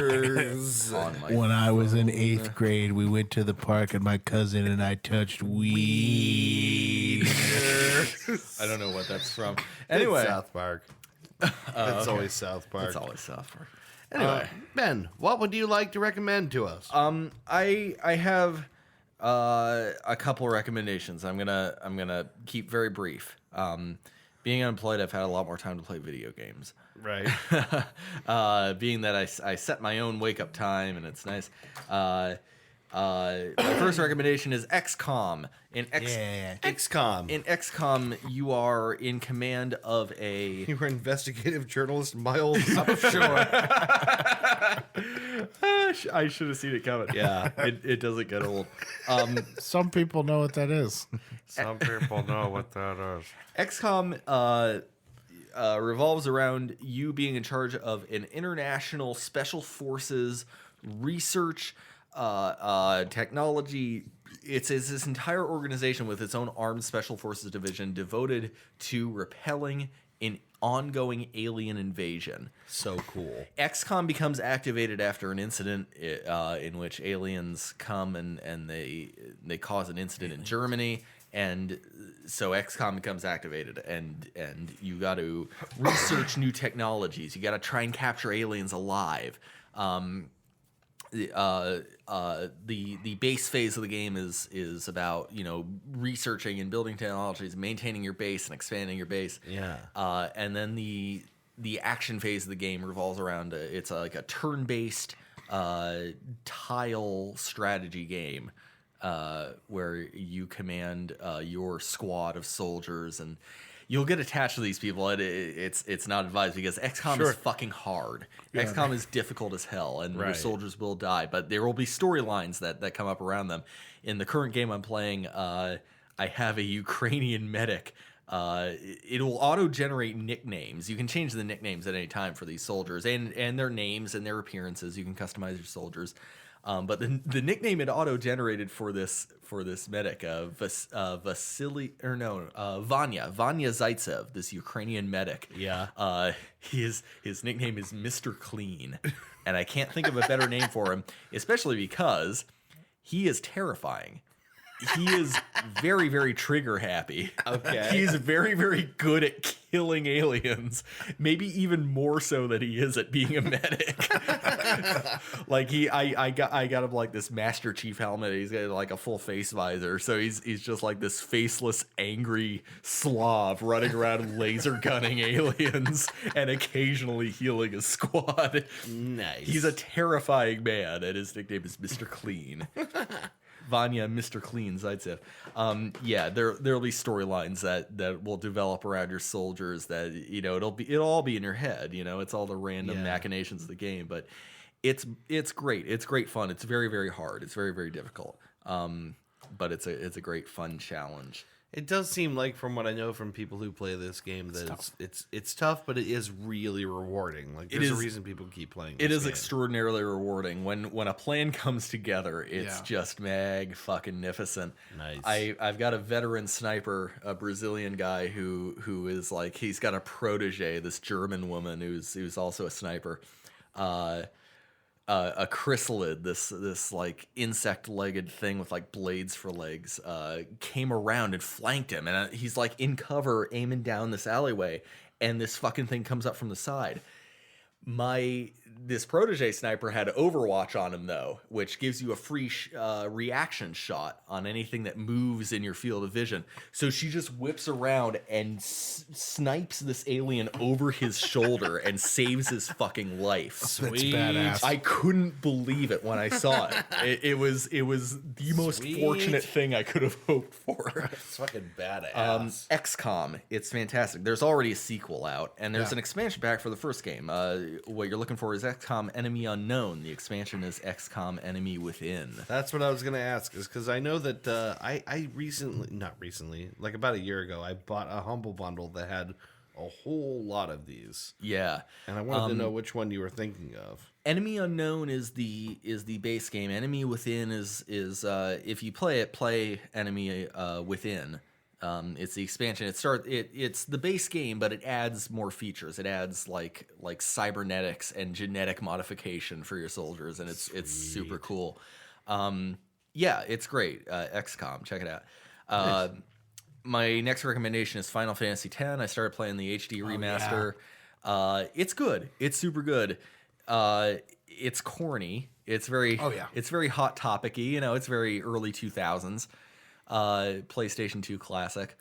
on my When I was in 8th grade, we went to the park and my cousin and I touched weed. I don't know what that's from. Anyway, Anyway, South Park. That's always South Park. it's always South Park. Anyway, Ben, what would you like to recommend to us? I have a couple of recommendations. I'm gonna keep very brief. Being unemployed, I've had a lot more time to play video games. Right. Being that I set my own wake up time and it's nice. My first recommendation is XCOM. XCOM. In XCOM, you are in command of a. You were investigative journalist Miles. I should have seen it coming. Yeah. It doesn't get old. Some people know what that is. Some people know what that is. XCOM revolves around you being in charge of an international special forces research technology. It's this entire organization with its own armed special forces division devoted to repelling an ongoing alien invasion. So cool. XCOM becomes activated after an incident in which aliens come and they cause an incident in Germany, and so XCOM becomes activated, and you got to research new technologies. You got to try and capture aliens alive. The base phase of the game is about researching and building technologies, maintaining your base and expanding your base. Yeah. And then the action phase of the game revolves around it's like a turn-based tile strategy game where you command your squad of soldiers, and you'll get attached to these people. It's not advised because XCOM is fucking hard. XCOM is difficult as hell, and your soldiers will die. But there will be storylines that come up around them. In the current game I'm playing, I have a Ukrainian medic. It will auto-generate nicknames. You can change the nicknames at any time for these soldiers, and their names and their appearances. You can customize your soldiers. But the nickname it auto generated for this medic, Vanya Zaitsev, this Ukrainian medic. Yeah. His nickname is Mr. Clean, and I can't think of a better name for him, especially because he is terrifying. He is very, very trigger happy. Okay. He's very, very good at killing aliens. Maybe even more so than he is at being a medic. Like I got him like this Master Chief helmet. He's got like a full face visor. So he's just like this faceless, angry Slav running around laser gunning aliens and occasionally healing a squad. Nice. He's a terrifying man, and his nickname is Mr. Clean. Vanya, Mr. Clean, Zaitsev. Yeah, there'll be storylines that will develop around your soldiers that, you know, it'll all be in your head, you know, it's all the random machinations of the game, but it's great. It's great fun. It's very, very hard. It's very, very difficult. But it's a great fun challenge. It does seem like, from what I know from people who play this game, that it's tough, but it is really rewarding. Like, there's a reason people keep playing this It is game. extraordinarily rewarding. When a plan comes together, it's just mag-fucking-nificent. Nice. I've got a veteran sniper, a Brazilian guy who is like, he's got a protege, this German woman who's also a sniper. A chrysalid, this like insect-legged thing with like blades for legs, came around and flanked him, and he's like in cover, aiming down this alleyway, and this fucking thing comes up from the side. This protege sniper had Overwatch on him though, which gives you a free reaction shot on anything that moves in your field of vision. So she just whips around and snipes this alien over his shoulder and saves his fucking life. That's badass. I couldn't believe it when I saw it. It was the most fortunate thing I could have hoped for. It's fucking badass. XCOM, it's fantastic. There's already a sequel out, and there's an expansion pack for the first game. What you're looking for is XCOM Enemy Unknown. The expansion is XCOM Enemy Within. That's what I was going to ask, is because I know that I recently, like about a year ago, I bought a Humble Bundle that had a whole lot of these. Yeah. And I wanted to know which one you were thinking of. Enemy Unknown is the base game. Enemy Within is if you play Enemy Within. It's the expansion. It's the base game, but it adds more features. It adds like cybernetics and genetic modification for your soldiers, and it's super cool. Yeah, it's great. XCOM, check it out. Nice. My next recommendation is Final Fantasy X. I started playing the HD remaster. Yeah. It's good. It's super good. It's corny. It's very It's very hot topicy. You know, it's very early 2000s. PlayStation 2 classic,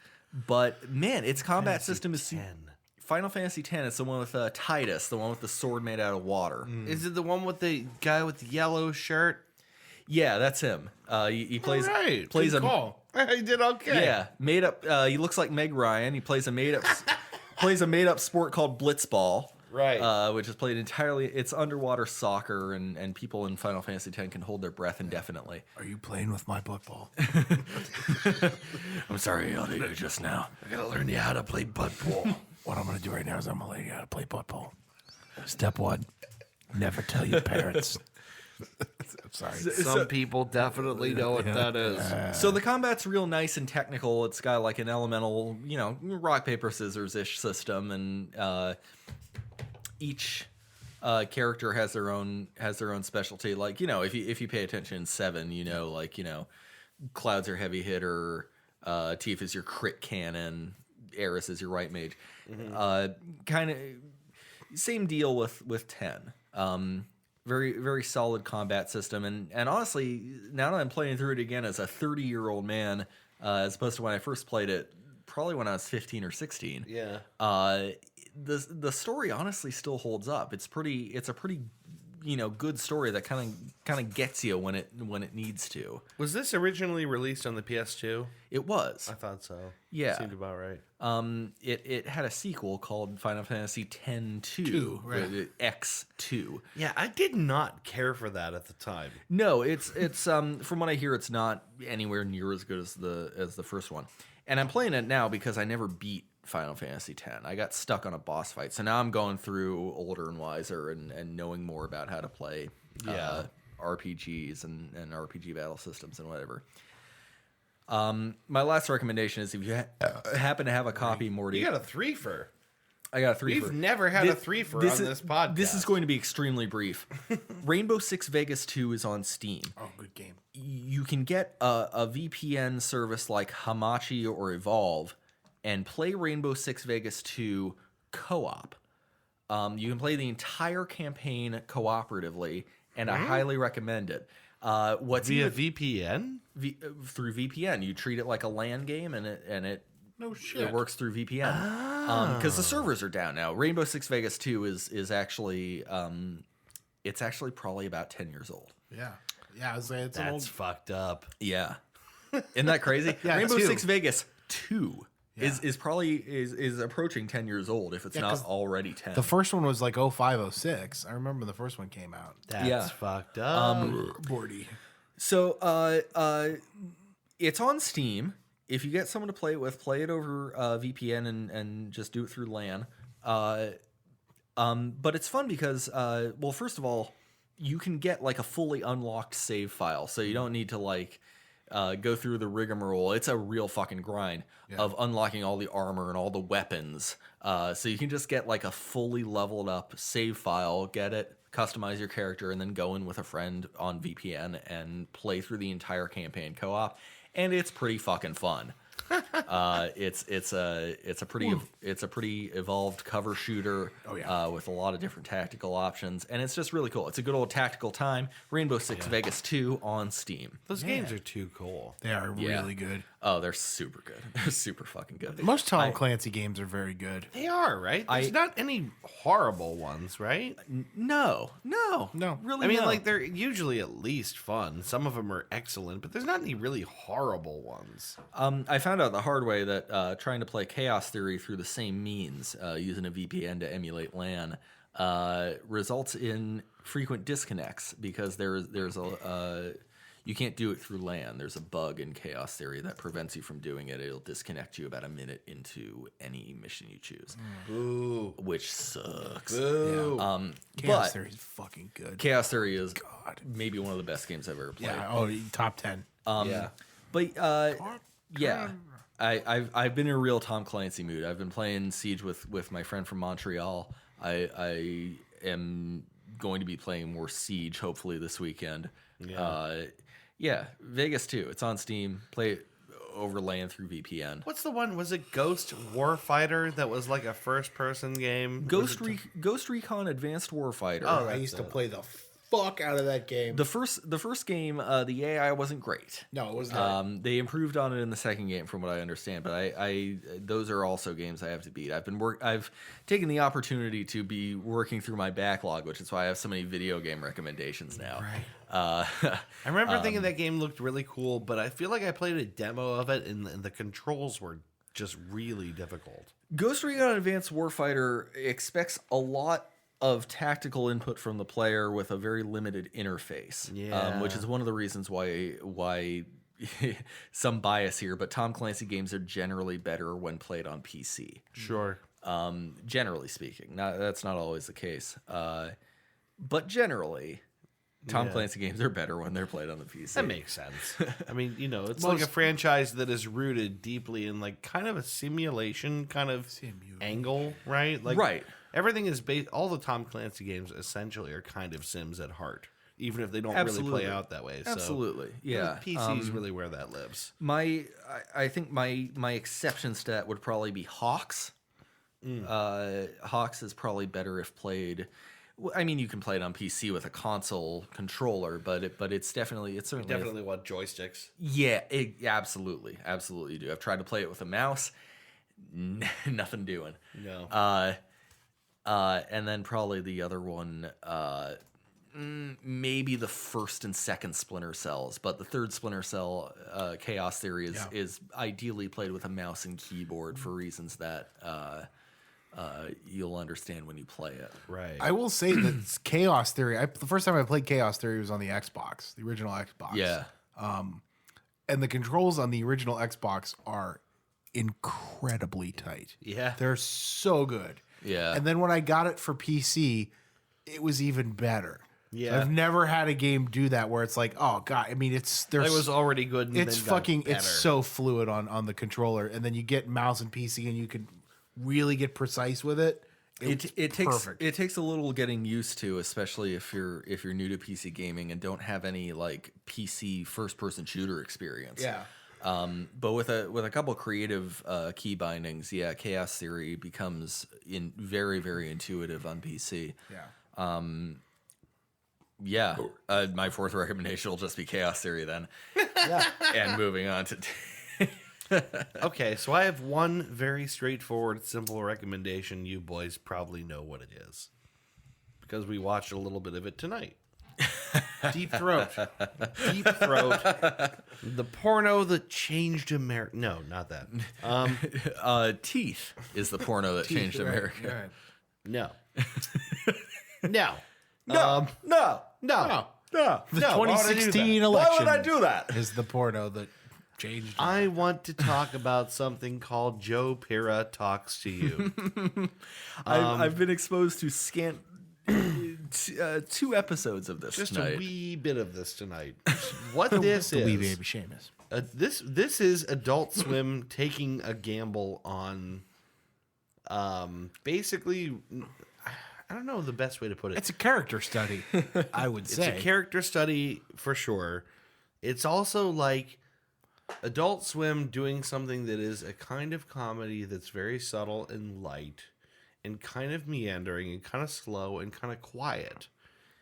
but man, its combat system is Final Fantasy X. It's the one with Tidus, the one with the sword made out of water. Is it the one with the guy with the yellow shirt? Yeah, that's him. He plays plays Good a call. I did okay. yeah made up. He looks like Meg Ryan. He plays a made up sport called Blitzball. Right. Which is played entirely. It's underwater soccer, and people in Final Fantasy X can hold their breath indefinitely. Are you playing with my butt ball? I'm sorry, I yelled at you just now. I gotta learn you how to play butt ball. What I'm going to do right now is I'm going to learn you how to play butt ball. Step one, never tell your parents. I'm sorry. Some people definitely know what that is. So the combat's real nice and technical. It's got like an elemental, you know, rock paper scissors ish system, and each character has their own specialty. Like, you know, if you pay attention in 7, you know, like, you know, Cloud's your heavy hitter, Tifa is your crit cannon, Aerith is your right mage. Kind of same deal with 10. Very, very solid combat system, and honestly, now that I'm playing through it again as a 30-year-old man, as opposed to when I first played it, probably when I was 15 or 16. Yeah. The story honestly still holds up. It's a pretty, you know, good story that kind of gets you when it needs to. Was this originally released on the PS2? It was. I thought so. Yeah. Seemed about right. It had a sequel called Final Fantasy X-2, right. X2. Yeah, I did not care for that at the time. No, it's from what I hear, it's not anywhere near as good as the first one. And I'm playing it now because I never beat Final Fantasy X. I got stuck on a boss fight, so now I'm going through older and wiser and knowing more about how to play RPGs and RPG battle systems and whatever. My last recommendation is if you happen to have a copy, Morty. You got a threefer. I got a threefer. We've never had a threefer on this podcast. This is going to be extremely brief. Rainbow Six Vegas 2 is on Steam. Oh, good game. You can get a VPN service like Hamachi or Evolve and play Rainbow Six Vegas 2 co-op. You can play the entire campaign cooperatively, and I highly recommend it. What's Via VPN? Through VPN, you treat it like a LAN game, and it No shit. it works through VPN because the servers are down now. Rainbow Six Vegas 2 is actually it's actually probably about 10 years old. Yeah. Yeah, I was saying it's an old. That's fucked up. Yeah, isn't that crazy? Yeah, Rainbow 2. Six Vegas 2 is probably is approaching 10 years old if it's not 'cause already 10. The first one was like 0506. I remember the first one came out. That's fucked up. Bordy. So it's on Steam. If you get someone to play it with, play it over VPN and just do it through LAN. But it's fun because, well, first of all, you can get like a fully unlocked save file, so you don't need to like go through the rigmarole. It's a real fucking grind of unlocking all the armor and all the weapons. So you can just get like a fully leveled up save file, get it, customize your character, and then go in with a friend on VPN and play through the entire campaign co-op. And it's pretty fucking fun. It's a pretty evolved cover shooter with a lot of different tactical options, and it's just really cool. It's a good old tactical time. Rainbow Six Vegas 2 on Steam. Those games are too cool. They are really good. Oh, they're super good. They're super fucking good. Most Tom Clancy games are very good. They are, right? There's not any horrible ones, right? No, really. I mean, no. like, they're usually at least fun. Some of them are excellent, but there's not any really horrible ones. I found out the hard way that trying to play Chaos Theory through the same means, using a VPN to emulate LAN, results in frequent disconnects because there's a you can't do it through LAN. There's a bug in Chaos Theory that prevents you from doing it. It'll disconnect you about a minute into any mission you choose. Boo. Which sucks. Boo. Chaos But Theory is fucking good. Chaos Theory is maybe one of the best games I've ever played. Yeah. Oh, top 10. But yeah, I've been in a real Tom Clancy mood. I've been playing Siege with my friend from Montreal. I am going to be playing more Siege hopefully this weekend. Yeah, Vegas 2. It's on Steam. Play it over LAN through VPN. What's the one? Was it Ghost Warfighter that was like a first-person game? Ghost Recon Advanced Warfighter. Oh, I used to play the fuck out of that game. The first game, the AI wasn't great. No, it was not. They improved on it in the second game, from what I understand. But I those are also games I have to beat. I've taken the opportunity to be working through my backlog, which is why I have so many video game recommendations now. Right. I remember thinking that game looked really cool, but I feel like I played a demo of it, and the controls were just really difficult. Ghost Recon Advanced Warfighter expects a lot of tactical input from the player with a very limited interface, which is one of the reasons why some bias here, but Tom Clancy games are generally better when played on PC. Sure. Generally speaking. That's not always the case. But generally, Tom Clancy games are better when they're played on the PC. That makes sense. I mean, it's like a franchise that is rooted deeply in like kind of a simulation kind of angle, right? Like, right. Everything is based. All the Tom Clancy games essentially are kind of Sims at heart, even if they don't really play out that way. Absolutely, yeah. PC is really where that lives. I think my exceptions to that would probably be Hawks. Hawks is probably better if played. I mean, you can play it on PC with a console controller, but it's certainly want joysticks. Yeah, absolutely you do. I've tried to play it with a mouse, nothing doing. No. And then probably the other one, maybe the first and second Splinter Cells, but the third Splinter Cell, Chaos Theory, is ideally played with a mouse and keyboard for reasons that you'll understand when you play it. Right. I will say that Chaos Theory, the first time I played Chaos Theory was on the Xbox, the original Xbox. Yeah. And the controls on the original Xbox are incredibly tight. Yeah. They're so good. Yeah. And then when I got it for PC, it was even better. Yeah. I've never had a game do that where it's like, oh god, I mean, it was already good. And it's then got fucking better. it's so fluid on the controller, and then you get mouse and PC and you can really get precise with it. It takes a little getting used to, especially if you're new to PC gaming and don't have any like PC first person shooter experience. Yeah. But with a couple creative key bindings, yeah, Chaos Theory becomes very, very intuitive on PC. Yeah. My fourth recommendation will just be Chaos Theory then. Yeah. And moving on to Okay, so I have one very straightforward, simple recommendation. You boys probably know what it is because we watched a little bit of it tonight. Deep Throat. Deep Throat, the porno that changed America. No, not that. Teeth is the porno that changed America. Right. No, no, No, no. no. No. The No, why would I do 2016 that? election. Why would I do that? Is the porno that changed. I want to talk about something called Joe Pera Talks to You. I've been exposed to scant 2 episodes of this Just tonight. a wee bit of this tonight. What this the wee is, baby Seamus. this is Adult Swim taking a gamble on, basically, I don't know the best way to put it. It's a character study, I would say. It's a character study for sure. It's also like Adult Swim doing something that is a kind of comedy that's very subtle and light and kind of meandering and kind of slow and kind of quiet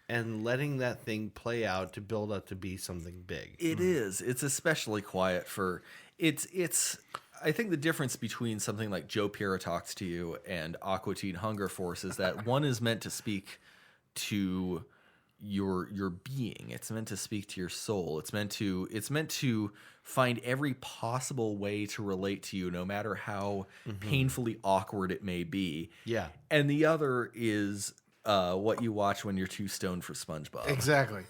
and letting that thing play out to build up to be something big. It is. It's especially quiet for it's I think the difference between something like Joe Pera Talks to You and Aqua Teen Hunger Force is that one is meant to speak to your being. It's meant to speak to your soul. It's meant to find every possible way to relate to you, no matter how painfully awkward it may be. Yeah. And the other is what you watch when you're too stoned for SpongeBob. Exactly.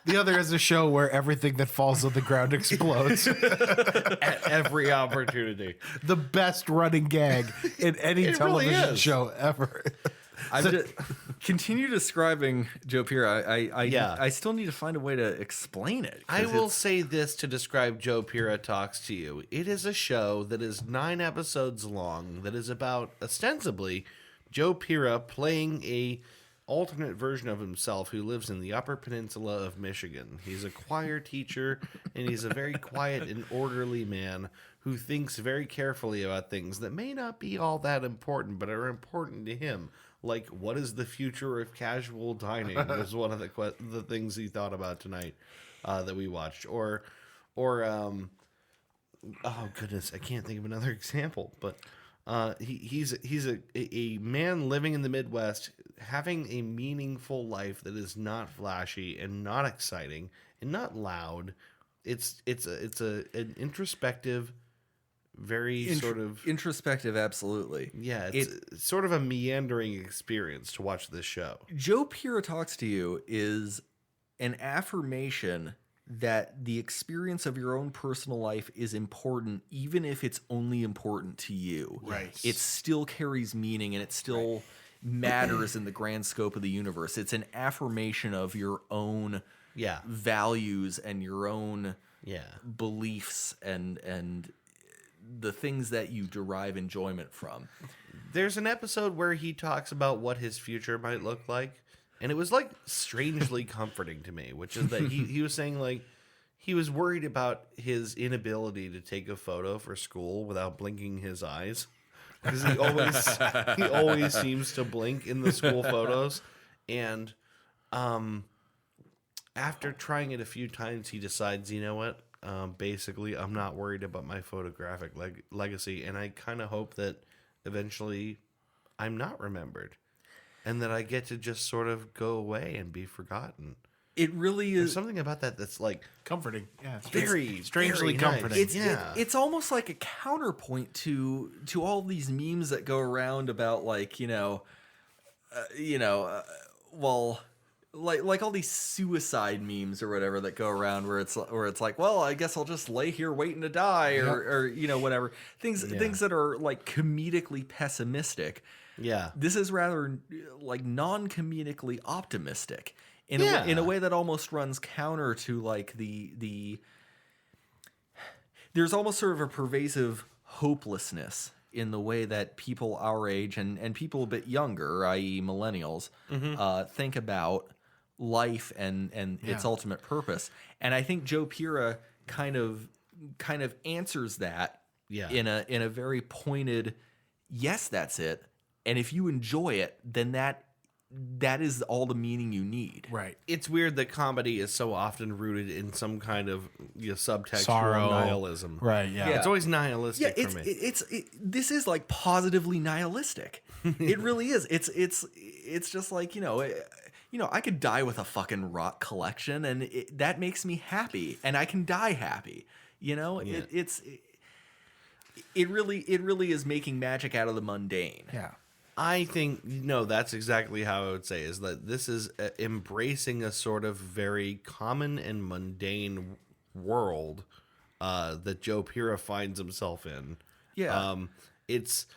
The other is a show where everything that falls on the ground explodes. At every opportunity. The best running gag in any It really television is. show ever. Continue describing Joe Pera. Yeah. I still need to find a way to explain it. I 'cause will it's- say this to describe Joe Pera Talks to You. It is a show that is 9 episodes long that is about, ostensibly, Joe Pera playing a alternate version of himself who lives in the Upper Peninsula of Michigan. He's a choir teacher, and he's a very quiet and orderly man who thinks very carefully about things that may not be all that important, but are important to him. Like, what is the future of casual dining? Was one of the things he thought about tonight that we watched. Or oh goodness, I can't think of another example. But he's a man living in the Midwest, having a meaningful life that is not flashy and not exciting and not loud. It's an introspective, very sort of introspective. Absolutely. yeah, it's sort of a meandering experience to watch this show. Joe Pera Talks to You is an affirmation that the experience of your own personal life is important, even if it's only important to you. Right. It still carries meaning and it still matters in the grand scope of the universe. It's an affirmation of your own Yeah, values and your own yeah, beliefs and the things that you derive enjoyment from. There's an episode where he talks about what his future might look like, and it was like strangely comforting to me, which is that he was saying like he was worried about his inability to take a photo for school without blinking his eyes, because he always seems to blink in the school photos, and after trying it a few times, he decides, you know what? Basically, I'm not worried about my photographic legacy, and I kind of hope that eventually I'm not remembered, and that I get to just sort of go away and be forgotten. It really There's is. something about that that's like Comforting. Yeah. It's very strangely very nice. comforting. It's almost like a counterpoint to all these memes that go around about like well, like all these suicide memes or whatever that go around where it's like, well, I guess I'll just lay here waiting to die, or whatever things that are like comedically pessimistic. Yeah. This is rather like non-comedically optimistic in a way that almost runs counter to like the there's almost sort of a pervasive hopelessness in the way that people our age and people a bit younger, i.e. millennials, think about life and its ultimate purpose. And I think Joe Pira kind of answers that in a very pointed, yes, that's it. And if you enjoy it, then that is all the meaning you need. Right. It's weird that comedy is so often rooted in some kind of subtext Sorrow. or nihilism. Right. Yeah. It's always nihilistic for me. This is like positively nihilistic. It really is. It's just like, I could die with a fucking rock collection, and that makes me happy, and I can die happy. It really is making magic out of the mundane. Yeah. I think, that's exactly how I would say, is that this is embracing a sort of very common and mundane world that Joe Pira finds himself in. Yeah. It's,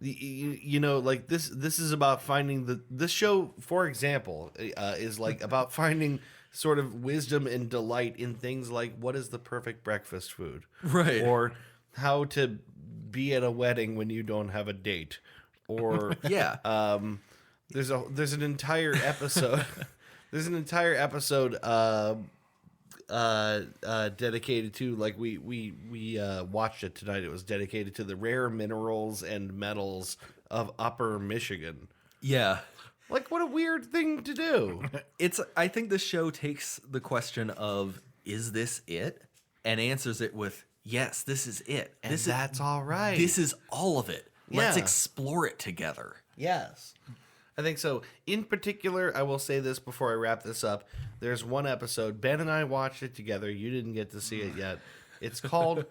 like this is about finding this show, for example, is like about finding sort of wisdom and delight in things like what is the perfect breakfast food? Right. Or how to be at a wedding when you don't have a date. Or there's an entire episode dedicated to, like, we watched it tonight. It was dedicated to the rare minerals and metals of Upper Michigan. Yeah. Like, what a weird thing to do. I think the show takes the question of, is this it? And answers it with, yes, this is it. And that's all right. This is all of it. Let's Yeah. explore it together. Yes. I think so. In particular, I will say this before I wrap this up. There's one episode. Ben and I watched it together. You didn't get to see it yet. It's called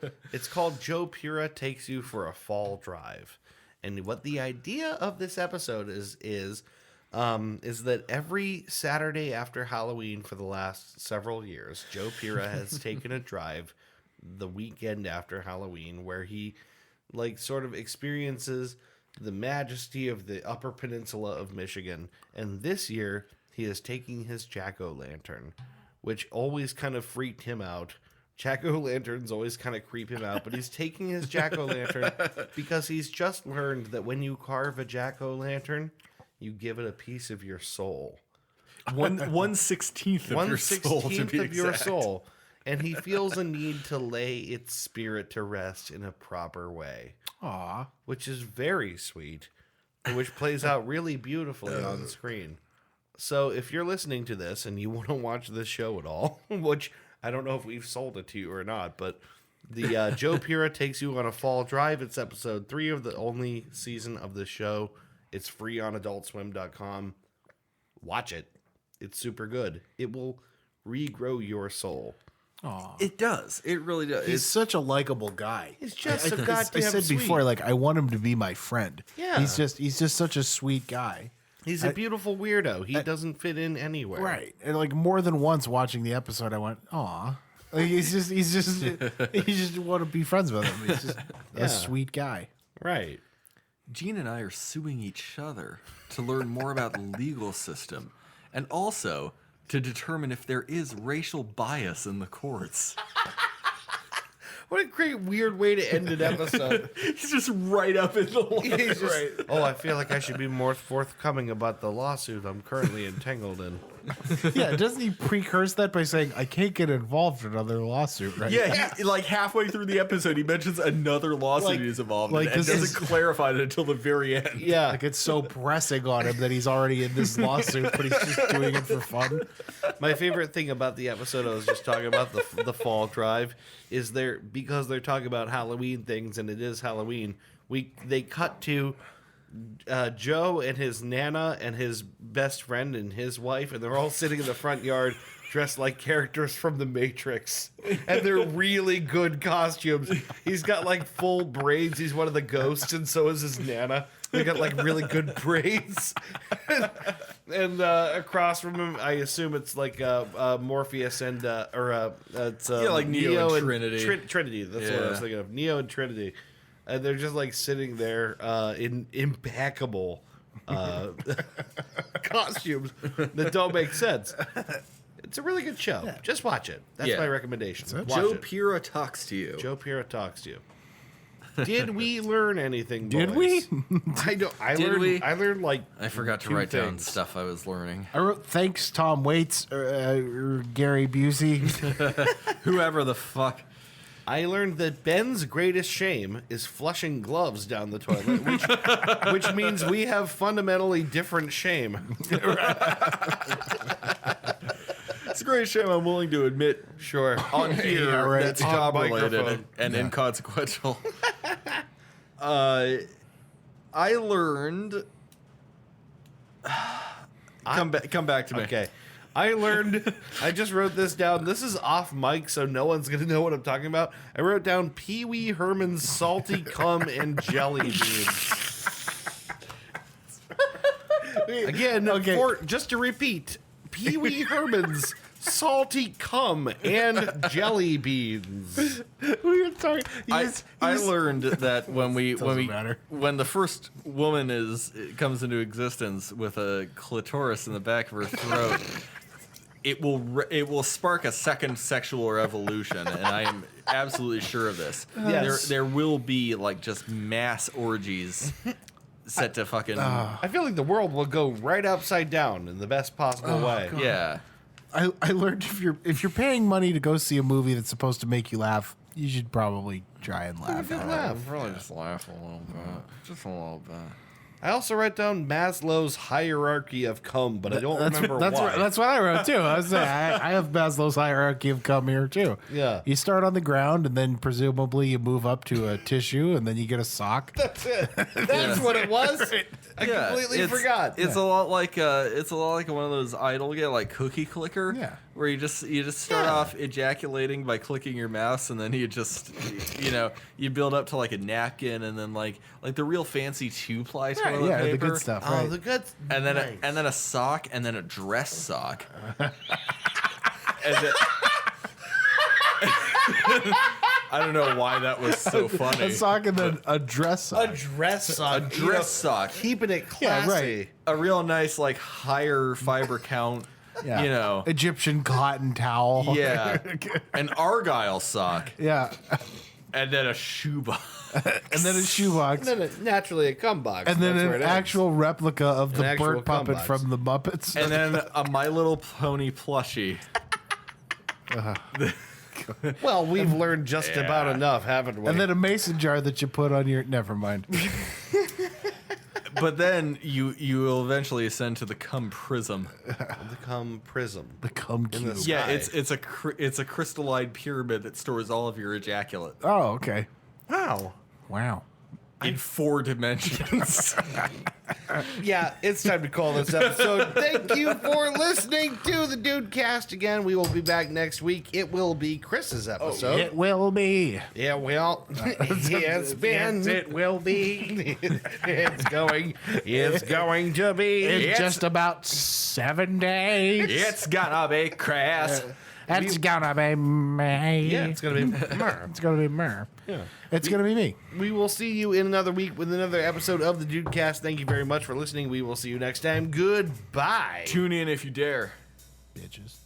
Joe Pira Takes You for a Fall Drive. And what the idea of this episode is that every Saturday after Halloween for the last several years, Joe Pira has taken a drive the weekend after Halloween where he sort of experiences the majesty of the Upper Peninsula of Michigan. And this year, he is taking his jack-o'-lantern, which always kind of freaked him out. Jack-o'-lanterns always kind of creep him out, but he's taking his jack-o'-lantern because he's just learned that when you carve a jack-o'-lantern, you give it a piece of your soul. 1/16 of your soul, to be of your exact. soul. And he feels a need to lay its spirit to rest in a proper way. Aw. Which is very sweet, and which plays out really beautifully on screen. So if you're listening to this and you want to watch this show at all, which I don't know if we've sold it to you or not, but the Joe Pira Takes You on a Fall Drive, it's episode 3 of the only season of the show. It's free on adultswim.com. Watch it. It's super good. It will regrow your soul. Aw. It does. It really does. He's such a likable guy. He's just so I goddamn said sweet. before, like, I want him to be my friend. Yeah. He's just such a sweet guy. He's a beautiful weirdo. He doesn't fit in anywhere. Right. And like more than once watching the episode, I went, aw. Like, you just want to be friends with him. He's just Yeah. a sweet guy. Right. Gene and I are suing each other to learn more about the legal system and also to determine if there is racial bias in the courts. What a great, weird way to end an episode. He's just right up in the line. He's just, oh, I feel like I should be more forthcoming about the lawsuit I'm currently entangled in. Yeah, doesn't he precurse that by saying, I can't get involved in another lawsuit, right? Yeah, like halfway through the episode, he mentions another lawsuit Like- he's involved like in and this doesn't is- clarify it until the very end. Yeah. Like it's so pressing on him that he's already in this lawsuit, but he's just doing it for fun. My favorite thing about the episode I was just talking about, the fall drive, is because they're talking about Halloween things and it is Halloween. They cut to Joe and his Nana and his best friend and his wife, and they're all sitting in the front yard dressed like characters from The Matrix. And they're really good costumes. He's got like full braids. He's one of the ghosts, and so is his Nana. They got like really good braids. And across from him, I assume it's like Morpheus and it's like Neo and Trinity. Trinity. That's what I was thinking of. Neo and Trinity, and they're just like sitting there in impeccable costumes that don't make sense. It's a really good show. Yeah. Just watch it. That's my recommendation. Joe Pira talks to you. Joe Pira talks to you. Did we learn anything? Did boys? we? I learned like I forgot to write down stuff I was learning. I wrote thanks Tom Waits or Gary Busey. Whoever the fuck. I learned that Ben's greatest shame is flushing gloves down the toilet, which means we have fundamentally different shame. It's a great shame I'm willing to admit Sure. on here Yeah, right. that's On job related microphone. and inconsequential. I learned. Come back to me. Okay. I learned, I just wrote this down. This is off mic, so no one's going to know what I'm talking about. I wrote down Pee Wee Herman's salty cum and jelly beans. Again, just to repeat, Pee Wee Herman's salty cum and jelly beans. We were talking. I learned that when matter. when the first woman comes into existence with a clitoris in the back of her throat, it will spark a second sexual revolution, and I am absolutely sure of this. Yes. There will be like just mass orgies set to fucking I feel like the world will go right upside down in the best possible way. God. yeah. I learned if you're paying money to go see a movie that's supposed to make you laugh, you should probably try and laugh. I'll probably just laugh a little bit, just a little bit. I also wrote down Maslow's hierarchy of cum, but I don't remember that's why. That's what I wrote too. I was saying I have Maslow's hierarchy of cum here too. Yeah. You start on the ground and then presumably you move up to a tissue and then you get a sock. That's it. That's what it was. I completely forgot. It's a lot like one of those idle like cookie clicker. Yeah. Where you just start off ejaculating by clicking your mouse, and then you just you build up to like a napkin, and then like the real fancy 2-ply toilet paper. The good stuff. Oh, Right. the good. And then nice. and then a sock, and then a dress sock. And then, I don't know why that was so funny. A sock and then a dress sock. A dress sock. A dress sock. Keeping it classy. Yeah, right. A real nice like higher fiber count. Yeah. Egyptian cotton towel. Yeah. An Argyle sock. Yeah. And then a shoebox. And then a shoebox. And then naturally a cum box. And then That's where an it ends. actual replica of the actual Burt cum puppet box. from the Muppets. And then a My Little Pony plushie. Well, we've learned just about enough, haven't we? And then a mason jar that you put on your. Never mind. But then you will eventually ascend to the cum prism. the cum prism. The cum cube. the Yeah, sky. it's a crystalline pyramid that stores all of your ejaculate Oh, okay. Wow. Wow. in 4 dimensions. Yeah, it's time to call this episode. Thank you for listening to the Dude Cast again. We will be back next week. It will be Chris's episode. It will be. Yeah, well, it's been. It will be. It's going to be. It's just about 7 days. It's gonna be crass. It's gonna be me. Yeah, it's going to be. It's gonna be me. Yeah. It's gonna be me. We will see you in another week with another episode of the Dude Cast. Thank you very much for listening. We will see you next time. Goodbye. Tune in if you dare. Bitches.